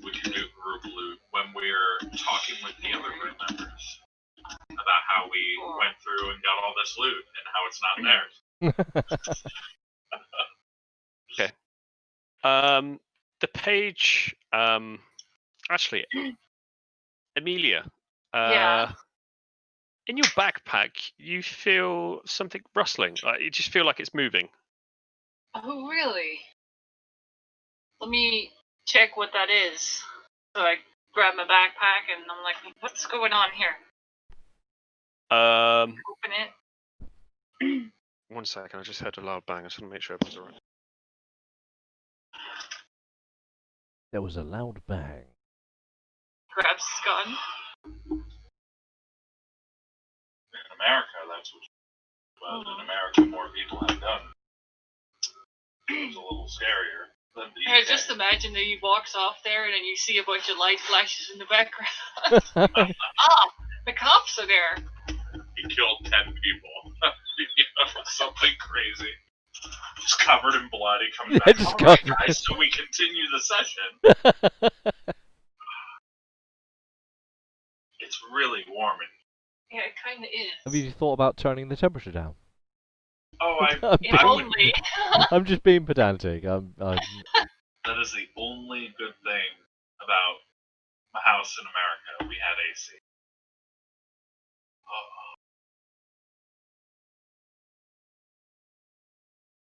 We can do group loot when we're talking with the other group members about how we went through and got all this loot and how it's not theirs. Okay. The page. Actually, Amelia. Yeah. In your backpack, you feel something rustling. Like, you just feel like it's moving. Oh, really? Let me check what that is. So I grab my backpack and I'm like, what's going on here? Open it. 1 second, I just heard a loud bang. I just want to make sure everyone's alright. There was a loud bang. Grabs his gun. In America, that's what. But in America, more people have guns. It's a little scarier than the I UK. just imagine that he walks off there and then you see a bunch of light flashes in the background. The cops are there. He killed 10 people. Something crazy. Just covered in blood. He comes back. just All right, covered. guys, so we continue the session. It's really warm. Yeah, it kind of is. Have you thought about turning the temperature down? Oh, If I would. only. I'm just being pedantic. That is the only good thing about my house in America. We had AC.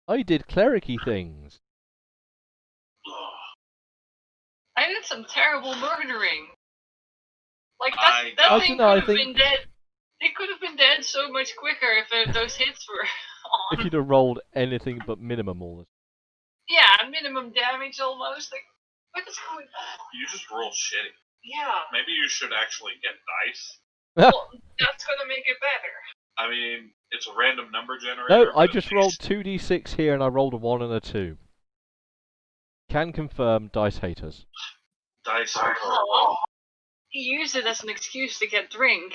I did clericy things. I did some terrible murdering. Like I that don't thing know, I could have think- been dead. It could have been dead so much quicker if those hits were on. If you'd have rolled anything but minimum all the Yeah, minimum damage almost. Like, what is going on? You just roll shitty. Yeah, Maybe you should actually get dice. well, that's gonna make it better. I mean, it's a random number generator. No, I but just rolled 2d6 here and I rolled a 1 and a 2. Can confirm dice haters. Dice are Oh, he used it as an excuse to get drink.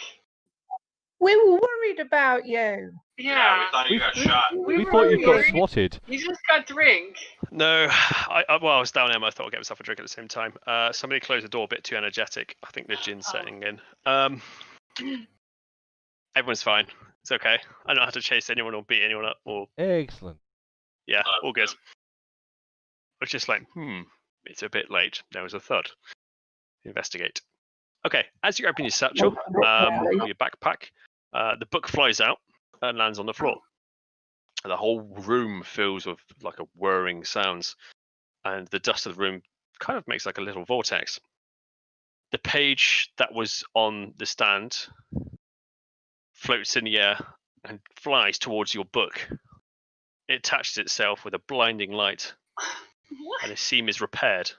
We were worried about you. Yeah, we thought you got shot. We were thought you got worried. swatted. You just got drink. No, I was down there. I thought I'd get myself a drink at the same time. Somebody closed the door a bit too energetic. I think the gin's setting in. Everyone's fine. It's okay. I don't have to chase anyone or beat anyone up or Excellent. yeah, all good. It's just like, it's a bit late. There was a thud. Investigate. Okay, as you open your satchel, or your backpack, the book flies out and lands on the floor. The whole room fills with like a whirring sounds, and the dust of the room kind of makes like a little vortex. The page that was on the stand floats in the air and flies towards your book. It attaches itself with a blinding light, What? and the seam is repaired.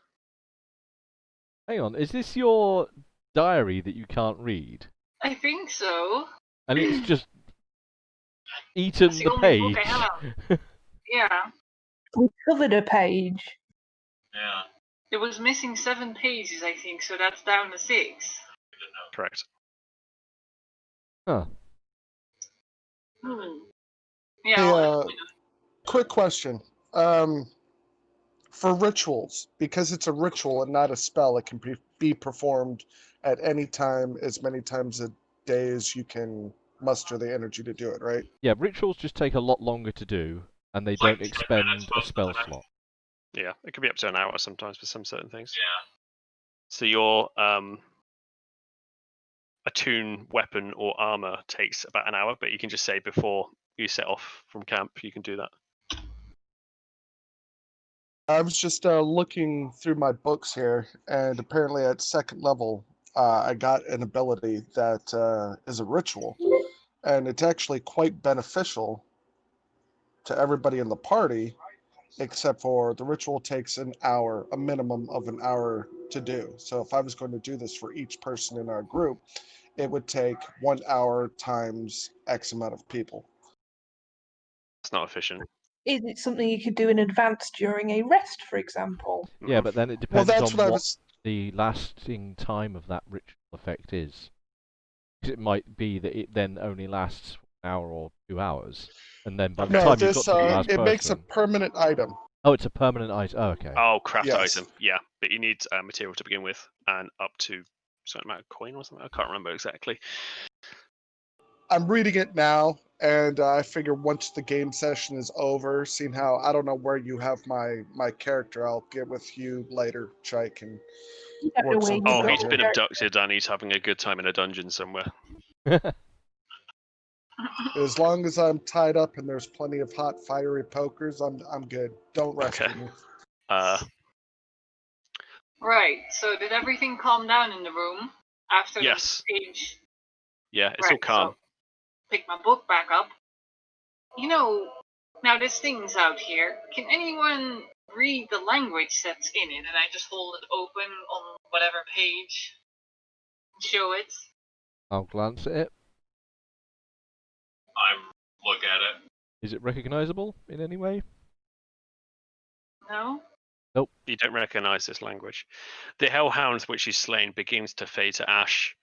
Hang on, is this your diary that you can't read? I think so. And it's just eaten That's the the only book page? I Yeah. We covered a page. Yeah. It was missing 7 pages, I think, so that's down to 6. Correct. Huh. Yeah. Hey, well, quick question. For rituals, because it's a ritual and not a spell, it can be performed at any time, as many times a day as you can muster the energy to do it, right? Yeah, rituals just take a lot longer to do, and they It's like don't 10 expend minutes a most of spell the time. slot. Yeah, it could be up to an hour sometimes for some certain things. Yeah. So your attune weapon or armor takes about an hour, but you can just say before you set off from camp, you can do that. I was just looking through my books here, and apparently at second level, I got an ability that is a ritual, and it's actually quite beneficial to everybody in the party, except for the ritual takes an hour, a minimum of an hour to do. So if I was going to do this for each person in our group, it would take 1 hour times X amount of people. It's not efficient. Is it something you could do in advance during a rest, for example? Yeah, but then it Well, depends that's on what I what was. the lasting time of that ritual effect is. 'Cause it might be that it then only lasts an hour or 2 hours, and then by the No, time you've this got to the last it person... makes a permanent item. Oh, it's a permanent item. Oh, okay. Oh, craft Yes. item. Yeah, but you need material to begin with, and up to a certain amount of coin or something. I can't remember exactly. I'm reading it now, and I figure once the game session is over, seeing how I don't know where you have my character, I'll get with you later, Chike, and You don't know Or where something. you Oh, go. he's been abducted and he's having a good time in a dungeon somewhere. As long as I'm tied up and there's plenty of hot, fiery pokers, I'm good. Don't rescue Okay. me. Right. So did everything calm down in the room after Yes. the page? Yeah, it's all Right, calm. So pick my book back up. You know, now this thing's out here. Can anyone read the language that's in it? And I just hold it open on whatever page. Show it. I'll glance at it. I look at it. Is it recognizable in any way? No? You don't recognise this language. The hellhound which he's slain begins to fade to ash.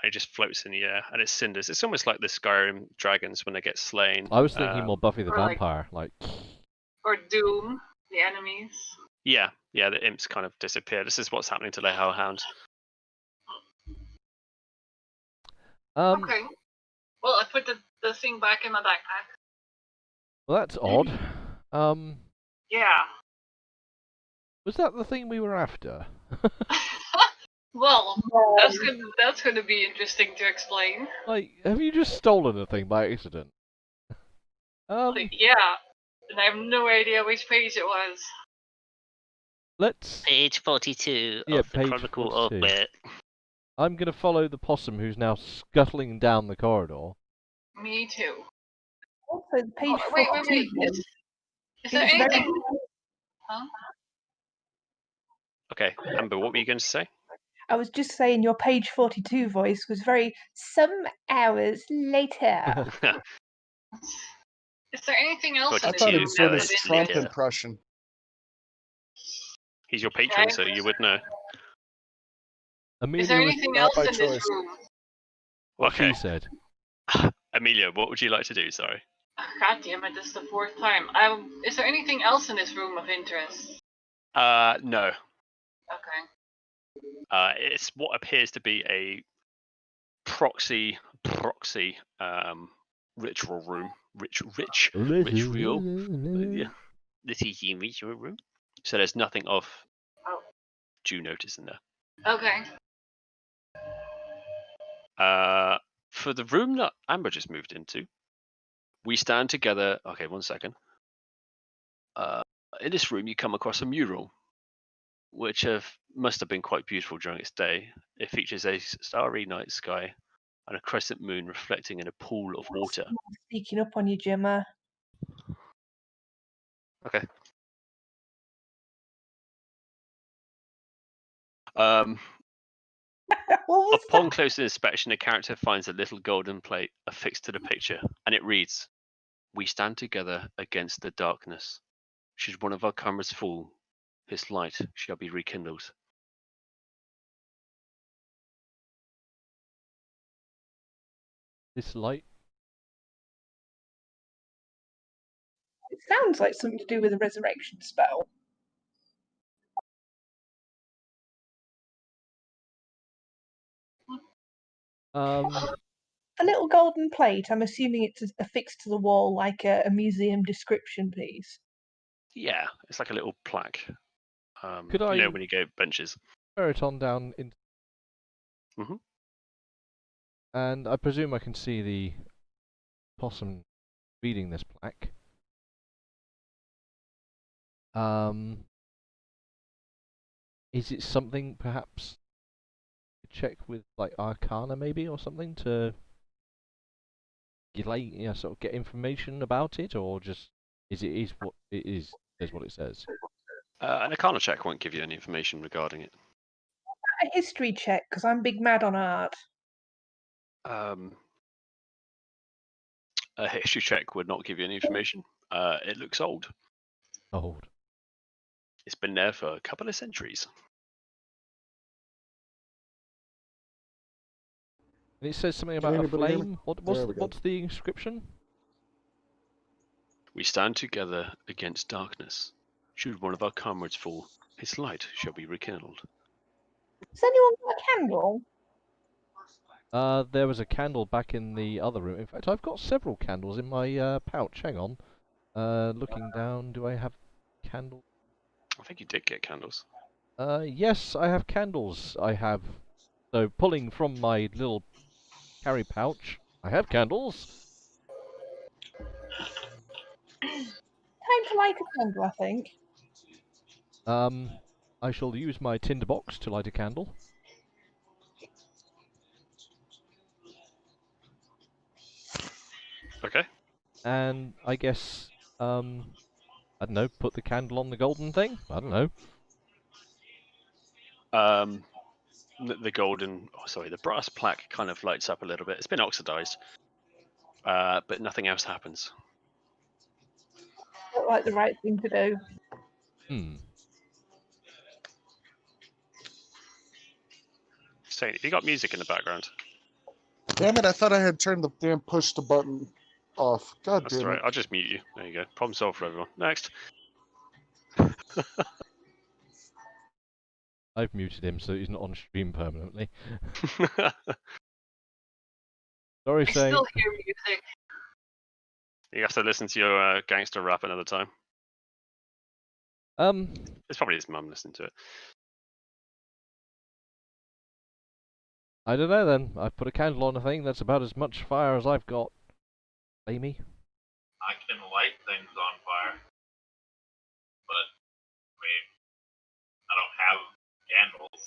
And it just floats in the air, and it's cinders. It's almost like the Skyrim dragons when they get slain. I was thinking more Buffy the or like- Vampire, like. Or Doom, the enemies. Yeah, the imps kind of disappear. This is what's happening to the hellhound. Okay. Well, I put the thing back in my backpack. Well, that's odd. Yeah. Was that the thing we were after? Well, that's gonna be interesting to explain. Like, have you just stolen a thing by accident? Yeah, and I have no idea which page it was. Let's. Page 42 Yeah, of the page Chronicle 42. of Wit. I'm gonna follow the possum who's now scuttling down the corridor. Me too. Also, page Oh, wait. 42 Is there is very- anything? Huh? Okay, Amber, what were you going to say? I was just saying your page 42 voice was very some hours later. Is there anything else in I this thought he room was doing that his was Trump in impression. He's your patron, Okay. so you would know. Amelia Is there was anything not else by in this choice. room? what Okay. she said. Amelia, what would you like to do? Sorry. God damn it! This is the fourth time. Is there anything else in this room of interest? No. Okay. It's what appears to be a proxy ritual room. Ritual. Yeah. This is the ritual room. So there's nothing of due notice in there. Okay. For the room that Amber just moved into, we stand together. Okay, 1 second. In this room, you come across a mural, which must have been quite beautiful during its day. It features a starry night sky and a crescent moon reflecting in a pool of water. Sneaking up on you, Gemma. Okay. What was Upon closer inspection, the character finds a little golden plate affixed to the picture, and it reads, "We stand together against the darkness. Should one of our comrades fall, his light shall be rekindled." This light. It sounds like something to do with a resurrection spell. A little golden plate. I'm assuming it's affixed to the wall like a museum description piece. Yeah, it's like a little plaque. Could you I- know when you go benches. Throw it on down into. Mhm. And I presume I can see the possum reading this plaque. Is it something perhaps check with like Arcana maybe or something to sort of get information about it, or just is what it is what it says? An Arcana check won't give you any information regarding it. A history check, because I'm big mad on art. A history check would not give you any information. It looks old. Old. It's been there for a couple of centuries. And it says something Can about a anybody hear me? flame. There we go. What's the inscription? We stand together against darkness. Should one of our comrades fall, his light shall be rekindled. Has anyone got a candle? There was a candle back in the other room. In fact, I've got several candles in my pouch. Hang on. Looking down, do I have candle? I think you did get candles. Yes, I have candles. So pulling from my little carry pouch, I have candles. Time to light a candle, I think. I shall use my tinderbox to light a candle. Okay. And I guess, I don't know, put the candle on the golden thing? I don't know. The golden, the brass plaque kind of lights up a little bit. It's been oxidized, but nothing else happens. Felt like the right thing to do. Stain, have you got music in the background? Damn it, I thought I had turned the damn push the button off. God That's damn all right. it. I'll just mute you. There you go. Problem solved for everyone. Next. I've muted him so he's not on stream permanently. Sorry, I Stain. still hear music. You have to listen to your gangster rap another time. It's probably his mum listening to it. I don't know then. I've put a candle on a thing that's about as much fire as I've got. Amy? I can light things on fire, but I mean, I don't have candles.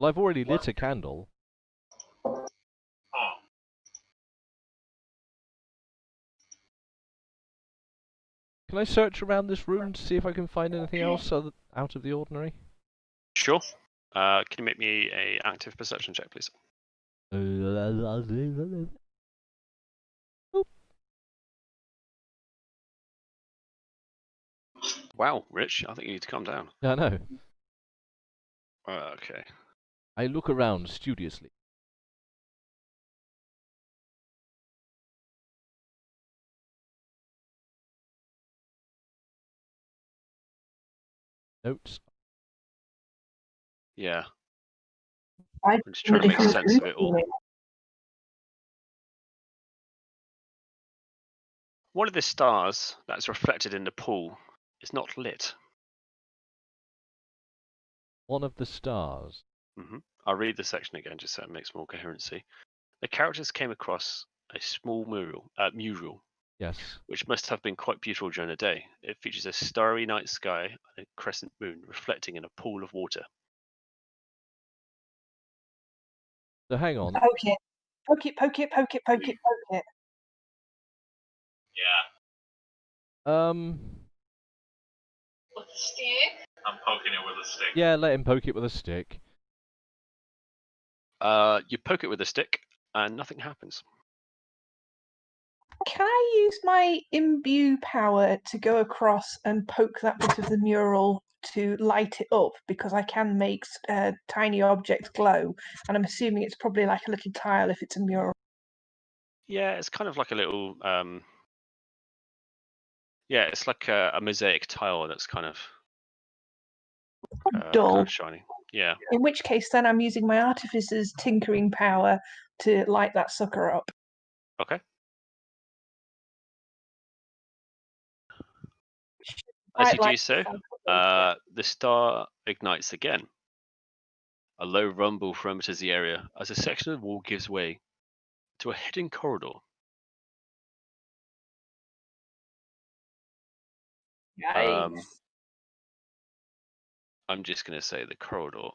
Well, I've already lit a candle. Huh. Can I search around this room to see if I can find anything else out of the ordinary? Sure. Can you make me a active perception check, please? Wow, Rich, I think you need to calm down. I know. Okay. I look around studiously. Notes. Yeah. I'm just trying to make sense of it all. One of the stars that's reflected in the pool is not lit. One of the stars. I'll read the section again just so it makes more coherency. The characters came across a small mural, Yes. which must have been quite beautiful during the day. It features a starry night sky and a crescent moon reflecting in a pool of water. So hang on. Poke it. Poke it, poke it, poke it, poke it, poke it. Yeah, With a stick? I'm poking it with a stick. Yeah, let him poke it with a stick. You poke it with a stick and nothing happens. Can I use my imbue power to go across and poke that bit of the mural to light it up? Because I can make tiny objects glow, and I'm assuming it's probably like a little tile if it's a mural. Yeah, it's kind of like a little. It's like a mosaic tile that's kind of Dull. shiny. Yeah. In which case, then I'm using my artificer's tinkering power to light that sucker up. Okay. As you do so, the star ignites again. A low rumble enters the area as a section of the wall gives way to a hidden corridor. I'm just going to say the corridor.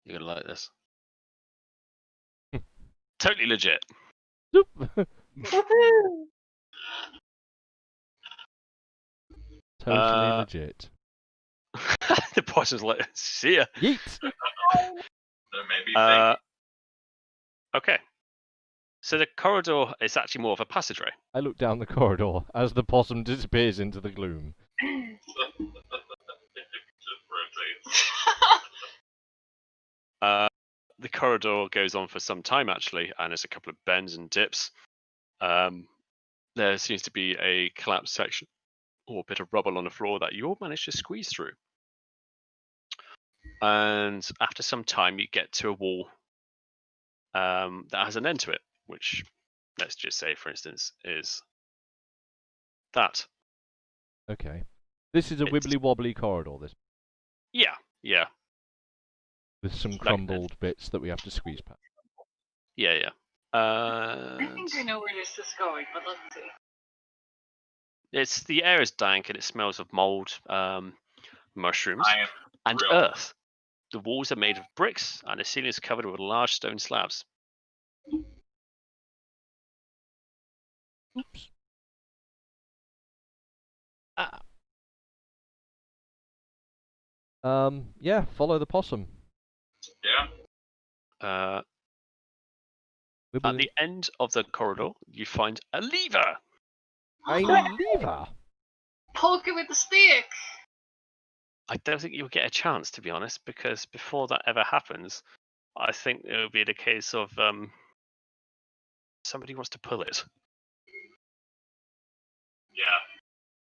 You're going to like this. Totally legit. Totally legit. The boss is like, see ya. Yeet. There may be things. Okay. So the corridor is actually more of a passageway. I look down the corridor as the possum disappears into the gloom. Just rotate. The corridor goes on for some time actually, and there's a couple of bends and dips. There seems to be a collapsed section or a bit of rubble on the floor that you all managed to squeeze through. And after some time, you get to a wall that has an end to it. which, let's just say, for instance, is that. Okay. This is a It's- wibbly wobbly corridor. This Yeah, yeah, with some Like- crumbled bits that we have to squeeze past. yeah. I think I know where this is going, but let's see. The air is dank and it smells of mold, mushrooms, I am and thrilled. earth. The walls are made of bricks, and the ceiling is covered with large stone slabs. Oops. Yeah, follow the possum. Yeah. At Wibbly. the end of the corridor, you find a lever. A lever. Poke it with the stick. I don't think you'll get a chance, to be honest, because before that ever happens, I think it will be the case of somebody wants to pull it. Yeah.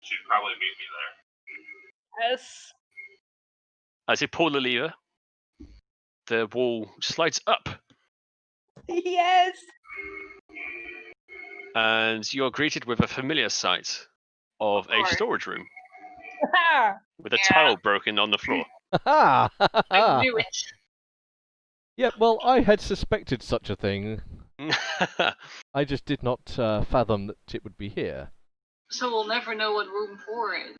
She'd probably meet me there. Yes. As you pull the lever, the wall slides up, Yes. and you're greeted with a familiar sight of a course. storage room with a Yeah. tile broken on the floor. Ha I knew it. Yeah, well, I had suspected such a thing. I just did not fathom that it would be here. So we'll never know what room 4 is.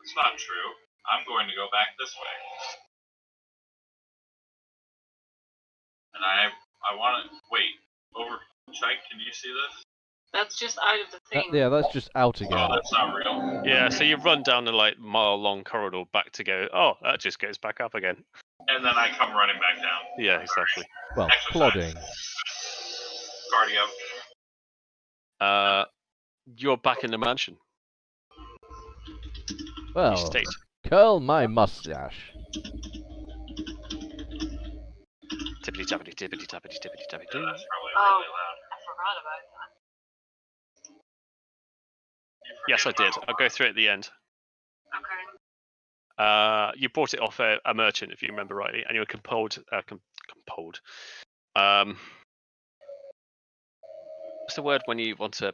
It's not true. I'm going to go back this way. And I want to wait. Over, Chike, can you see this? That's just out of the thing. Yeah, that's just out again. Oh, that's not real. Yeah, so you run down the mile-long corridor back to go. Oh, that just goes back up again. And then I come running back down. Yeah, exactly. Well, Exercise. plodding. Cardio. You're back in the mansion. Well, Estate. curl my mustache. Tippity tappity tippity tappity tippity tappity. Yeah, that's probably Oh. really loud. I forgot about that. You Yes, I forget did. about I'll go through it at the end. Okay. You bought it off a merchant, if you remember rightly, and you were compelled. Compelled. What's the word when you want to?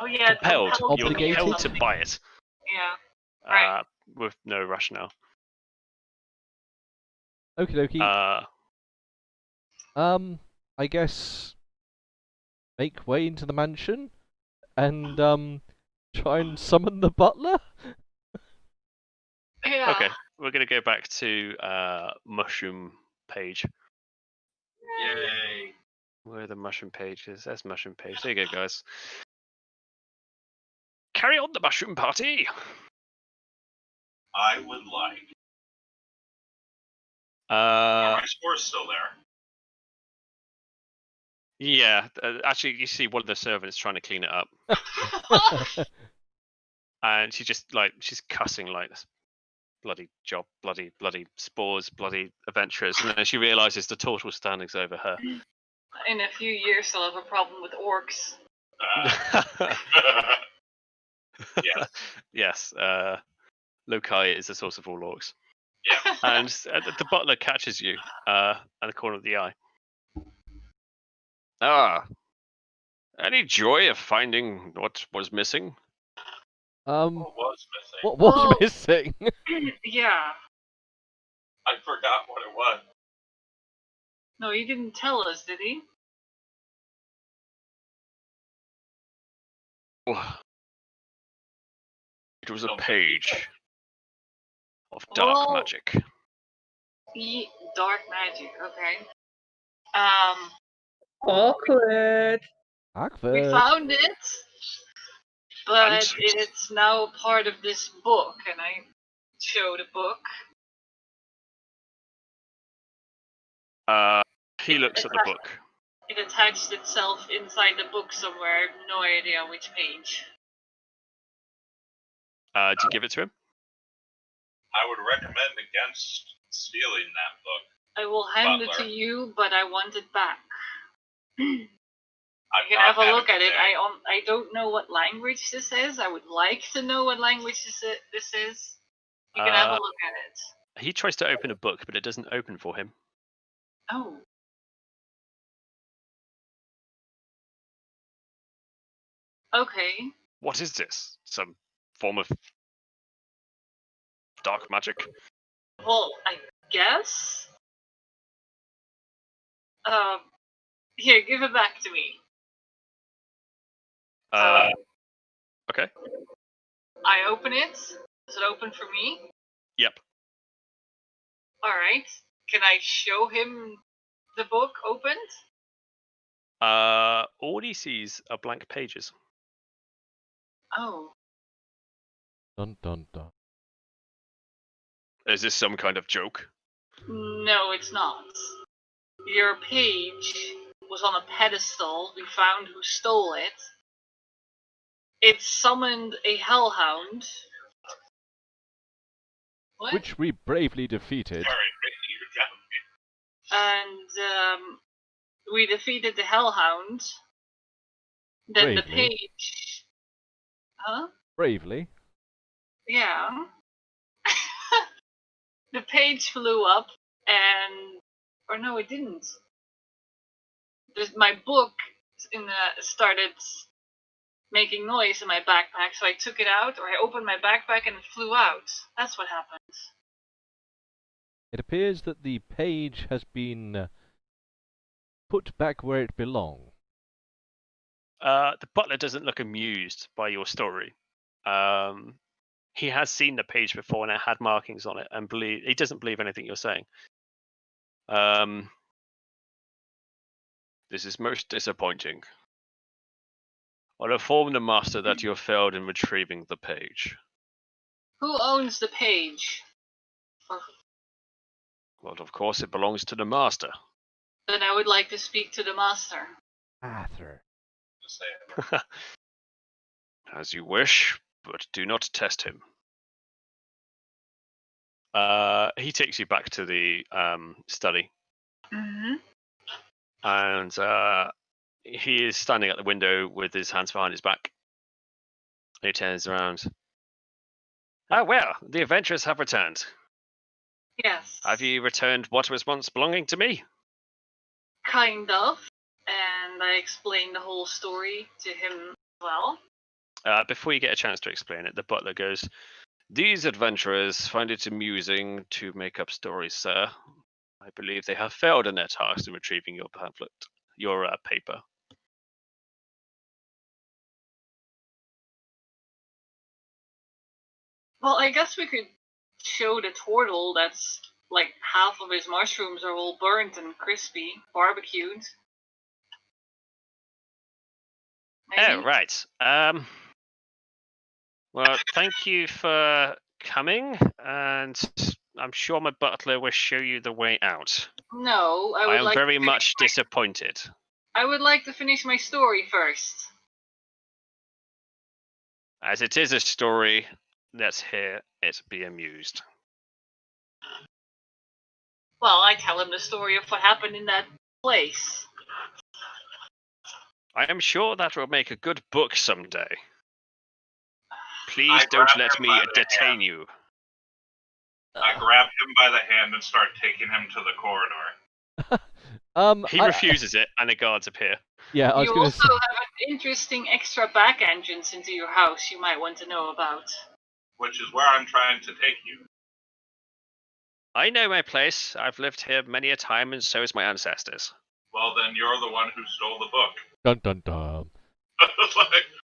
Oh yeah. Compelled. compelled You're to do compelled to something. buy it. Yeah. Right. With no rationale. Okie dokie. I guess make way into the mansion and try and summon the butler. Yeah. Okay, we're gonna go back to mushroom page. Yay. Where are the mushroom pages? There's mushroom page. There you go, guys. Carry on the mushroom party. I would like. My score's still there. Yeah. Actually, you see one of the servants trying to clean it up, and she's cussing like this. Bloody job, bloody spores, bloody adventurers, and then she realizes the total standing's over her. In a few years, they'll have a problem with orcs. Yes. Yes. Lokai is the source of all orcs. Yeah. And the butler catches you at the corner of the eye. Any joy of finding what was missing? What was missing? What was Oh. missing? Yeah. I forgot what it was. No, he didn't tell us, did he? It was a page of dark Oh. magic. Dark magic. Okay. Awkward. We Hackford. found it, but And- it's now part of this book, and I showed a book. He looks at the book. It attached itself inside the book somewhere. I have no idea which page. Do you give it to him? I would recommend against stealing that book. I will hand it to Butler. you, but I want it back. You I'm can not have a look having at it. today. I don't know what language this is. I would like to know what language this is. You can have a look at it. He tries to open a book, but it doesn't open for him. Oh. Okay. What is this? Some form of dark magic? Well, I guess. Here, give it back to me. Okay. I open it. Is it open for me? Yep. Alright. Can I show him the book opened? All he sees are blank pages. Oh. Dun dun dun. Is this some kind of joke? No, it's not. Your page was on a pedestal. We found who stole it. It summoned a hellhound. What? Which we bravely defeated. And we defeated the hellhound. Then the Bravely? page. Huh? Bravely? Yeah. The page flew up, and or no, it didn't. My book started making noise in my backpack, so I took it out, or I opened my backpack and it flew out. That's what happened. It appears that the page has been put back where it belongs. The butler doesn't look amused by your story. He has seen the page before and it had markings on it, and he doesn't believe anything you're saying. This is most disappointing. I'll inform the master that you have failed in retrieving the page. Who owns the page? Well, of course, it belongs to the master. Then I would like to speak to the master. Arthur. As you wish, but do not test him. He takes you back to the study. Mm-hmm. And he is standing at the window with his hands behind his back. He turns around. Ah, well, the adventurers have returned. Yes. Have you returned what was once belonging to me? Kind of. And I explained the whole story to him as well. Before you get a chance to explain it, the butler goes, "These adventurers find it amusing to make up stories, sir. I believe they have failed in their task in retrieving your pamphlet, your paper." Well, I guess we could show the turtle that's like half of his mushrooms are all burnt and crispy, barbecued. Maybe? Oh, right. Well, thank you for coming, and I'm sure my butler will show you the way out. No, I am very much disappointed. I would like to finish my story first. As it is a story, let's hear it be amused. Well, I tell him the story of what happened in that place. I am sure that will make a good book someday. Please don't let me detain you. I grab him by the hand and start taking him to the corridor. He refuses it, and the guards appear. Yeah, I was You going to also say. have an interesting extra back entrance into your house you might want to know about. Which is where I'm trying to take you. I know my place. I've lived here many a time, and so has my ancestors. Well, then you're the one who stole the book. Dun dun dun.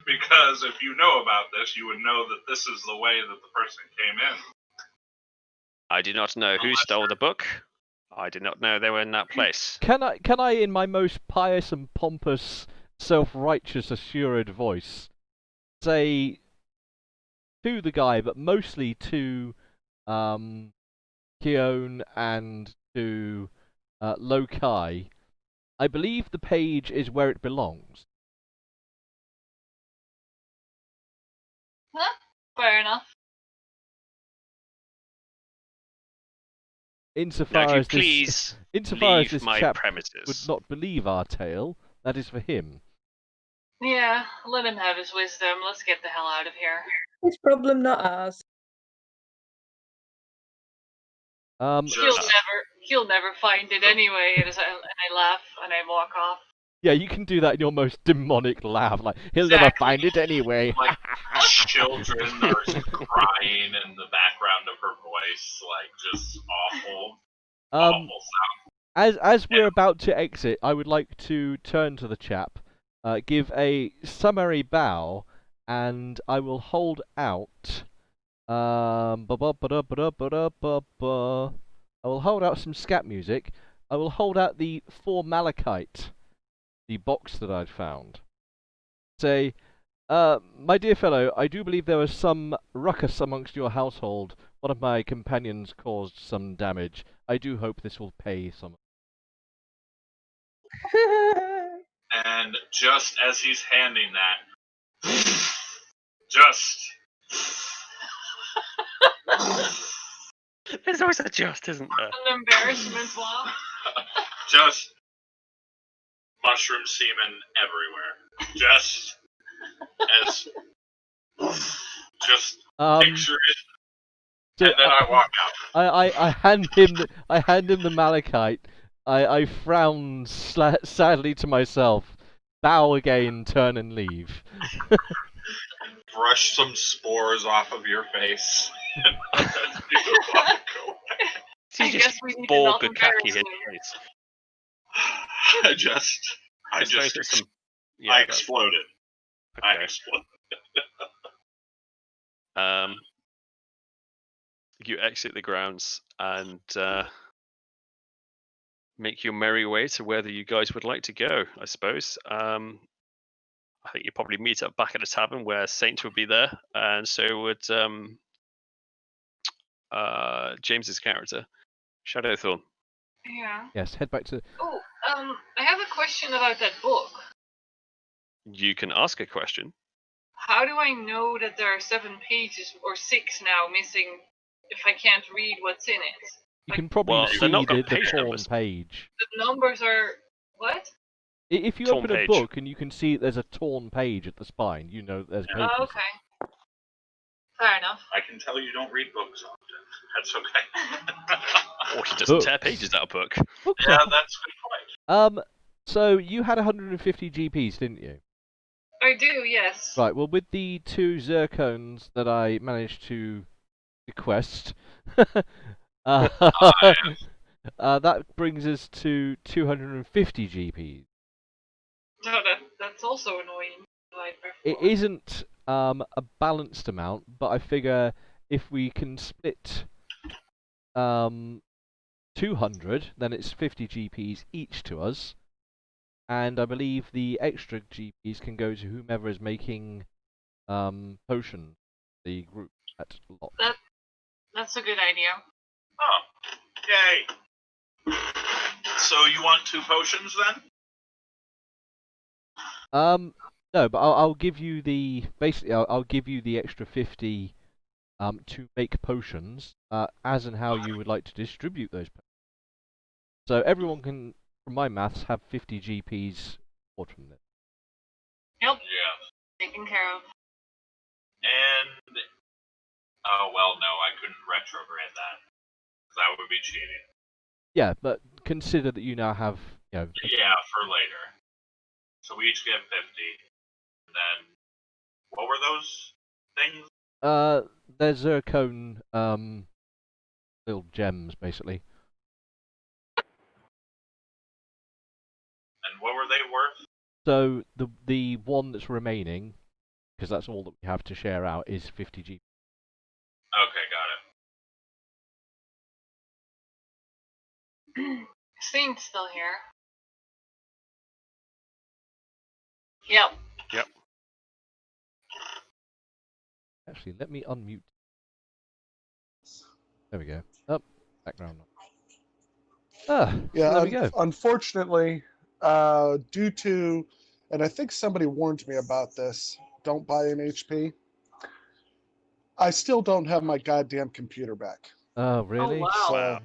Because if you know about this, you would know that this is the way that the person came in. I do not know who stole the book. I did not know they were in that place. Can I, in my most pious and pompous, self-righteous, assured voice, say to the guy, but mostly to Keone and to Lokai, I believe the page is where it belongs. Huh? Fair enough. Insofar Now, as please this my chap premises. would not believe our tale, that is for him. Yeah, let him have his wisdom. Let's get the hell out of here. His problem, not ours. He'll never find it anyway. And I laugh and I walk off. Yeah, you can do that in your most demonic laugh. Like, he'll never Exactly. find it ananyway. Like, children are crying in the background of her voice, like, just awful, awful sound. As we're about to exit, I would like to turn to the chap, give a summary bow, and I will hold out. I will hold out some scat music. I will hold out the 4 malachite, the box that I'd found. Say, my dear fellow, I do believe there was some ruckus amongst your household. One of my companions caused some damage. I do hope this will pay some. And just as he's handing that, just. There's always a just, isn't there? An embarrassment laugh. Just mushroom semen everywhere. Just as. Just picture it. So, and then I walk out. I hand him the malachite. I frown sadly to myself, bow again, turn and leave. Brush some spores off of your face. And then you walk away. So you I just guess we need to ball not Bukaki embarrass in him. face. I just Yeah, I that's- exploded. I okay. exploded. You exit the grounds and make your merry way to where you guys would like to go, I suppose. I think you probably meet up back at the tavern where Saint would be there, and so would James's character, Shadowthorn. Yeah. Yes, head back to. Oh, I have a question about that book. You can ask a question. How do I know that there are 7 pages or 6 now missing if I can't read what's in it? You can probably Well, see they're not got the page torn numbers. page. The numbers are what? If you Torn open a page. book and you can see there's a torn page at the spine, you know there's pages. Oh, okay. Fair enough. I can tell you don't read books often. That's okay. Or she doesn't tear Books. pages out of book. Books Yeah, are- that's a good point. So you had 150 GPs, didn't you? I do, yes. Right. Well, with the 2 zircons that I managed to request, that brings us to 250 GPs. No, that's also annoying. Like It before. isn't a balanced amount, but I figure if we can split 200, then it's 50 GPs each to us, and I believe the extra GPs can go to whomever is making potions, the group at lot. That's a good idea. Oh, yay. So you want 2 potions then? No, but I'll give you the I'll give you the extra 50 to make potions, as and how you would like to distribute those potions. So everyone can, from my maths, have 50 GPs poured from this. Yep, Yeah. taken care of. And oh well, no, I couldn't retrograde that. That would be cheating. Yeah, but consider that you now have, you know, Yeah, for later. So we each get 50. And then what were those things? they're zircon little gems basically. And what were they worth? So the one that's remaining, because that's all that we have to share out, is 50 GP. Okay, got it. Saint's still here. Yep. Yep. Actually, let me unmute. There we go. Oh, background. Ah, Yeah, so there we go. unfortunately, due to, and I think somebody warned me about this, don't buy an HP. I still don't have my goddamn computer back. Oh, really? wow. So, Wow.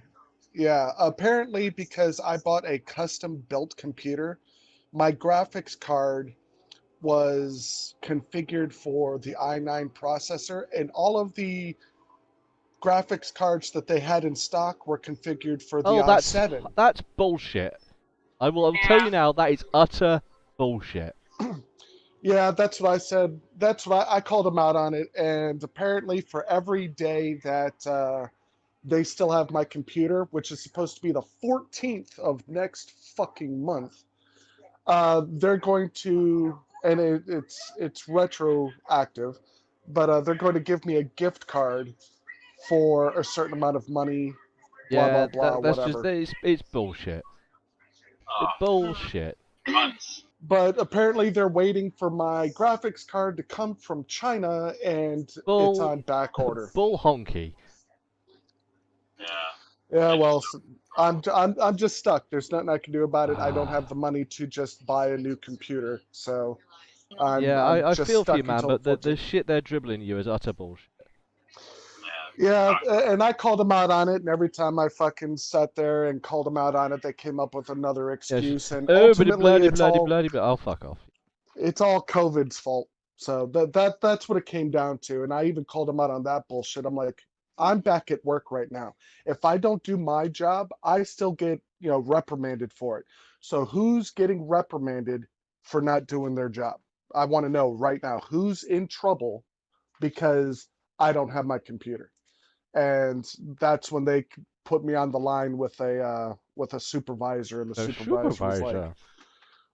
yeah, apparently because I bought a custom built computer, my graphics card was configured for the i9 processor, and all of the graphics cards that they had in stock were configured for the Oh, i7. that's bullshit. I will tell Yeah. you now, that is utter bullshit. Yeah, that's what I said. That's what I called them out on it. And apparently, for every day that they still have my computer, which is supposed to be the 14th of next fucking month, they're going to, and it's retroactive, but they're going to give me a gift card for a certain amount of money. Blah Yeah, blah blah, that's whatever. it's bullshit. It's bullshit. Months. But apparently they're waiting for my graphics card to come from China, and it's Bull on back order. bull honky. Yeah. Yeah, well, I'm just stuck. There's nothing I can do about it. I don't have the money to just buy a new computer, so I'm I just feel for you, stuck man, until but the 14th. shit they're dribbling you is utter bullshit. Yeah, and I called them out on it, and every time I fucking sat there and called them out on it, they came up with another excuse, and ultimately Oh, fuck off. it's all COVID's fault. So that's what it came down to, and I even called them out on that bullshit. I'm like, I'm back at work right now. If I don't do my job, I still get, reprimanded for it. So who's getting reprimanded for not doing their job? I want to know right now who's in trouble because I don't have my computer. And that's when they put me on the line with a supervisor, and the supervisor was like,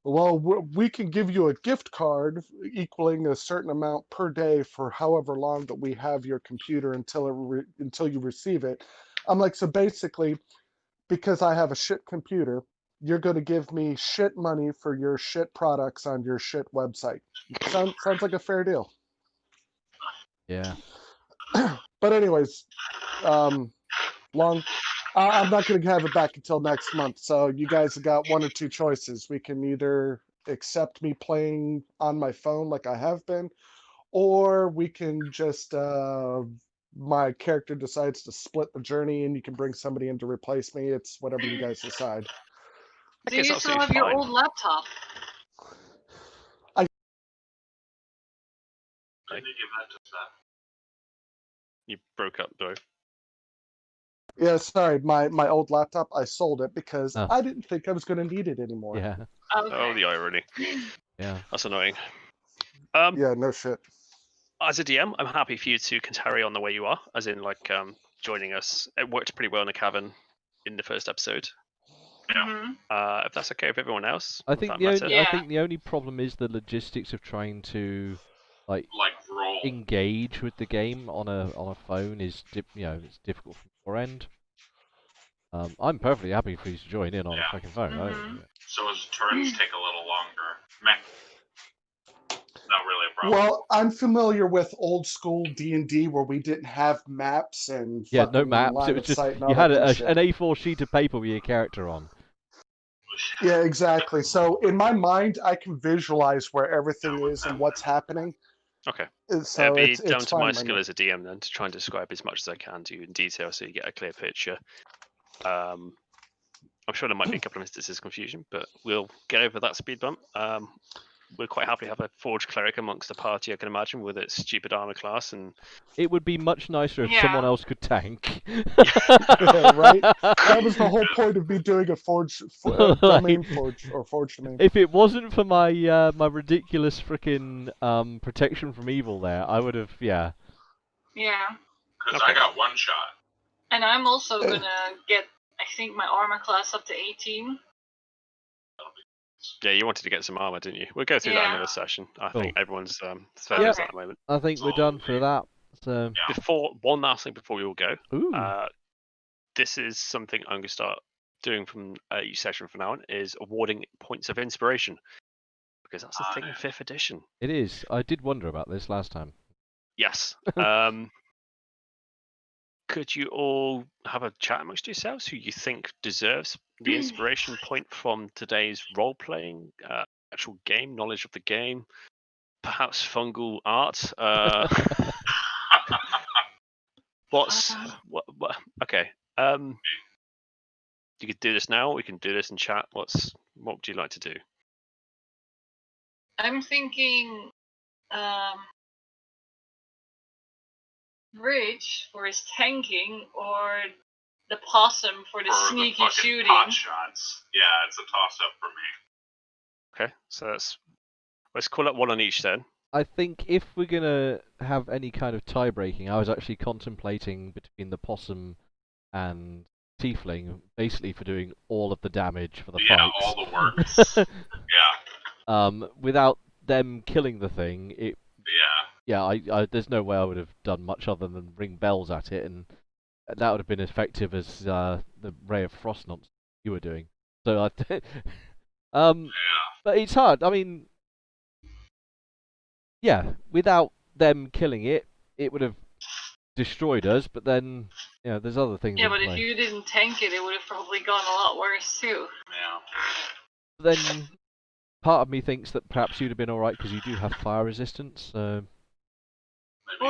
well, we can give you a gift card equaling a certain amount per day for however long that we have your computer until you receive it. I'm like, so basically, because I have a shit computer, you're going to give me shit money for your shit products on your shit website. Sounds like a fair deal. Yeah. But anyways, I'm not going to have it back until next month. So you guys have got one or two choices. We can either accept me playing on my phone like I have been, or we can just my character decides to split the journey, and you can bring somebody in to replace me. It's whatever you guys decide. Do you still have your old laptop? You broke up, though. Yeah, sorry, my old laptop, I sold it because Oh. I didn't think I was going to need it anymore. Yeah. Okay. Oh, the irony. Yeah. That's annoying. Yeah, no shit. As a DM, I'm happy for you to carry on the way you are, as in, joining us. It worked pretty well in the cavern in the first episode. If that's okay with everyone else. I think the only problem is the logistics of trying to roll. engage with the game on a phone is it's difficult from your end. I'm perfectly happy for you to join in on a fucking phone. So his turns take a little longer. Not really a problem. Well, I'm familiar with old school D&D where we didn't have maps and no maps. It was just you had an A4 sheet of paper with your character on. Yeah, exactly. So in my mind, I can visualize where everything is and what's happening. Okay. So it'll be it's down to my fine, skill as a DM then to try and describe as much as I can to you in detail so you get a clear picture. I'm sure there might be a couple of instances of confusion, but we'll get over that speed bump. We'll quite happily have a forged cleric amongst the party, I can imagine, with its stupid armor class. And it would be much nicer if someone else could tank. Yeah, right? That was the whole point of me doing a forged domain forge or forged domain. If it wasn't for my my ridiculous freaking protection from evil there, I would have Yeah. Because I got one shot. And I'm also gonna get, I think, my armor class up to 18. Yeah, you wanted to get some armor, didn't you? We'll go through that in another session. I think everyone's fed yeah. at the moment. I think we're done for that. So One last thing before we all go. Ooh. This is something I'm going to start doing from each session from now on, is awarding points of inspiration. Because that's the thing in 5th edition. It is. I did wonder about this last time. Yes. Could you all have a chat amongst yourselves who you think deserves the inspiration point from today's role-playing, actual game, knowledge of the game, perhaps fungal art? Okay. You could do this now. We can do this in chat. What would you like to do? I'm thinking Rich for his tanking, or the possum for the sneaky shooting. Pot shots. Yeah, it's a toss-up for me. Okay, so let's call it one on each then. I think if we're gonna have any kind of tie breaking, I was actually contemplating between the possum and tiefling, basically for doing all of the damage for the Yeah, fights. all the works. Yeah. Without them killing the thing, Yeah. I there's no way I would have done much other than ring bells at it, and that would have been effective as the ray of frost nonsense you were doing. So but it's hard. I mean, yeah, without them killing it, it would have destroyed us. But then, there's other things. Yeah, in but play. if you didn't tank it, it would have probably gone a lot worse too. Yeah. Then part of me thinks that perhaps you'd have been alright because you do have fire resistance. Well,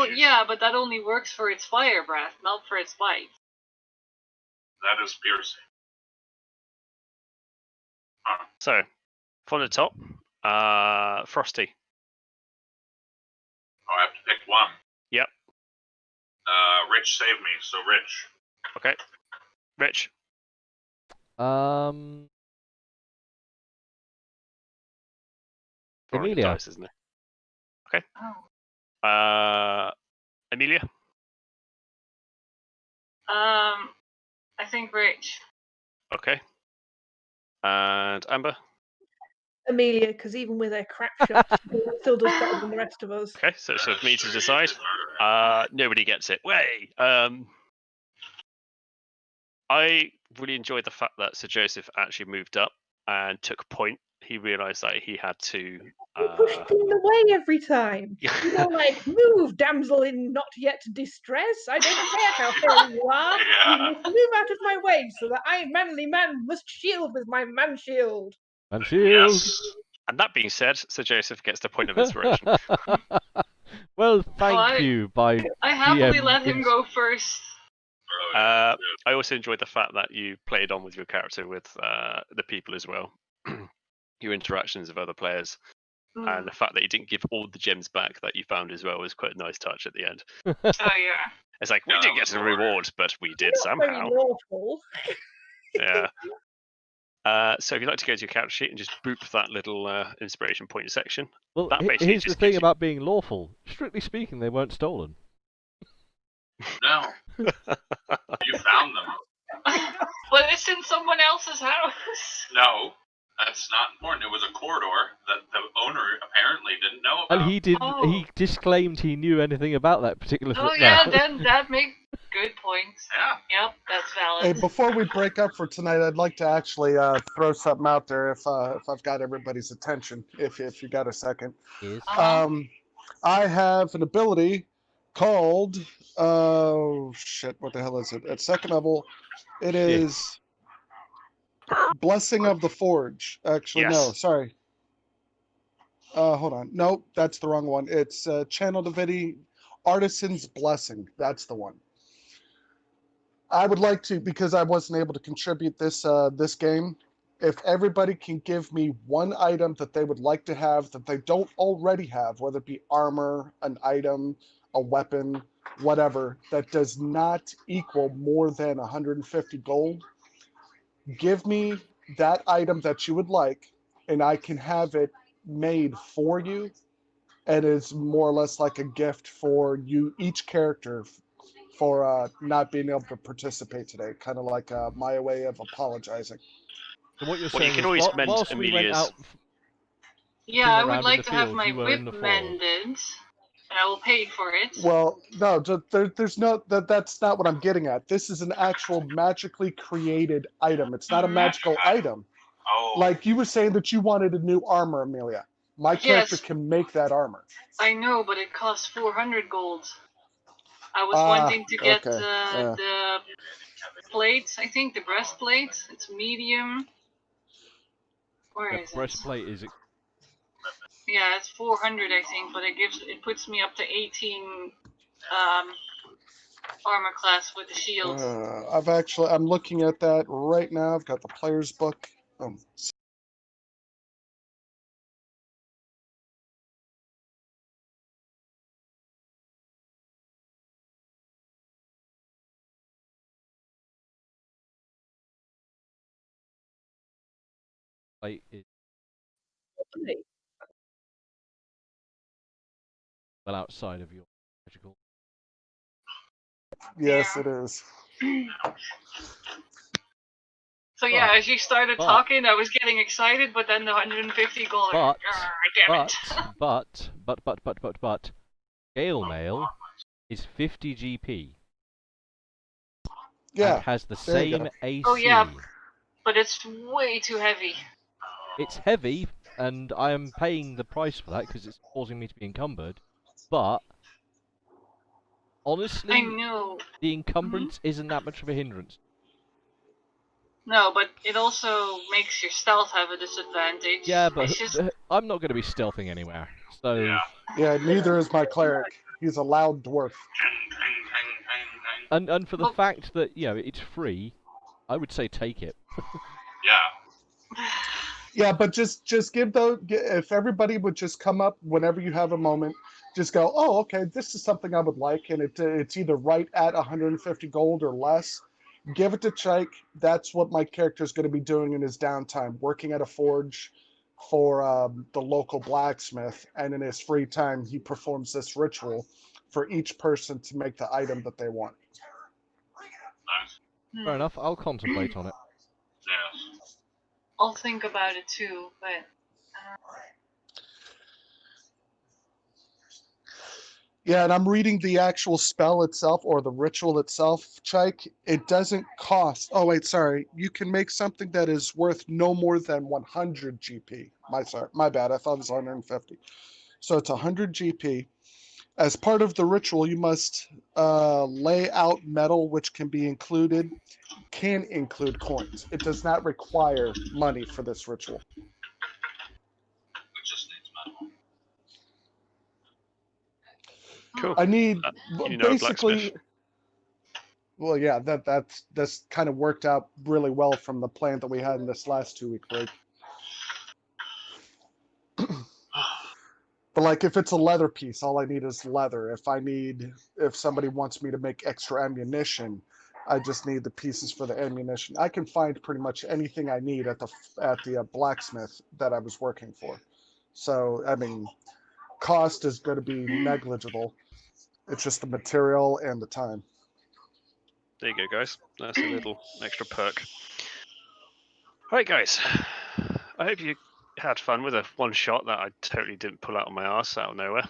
yeah, but that only works for its fire breath, not for its bite. That is piercing. So, from the top, Frosty. Oh, I have to pick one. Yep. Rich save me, so Rich. Okay. Rich. Amelia. Dice, isn't it? Okay. Amelia. I think Rich. Okay. And Amber. Amelia, because even with her crap shot, she still does better than the rest of us. Okay, so it's for me to decide. Nobody gets it. Way. I really enjoyed the fact that Sir Joseph actually moved up and took point. He realised that he had to. You pushed him away every time. You know, like, move, damsel in not yet distress. I don't care how fair you are. You must move out of my way, so that I, manly man, must shield with my man shield. Man shield. Yes. And that being said, Sir Joseph gets the point of inspiration. Well, thank you. By I happily GM let him go first. I also enjoyed the fact that you played on with your character with the people as well. Your interactions with other players. And the fact that you didn't give all the gems back that you found as well was quite a nice touch at the end. Oh, yeah. It's like, we didn't get a reward, but we did somehow. Very lawful. Yeah. So if you'd like to go to your character sheet and just boop that little inspiration point section. Well, that basically here's the just thing gives about being lawful. Strictly speaking, they weren't stolen. No. You found them. But it's in someone else's house. No, that's not important. It was a corridor that the owner apparently didn't know about. And he didn't. Oh. He disclaimed he knew anything about that particular. Oh, yeah, then that makes good points. Yeah. Yep, that's valid. Hey, before we break up for tonight, I'd like to actually throw something out there if I've got everybody's attention. If you got a second. Yes. I have an ability called what the hell is it? At second level, it is Blessing of the Forge. Actually, Yes. no, sorry. Hold on. Nope, that's the wrong one. It's Channel Divinity Artisan's Blessing. That's the one. I would like to, because I wasn't able to contribute this game, if everybody can give me one item that they would like to have that they don't already have, whether it be armor, an item, a weapon, whatever, that does not equal more than 150 gold, give me that item that you would like, and I can have it made for you, and it's more or less like a gift for you, each character, for not being able to participate today. Kind of like my way of apologizing. So what you're Well, you saying can is, always mend whilst we went Amelia's- out, Yeah, I around would in like the to have field, my you were whip in the fog. mended, and I will pay for it. Well, no, there's no that's not what I'm getting at. This is an actual magically created item. It's not a magical item. Oh. Like you were saying that you wanted a new armor, Amelia. My character Yes. can make that armor. I know, but it costs 400 gold. I was wanting to get okay, the plate, I think, the breastplate. It's medium. Where the is it? breastplate is. Yeah, it's 400, I think, but it puts me up to 18 armor class with the shield. I'm looking at that right now. I've got the player's book. Plate is funny. Well, outside of your magical. Yes, Yeah. it is. So yeah, But- as you started but- talking, I was getting excited, but then the 150 gold. But, Damn it. but, scale mail is 50 GP Yeah. and has the there you same go. AC. Oh, yeah. But it's way too heavy. It's heavy, and I am paying the price for that because it's causing me to be encumbered. But I honestly, know. the encumbrance isn't that much of a hindrance. No, but it also makes your stealth have a disadvantage. Yeah, but It's just... I'm not going to be stealthing anywhere. So Yeah. Yeah, neither is my cleric. He's a loud dwarf. and for the Well- fact that it's free, I would say take it. Yeah. Yeah, but just give those. If everybody would just come up whenever you have a moment, just go, oh, okay, this is something I would like, and it's either right at 150 gold or less. Give it to Chike. That's what my character is going to be doing in his downtime, working at a forge for the local blacksmith, and in his free time, he performs this ritual for each person to make the item that they want. Nice. Fair enough. I'll contemplate on it. Yes. I'll think about it too, but... Yeah, and I'm reading the actual spell itself or the ritual itself, Chike. It doesn't cost. Oh, wait, sorry. You can make something that is worth no more than 100 GP. My bad. I thought it was 150. So it's 100 GP. As part of the ritual, you must lay out metal, which can include coins. It does not require money for this ritual. It just needs metal. Cool. I need You know, a basically. blacksmith. Well, yeah, that's kind of worked out really well from the plan that we had in this last 2-week break. But like, if it's a leather piece, all I need is leather. If somebody wants me to make extra ammunition, I just need the pieces for the ammunition. I can find pretty much anything I need at the blacksmith that I was working for. So, I mean, cost is going to be negligible. It's just the material and the time. There you go, guys. That's a little extra perk. Right, guys. I hope you had fun with a one shot that I totally didn't pull out of my arse out of nowhere.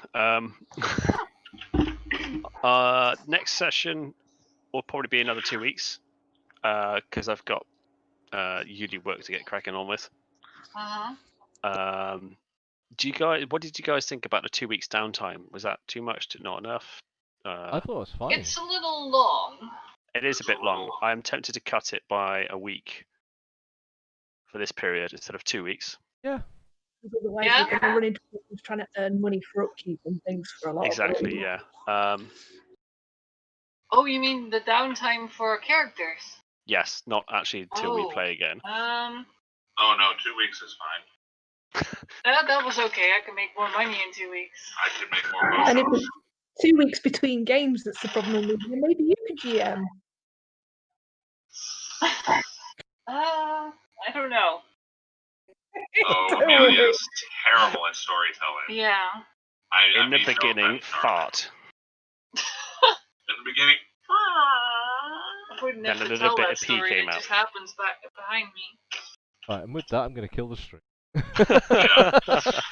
Next session will probably be another 2 weeks because I've got uni work to get cracking on with. Uh-huh. What did you guys think about the 2 weeks downtime? Was that too much? Not enough? I thought it was fine. It's a little long. It is a bit long. I am tempted to cut it by a week for this period instead of 2 weeks. Yeah. Because otherwise, Yeah. you're going to run into problems trying to earn money for upkeep and things for a lot of Exactly, people. yeah. Oh, you mean the downtime for characters? Yes, not actually until we Oh. play again. Oh no, 2 weeks is fine. That was okay. I can make more money in 2 weeks. I can make more And motions. if it's 2 weeks between games, that's the problem with you. Maybe you could GM. I don't know. Oh, Don't Amelia worry. is terrible at storytelling. Yeah. In the beginning, fart. In the beginning. I wouldn't Then have a to little tell bit that of pee story. came It out. just happens back behind me. Right, and with that, I'm going to kill the stream. Yeah.